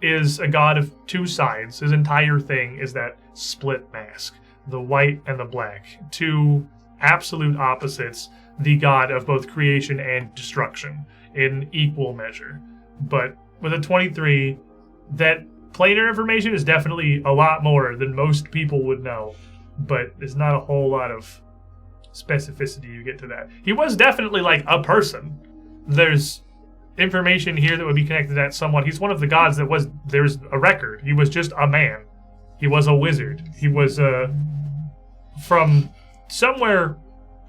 is a god of two sides. His entire thing is that split mask, the white and the black, two absolute opposites, the god of both creation and destruction in equal measure. But with a 23, that planar information is definitely a lot more than most people would know, but there's not a whole lot of specificity you get to that. He was definitely like a person. There's information here that would be connected to that someone. He's one of the gods that there's a record. He was just a man He was a wizard. He was from somewhere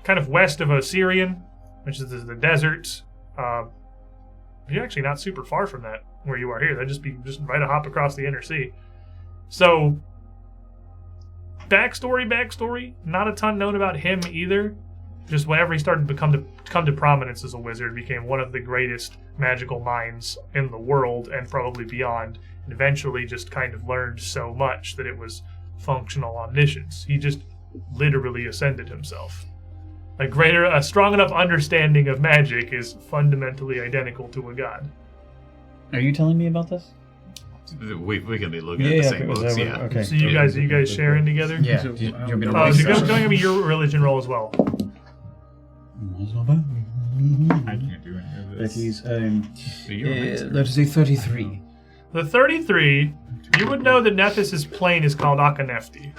kind of west of Osirian, which is the desert. You're actually not super far from that where you are here. That'd just be just right a hop across the inner sea. So, backstory. Not a ton known about him either. Just whenever he started to come to prominence as a wizard, became one of the greatest magical minds in the world and probably beyond. And eventually just kind of learned so much that it was functional omniscience. He just literally ascended himself. A strong enough understanding of magic is fundamentally identical to a god. Are you telling me about this? We can be looking at the same books, yeah. Okay. So you guys sharing together? Yeah. So you want me to give me your religion roll as well. That's not bad. I can't do any of this. That is a 33. The 33, you would know that Nethys' plane is called Akanefti.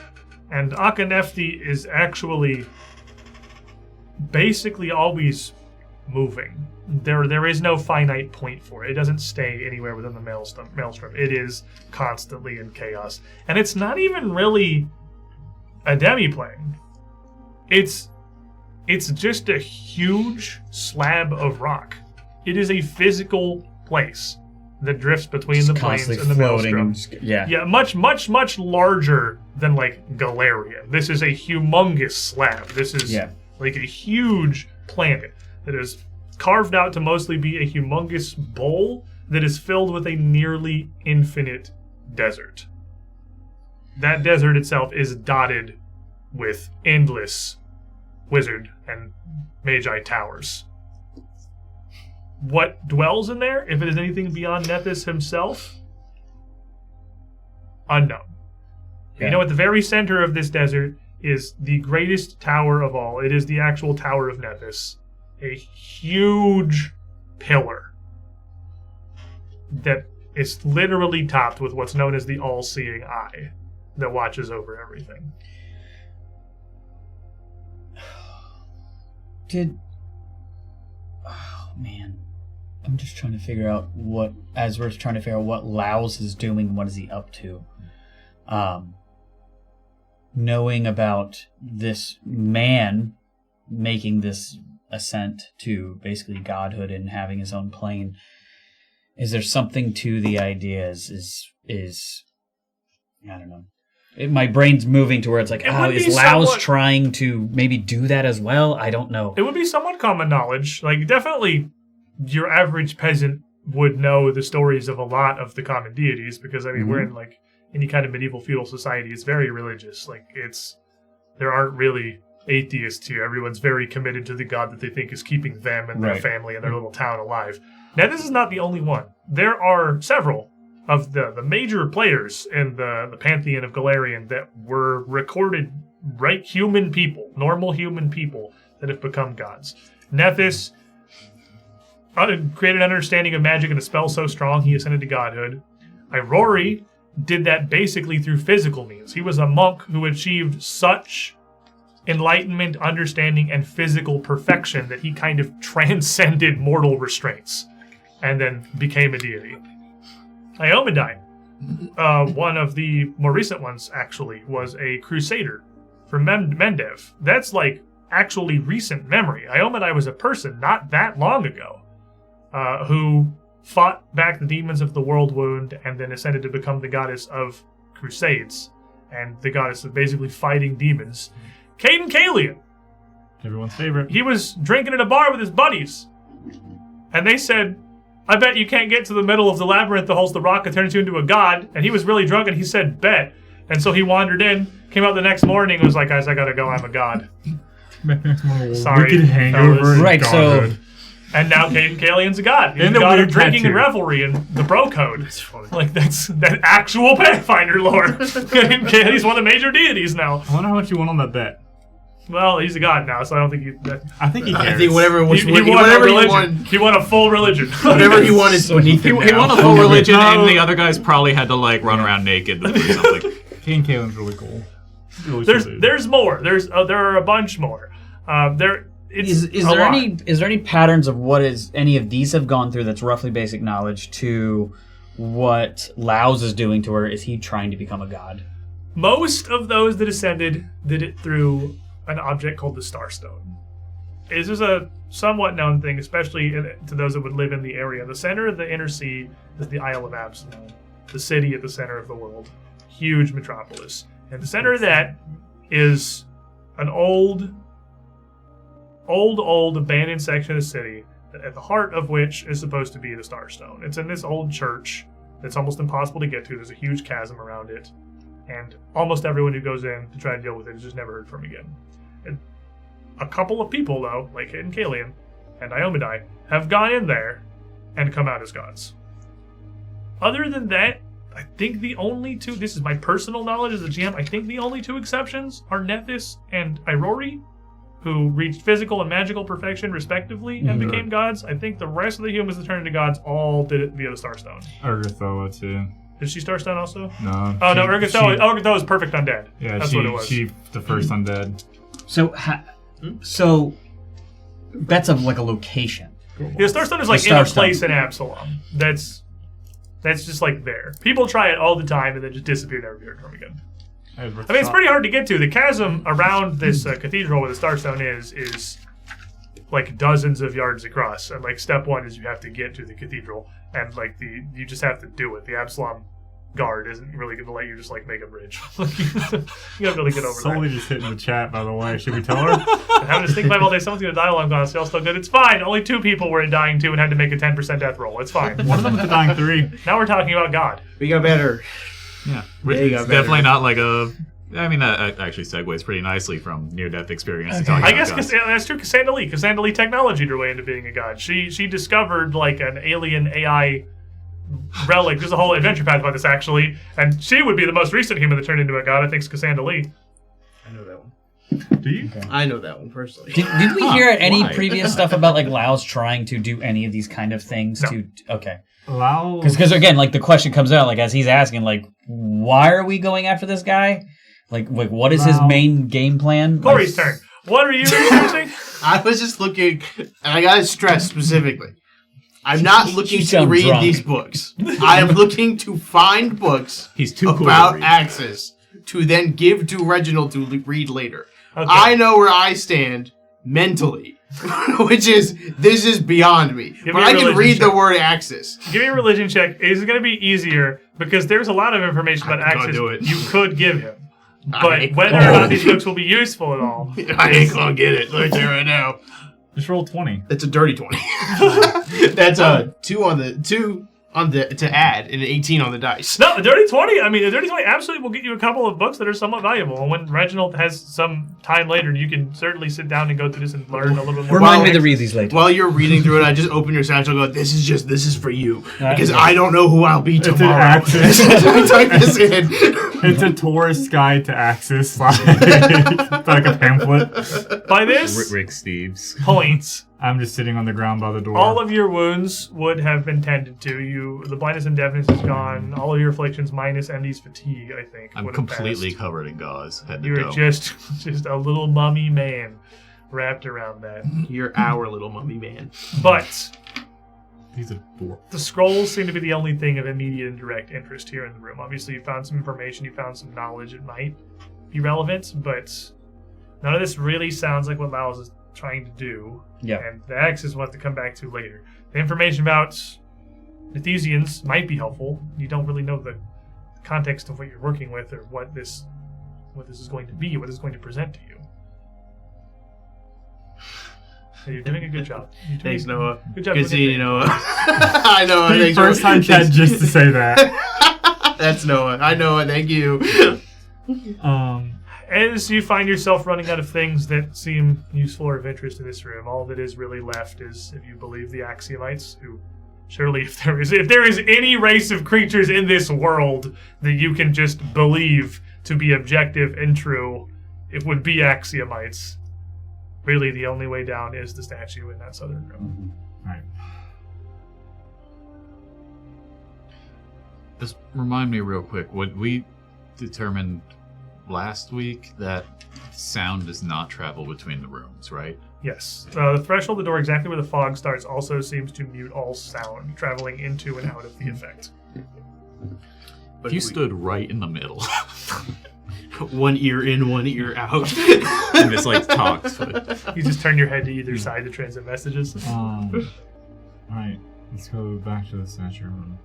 And Akanefti is actually basically always moving. There is no finite point for it. It doesn't stay anywhere within the maelstrom. It is constantly in chaos. And it's not even really a demiplane. It's just a huge slab of rock. It is a physical place that drifts between the planes and the maelstrom. Yeah, much larger than like Galarian. This is a humongous slab. This is like a huge planet that is carved out to mostly be a humongous bowl that is filled with a nearly infinite desert. That desert itself is dotted with endless wizard and magi towers. What dwells in there, if it is anything beyond Nethys himself, unknown. Yeah. You know, at the very center of this desert is the greatest tower of all. It is the actual Tower of Nethys. A huge pillar that is literally topped with what's known as the all-seeing eye that watches over everything. Oh, man. I'm just trying to figure out what Laos is doing and what is he up to. Knowing about this man making this ascent to basically godhood and having his own plane, is there something to the idea? Is I don't know. My brain's moving to where it's like, is Laos trying to maybe do that as well? I don't know. It would be somewhat common knowledge. Like, definitely your average peasant would know the stories of a lot of the common deities because, I mean, we're in, like, any kind of medieval feudal society. It's very religious. Like, there aren't really atheists here. Everyone's very committed to the god that they think is keeping them and their family and their little town alive. Now, this is not the only one. There are several of the major players in the pantheon of Galarian that were recorded human people, normal human people that have become gods. Nethys created an understanding of magic and a spell so strong he ascended to godhood. Irori did that basically through physical means. He was a monk who achieved such enlightenment, understanding, and physical perfection that he kind of transcended mortal restraints and then became a deity. Iomadine, one of the more recent ones actually, was a crusader from Mendev. That's like actually recent memory. Iomadine was a person not that long ago who fought back the demons of the world wound and then ascended to become the goddess of crusades and the goddess of basically fighting demons. Caden Kalian. Everyone's favorite. He was drinking at a bar with his buddies. And they said, I bet you can't get to the middle of the labyrinth that holds the rock and turns you into a god. And he was really drunk and he said, bet. And so he wandered in, came out the next morning and was like, guys, I gotta go, I'm a god. Sorry. Hangover. Right, so... And now Caden Kalian's a god. He's a god of drinking and revelry and the bro code. That's funny. Like, that's actual Pathfinder lore. He's one of the major deities now. I wonder how much you won on that bet. Well, he's a god now, so I don't think he... I think he cares. I think whatever he won. He won a full religion. Whatever he won is beneath him now. He won a full religion, and the other guys probably had to, like, run around naked or something. King Kalen's really cool. There's more. There are a bunch more. Is there any patterns of what any of these have gone through that's roughly basic knowledge to what Laos is doing to her? Is he trying to become a god? Most of those that ascended did it through an object called the Starstone. This is a somewhat known thing, especially to those that would live in the area. The center of the Inner Sea is the Isle of Absalom, the city at the center of the world. Huge metropolis. And the center of that is an old abandoned section of the city, at the heart of which is supposed to be the Starstone. It's in this old church that's almost impossible to get to. There's a huge chasm around it. And almost everyone who goes in to try to deal with it is just never heard from again. And a couple of people, though, like Hidden Kalian and Iomidai, have gone in there and come out as gods. Other than that, I think the only two, this is my personal knowledge as a GM, I think the only two exceptions are Nethys and Irori, who reached physical and magical perfection respectively and became gods. I think the rest of the humans that turned into gods all did it via the Starstone. Urgathoa, too. Did she Starstone also? No. Oh, no, Urgathoa is perfect undead. Yeah, that's what it was. She the first undead. So that's like a location. Yeah, Starstone is like in a place in Absalom. That's just like there. People try it all the time and then just disappear, never be heard from again. I mean, it's pretty hard to get to. The chasm around this cathedral where the Starstone is like dozens of yards across. And like step one is you have to get to the cathedral, and like you just have to do it. The Absalom guard isn't really going to let you just like make a bridge. You gotta really get over Solely that. just hitting the chat, by the way. Should we tell her? I'm having to think about all day. Someone's going to die while I'm gone. So y'all still good. It's fine. Only 2 people were in dying 2 and had to make a 10% death roll. It's fine. One of them is dying 3. Now we're talking about God. We got better. Yeah, Yeah, it's definitely not like a. I mean, that actually segues pretty nicely from near-death experience to talking I about guess gods. that's true. Cassandra Lee technologied her way into being a god. She discovered like an alien AI relic. There's a whole adventure path about this actually, and she would be the most recent human that turned into a god. I think it's Cassandra Lee. I know that one. Do you? Okay. I know that one personally. Did we hear any why? previous stuff about like Laos trying to do any of these kind of things? No. Okay. Lao. Because again, like the question comes out, like as he's asking, like, why are we going after this guy? Like what is his main game plan? Corey's turn. What are you researching? I was just looking, and I gotta stress specifically, I'm not looking You to sound read drunk. these books. I am looking to find books He's too cool to about read. Axis to then give to Reginald to read later. Okay. I know where I stand mentally, which is, this is beyond me. Give But me a I can religion read the check. word Axis. Give me a religion check. It's going to be easier because there's a lot of information about I can't Axis do it. you could give him. I But ain't whether or gonna- not these books will be useful at all. I ain't gonna get it. Let me tell you right now. Just roll 20. That's a dirty 20. That's a 2 on the to add and an 18 on the dice. No, a dirty 20. I mean, a dirty 20 absolutely will get you a couple of books that are somewhat valuable. And when Reginald has some time later, you can certainly sit down and go through this and learn a little bit more. Remind me about to read these later. While you're reading through it, I just open your satchel and go, this is for you. Because I don't know who I'll be It's an tomorrow. Axis. I type this in. It's a tourist guide to Axis. Like a pamphlet. By this Rick Steves. point, I'm just sitting on the ground by the door. all of your wounds would have been tended to. The blindness and deafness is gone. All of your afflictions minus Andy's fatigue, I think. I'm would have completely passed. covered in gauze. Head to You're toe. just a little mummy man wrapped around that. You're our little mummy man. But These are the scrolls seem to be the only thing of immediate and direct interest here in the room. Obviously, you found some information, you found some knowledge. It might be relevant, but none of this really sounds like what Laos is trying to do. Yeah. And the Axis will have to come back to later. The information about the Thesians might be helpful. You don't really know the context of what you're working with or what this is going to be, what it's going to present to you. So you're doing a good job. Thanks, Noah. Good job. Good with seeing it. you, Noah. I know. Thanks, first time chat just to say that. That's Noah. I know it. Thank you. As you find yourself running out of things that seem useful or of interest in this room, all that is really left is, if you believe the Axiomites, who surely if there is any race of creatures in this world that you can just believe to be objective and true, it would be Axiomites. Really, the only way down is the statue in that southern room. Right. Just remind me real quick. What we determined last week that sound does not travel between the rooms, right? Yes. The threshold of the door exactly where the fog starts also seems to mute all sound traveling into and out of the effect. If you stood right in the middle. one ear in, one ear out. And it's like talks. You just turn your head to either side to transmit messages. Alright, let's go back to the statue room.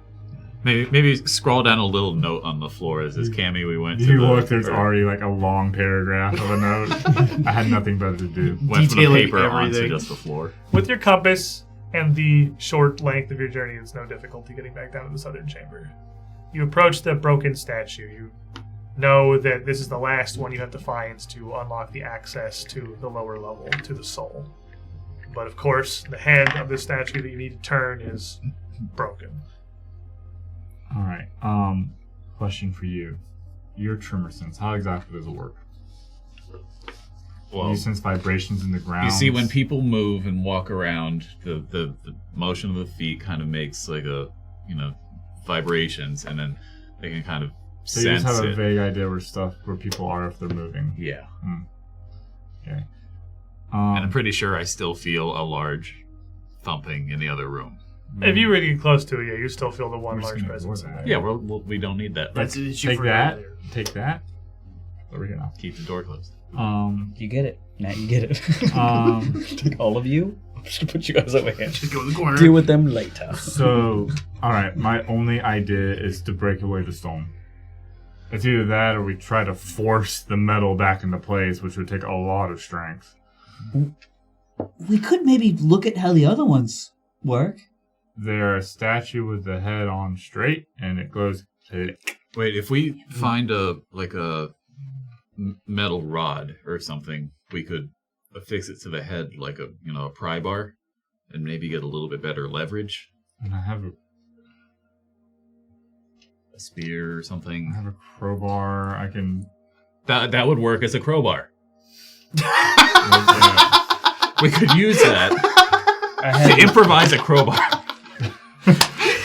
Maybe scroll down a little note on the floor as this Cammy we went to. You look, there's already like a long paragraph of a note. I had nothing better to do. Went from the Detailing paper everything. onto just the floor. With your compass and the short length of your journey, it's no difficulty getting back down to the southern chamber. You approach the broken statue. You know that this is the last one you have to find to unlock the access to the lower level, to the soul. But of course, the head of the statue that you need to turn is broken. Alright, question for you. Your tremor sense, how exactly does it work? Well, you sense vibrations in the ground. you see when people move and walk around, the motion of the feet kind of makes like a, vibrations, and then they can kind of so you sense just have it. a vague idea where people are if they're moving. Yeah. Okay. And I'm pretty sure I still feel a large thumping in the other room. If you were to get close to it, you still feel the one We're just large gonna presence. ignore that. Yeah, we don't need that. That's Take that. Take that. What are we gonna? Keep the door closed. You get it. Matt, you get it. Take all of you. I'm just going to put you guys over here. Just go in the corner. Deal with them later. So, alright, my only idea is to break away the stone. It's either that or we try to force the metal back into place, which would take a lot of strength. We could maybe look at how the other ones work. They're a statue with the head on straight, and it goes click. Wait, if we find a metal rod or something, we could affix it to the head like a pry bar, and maybe get a little bit better leverage. And I have a spear or something. I have a crowbar. I can. That would work as a crowbar. Yeah. We could use that to improvise a crowbar.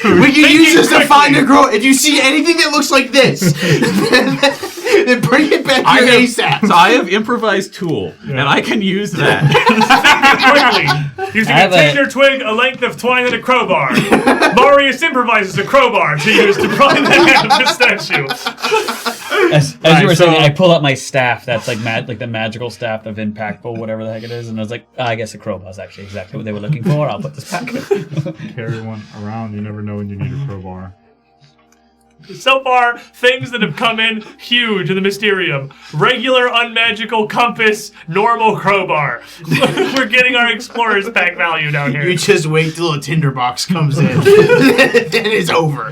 We can use this to find a girl. If you see anything that looks like this, then bring it back here ASAP. So I have improvised tool, and I can use that. Quickly, using a tinder twig, a length of twine, and a crowbar. Marius improvises a crowbar to use to pry the head of the statue. As you were saying, I pull out my staff. That's like the magical staff of Impactful, whatever the heck it is, and I was like, I guess a crowbar is actually exactly what they were looking for. I'll put this back. Carry one around. You never know when you need a crowbar. So far, things that have come in huge in the Mysterium. Regular unmagical compass, normal crowbar. We're getting our explorer's pack value down here. You just wait till a tinderbox comes in. Then it's over.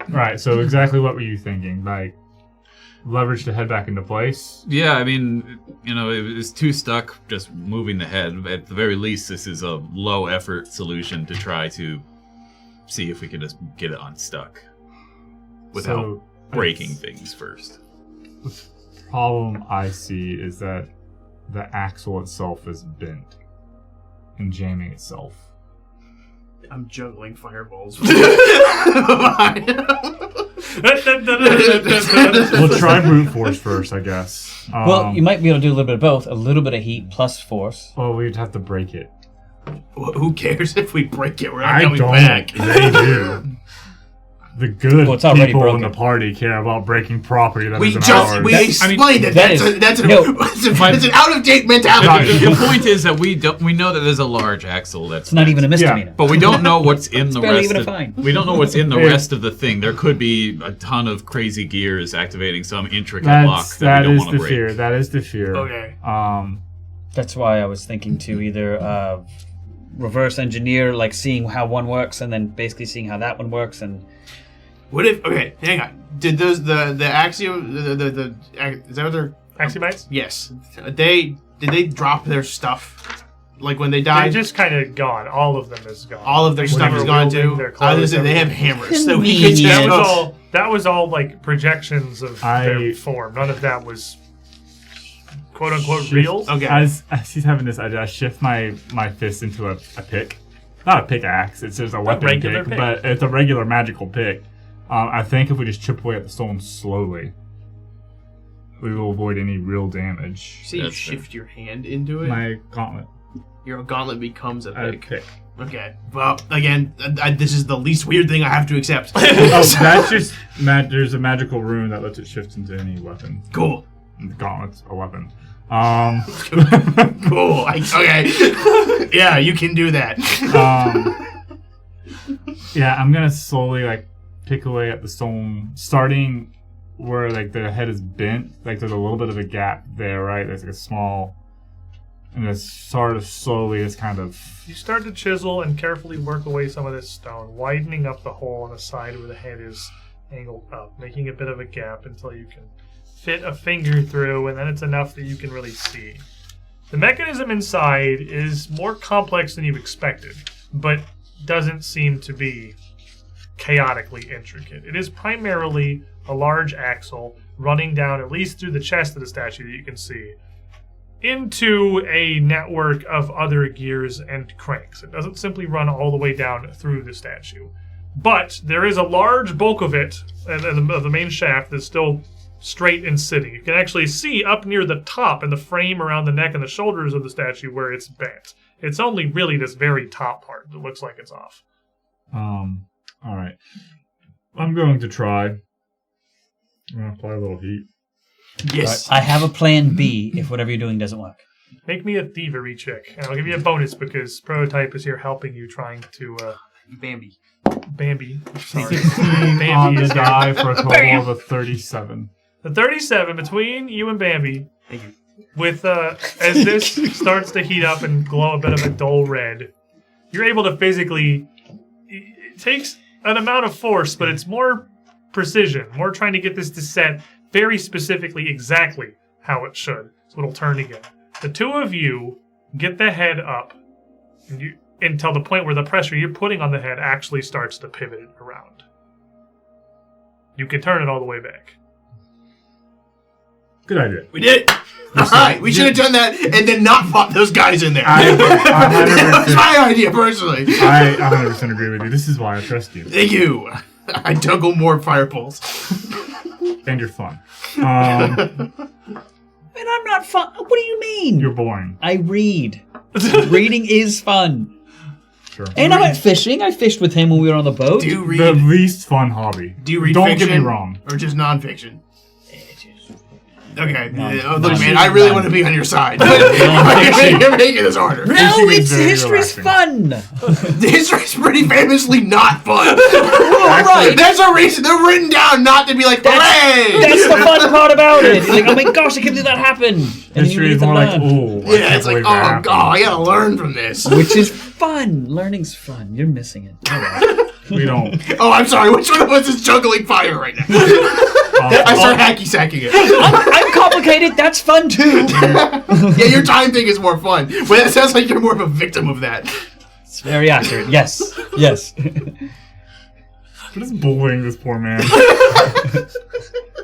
Right, so exactly what were you thinking? Like, leverage to head back into place? Yeah, I mean, it was too stuck just moving the head. At the very least, this is a low-effort solution to try to see if we can just get it unstuck without breaking things first. The problem I see is that the axle itself is bent and jamming itself. I'm juggling fireballs. We'll try brute force first, I guess. Well, you might be able to do a little bit of both. A little bit of heat plus force. Well, we'd have to break it. Well, who cares if we break it? We're not coming back. They do. The good it's already people broken. in the party care about breaking property that We isn't just ours. we explained it. That's an out of date mentality. The point is that we know that there's a large axle that's It's not even a misdemeanor. but we don't know what's in the barely rest even a of fine. we don't know what's in the rest of the thing. There could be a ton of crazy gears activating some intricate lock that we don't want to break. Fear. That is the fear. Okay. That's why I was thinking to either reverse engineer, like seeing how one works, and then basically seeing how that one works, and. What if? Okay, hang on. Did those the Axiom is that what they're Axiomites? Yes. Did they drop their stuff? Like when they died? They're just kind of gone. All of them is gone. All of their stuff is gone too. They have hammers, so we can just. That was all like projections of their form. None of that was quote unquote real. Okay. As he's having this idea, I shift my fist into a pick. Not a pickaxe. It's just a weapon pick, but it's a regular magical pick. I think if we just chip away at the stone slowly, we will avoid any real damage. So you shift your hand into it? My gauntlet. Your gauntlet becomes a I pick. pick. Okay. Well, again, this is the least weird thing I have to accept. Oh, that's just there's a magical rune that lets it shift into any weapon. Cool. And the gauntlet's a weapon. Cool. Okay. Yeah, you can do that. Yeah, I'm gonna slowly like pick away at the stone, starting where like the head is bent. Like there's a little bit of a gap there, right? There's like a small, and it's sort of slowly this kind of. You start to chisel and carefully work away some of this stone, widening up the hole on the side where the head is angled up, making a bit of a gap until you can fit a finger through, and then it's enough that you can really see. The mechanism inside is more complex than you expected, but doesn't seem to be chaotically intricate. It is primarily a large axle running down at least through the chest of the statue that you can see into a network of other gears and cranks. It doesn't simply run all the way down through the statue. But there is a large bulk of it, of the main shaft, that's still straight and sitting. You can actually see up near the top and the frame around the neck and the shoulders of the statue where it's bent. It's only really this very top part that looks like it's off. Alright. I'm going to try. I'm going to apply a little heat. Yes. I have a plan B if whatever you're doing doesn't work. Make me a thievery check, and I'll give you a bonus because Prototype is here helping you trying to... Bambi. Sorry. 16 on the die for a total of a 37. The 37 between you and Bambi. Thank you. With as this starts to heat up and glow a bit of a dull red, you're able to physically. It takes an amount of force, but it's more precision. More trying to get this to set very specifically, exactly how it should, so it'll turn again. The two of you get the head up, and until the point where the pressure you're putting on the head actually starts to pivot it around. You can turn it all the way back. Good idea. We did it! Alright, we should have done that and then not fought those guys in there. That's my idea, personally. I 100% agree with you. This is why I trust you. Thank you. I juggle more fireballs. And you're fun. And I'm not fun. What do you mean? You're boring. I read. Reading is fun. Sure. And I went fishing. I fished with him when we were on the boat. Do you read? The least fun hobby. Do you read Don't fiction? get me wrong. Or just nonfiction? Okay, look, man, I really want to be on your side. You're making this harder. No, history's fun. History's pretty famously not fun. Right. There's a reason they're written down not to be like, hooray! That's the fun part about it. Like, oh my gosh, I can't believe that happened. And History is more like, ooh. Yeah, it's like, oh, God, I gotta learn from this. Which is fun. Learning's fun. You're missing it. All right. We don't. Oh, I'm sorry. Which one of us is juggling fire right now? I start hacky sacking it. I'm complicated. That's fun too. Yeah, your time thing is more fun, but it sounds like you're more of a victim of that. It's very accurate. Yes. Yes. What is bullying this poor man?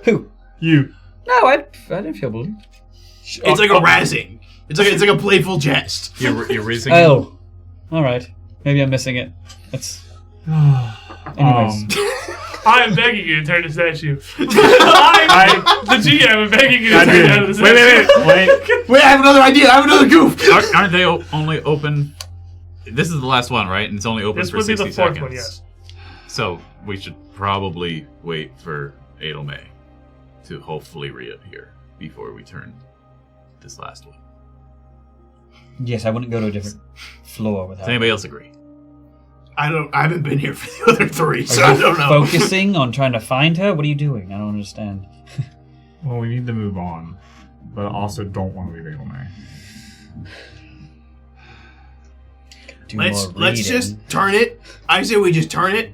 Who? You. No, I didn't feel bullied. It's like a razzing. It's like a playful jest. You're raising. Oh, all right. Maybe I'm missing it. It's. Anyways. I am begging you to turn the statue. The GM am begging you to turn down the statue. Wait, I have another idea. I have another goof. Aren't they only open? This is the last one, right? And it's only open for 60 seconds. This would be the fourth one, yes. So we should probably wait for Edelmay to hopefully reappear before we turn this last one. Yes, I wouldn't go to a different floor without. Does anybody else agree? I haven't been here for the other three, so I don't know. Focusing on trying to find her? What are you doing? I don't understand. Well, we need to move on, but I also don't want to leave Edelmay. Let's just turn it. I say we just turn it.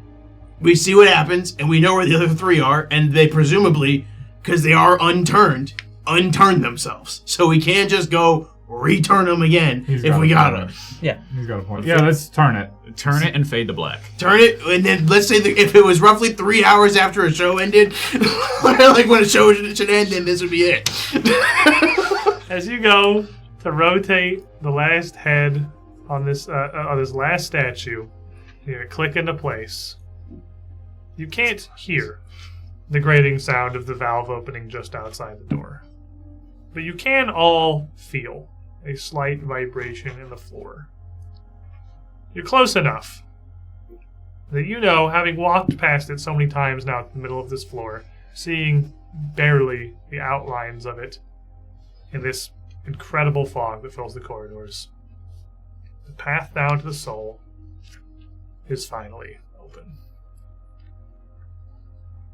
We see what happens, and we know where the other three are, and they presumably, because they are unturned, unturn themselves. So we can't just go return them again if we got them. Yeah. He's got a point. Yeah, let's turn it. Turn it and fade to black. Turn it, and then let's say that if it was roughly 3 hours after a show ended, like when a show should end, then this would be it. As you go to rotate the last head on this last statue, you click into place. You can't hear the grating sound of the valve opening just outside the door, but you can all feel a slight vibration in the floor. You're close enough that you know, having walked past it so many times now in the middle of this floor, seeing barely the outlines of it in this incredible fog that fills the corridors, the path down to the soul is finally open.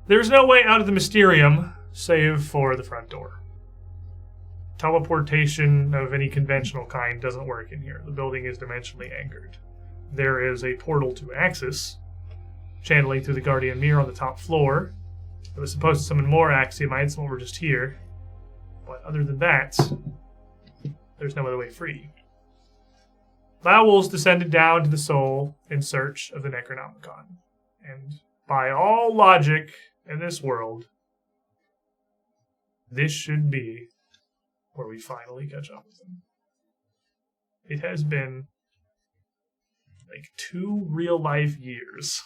There's no way out of the Mysterium save for the front door. Teleportation of any conventional kind doesn't work in here. The building is dimensionally anchored. There is a portal to Axis, channeling through the Guardian Mirror on the top floor. It was supposed to summon more Axiomites when we're just here. But other than that, there's no other way free. Vowels descended down to the soul in search of the Necronomicon. And by all logic in this world, this should be where we finally catch up with them. It has been like 2 real-life years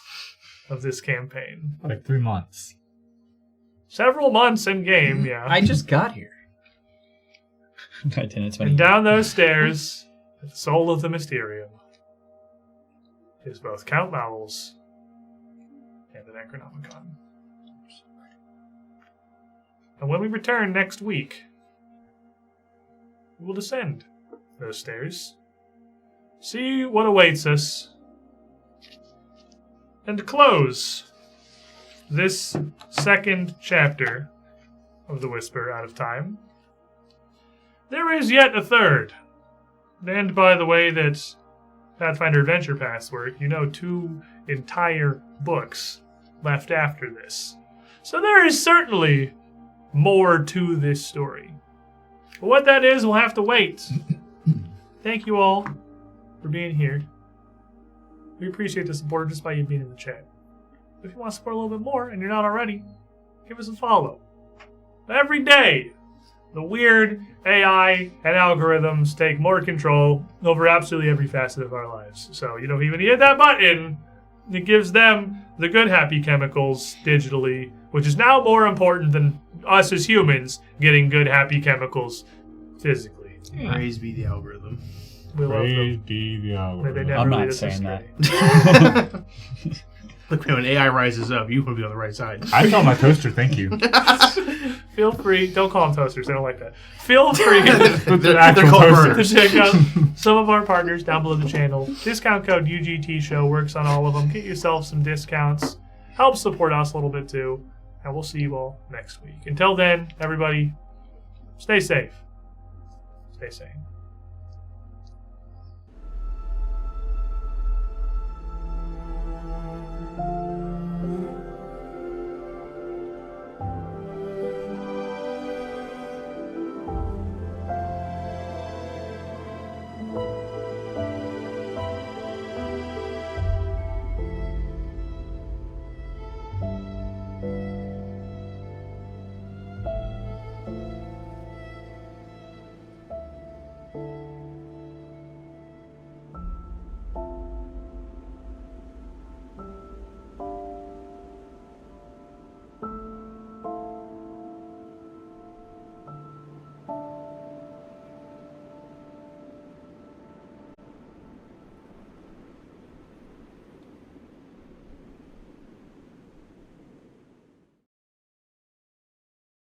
of this campaign. Like 3 months. Several months in game, yeah. I just got here. I didn't. It's funny. And down those stairs, at the soul of the Mysterium, is both Count Vowels and the Necronomicon. And when we return next week, we will descend those stairs, see what awaits us, and close this second chapter of The Whisper Out of Time. There is yet a third. And by the way that Pathfinder Adventure Paths work, you know 2 entire books left after this. So there is certainly more to this story. But what that is, we'll have to wait. Thank you all for being here. We appreciate the support just by you being in the chat. If you want to support a little bit more and you're not already, give us a follow. Every day, the weird AI and algorithms take more control over absolutely every facet of our lives. So, you know, when you hit that button, it gives them the good happy chemicals digitally, which is now more important than us as humans getting good happy chemicals physically. Yeah. Praise be the algorithm. We love Praise them. be the algorithm. I'm not saying that. Look, man, when AI rises up, you want to be on the right side. I tell my toaster thank you. Feel free, don't call them toasters, they don't like that. Feel free they're called burners. to check out some of our partners down below the channel. Discount code UGT Show works on all of them. Get yourself some discounts. Help support us a little bit too. And we'll see you all next week. Until then, everybody, stay safe. Stay sane.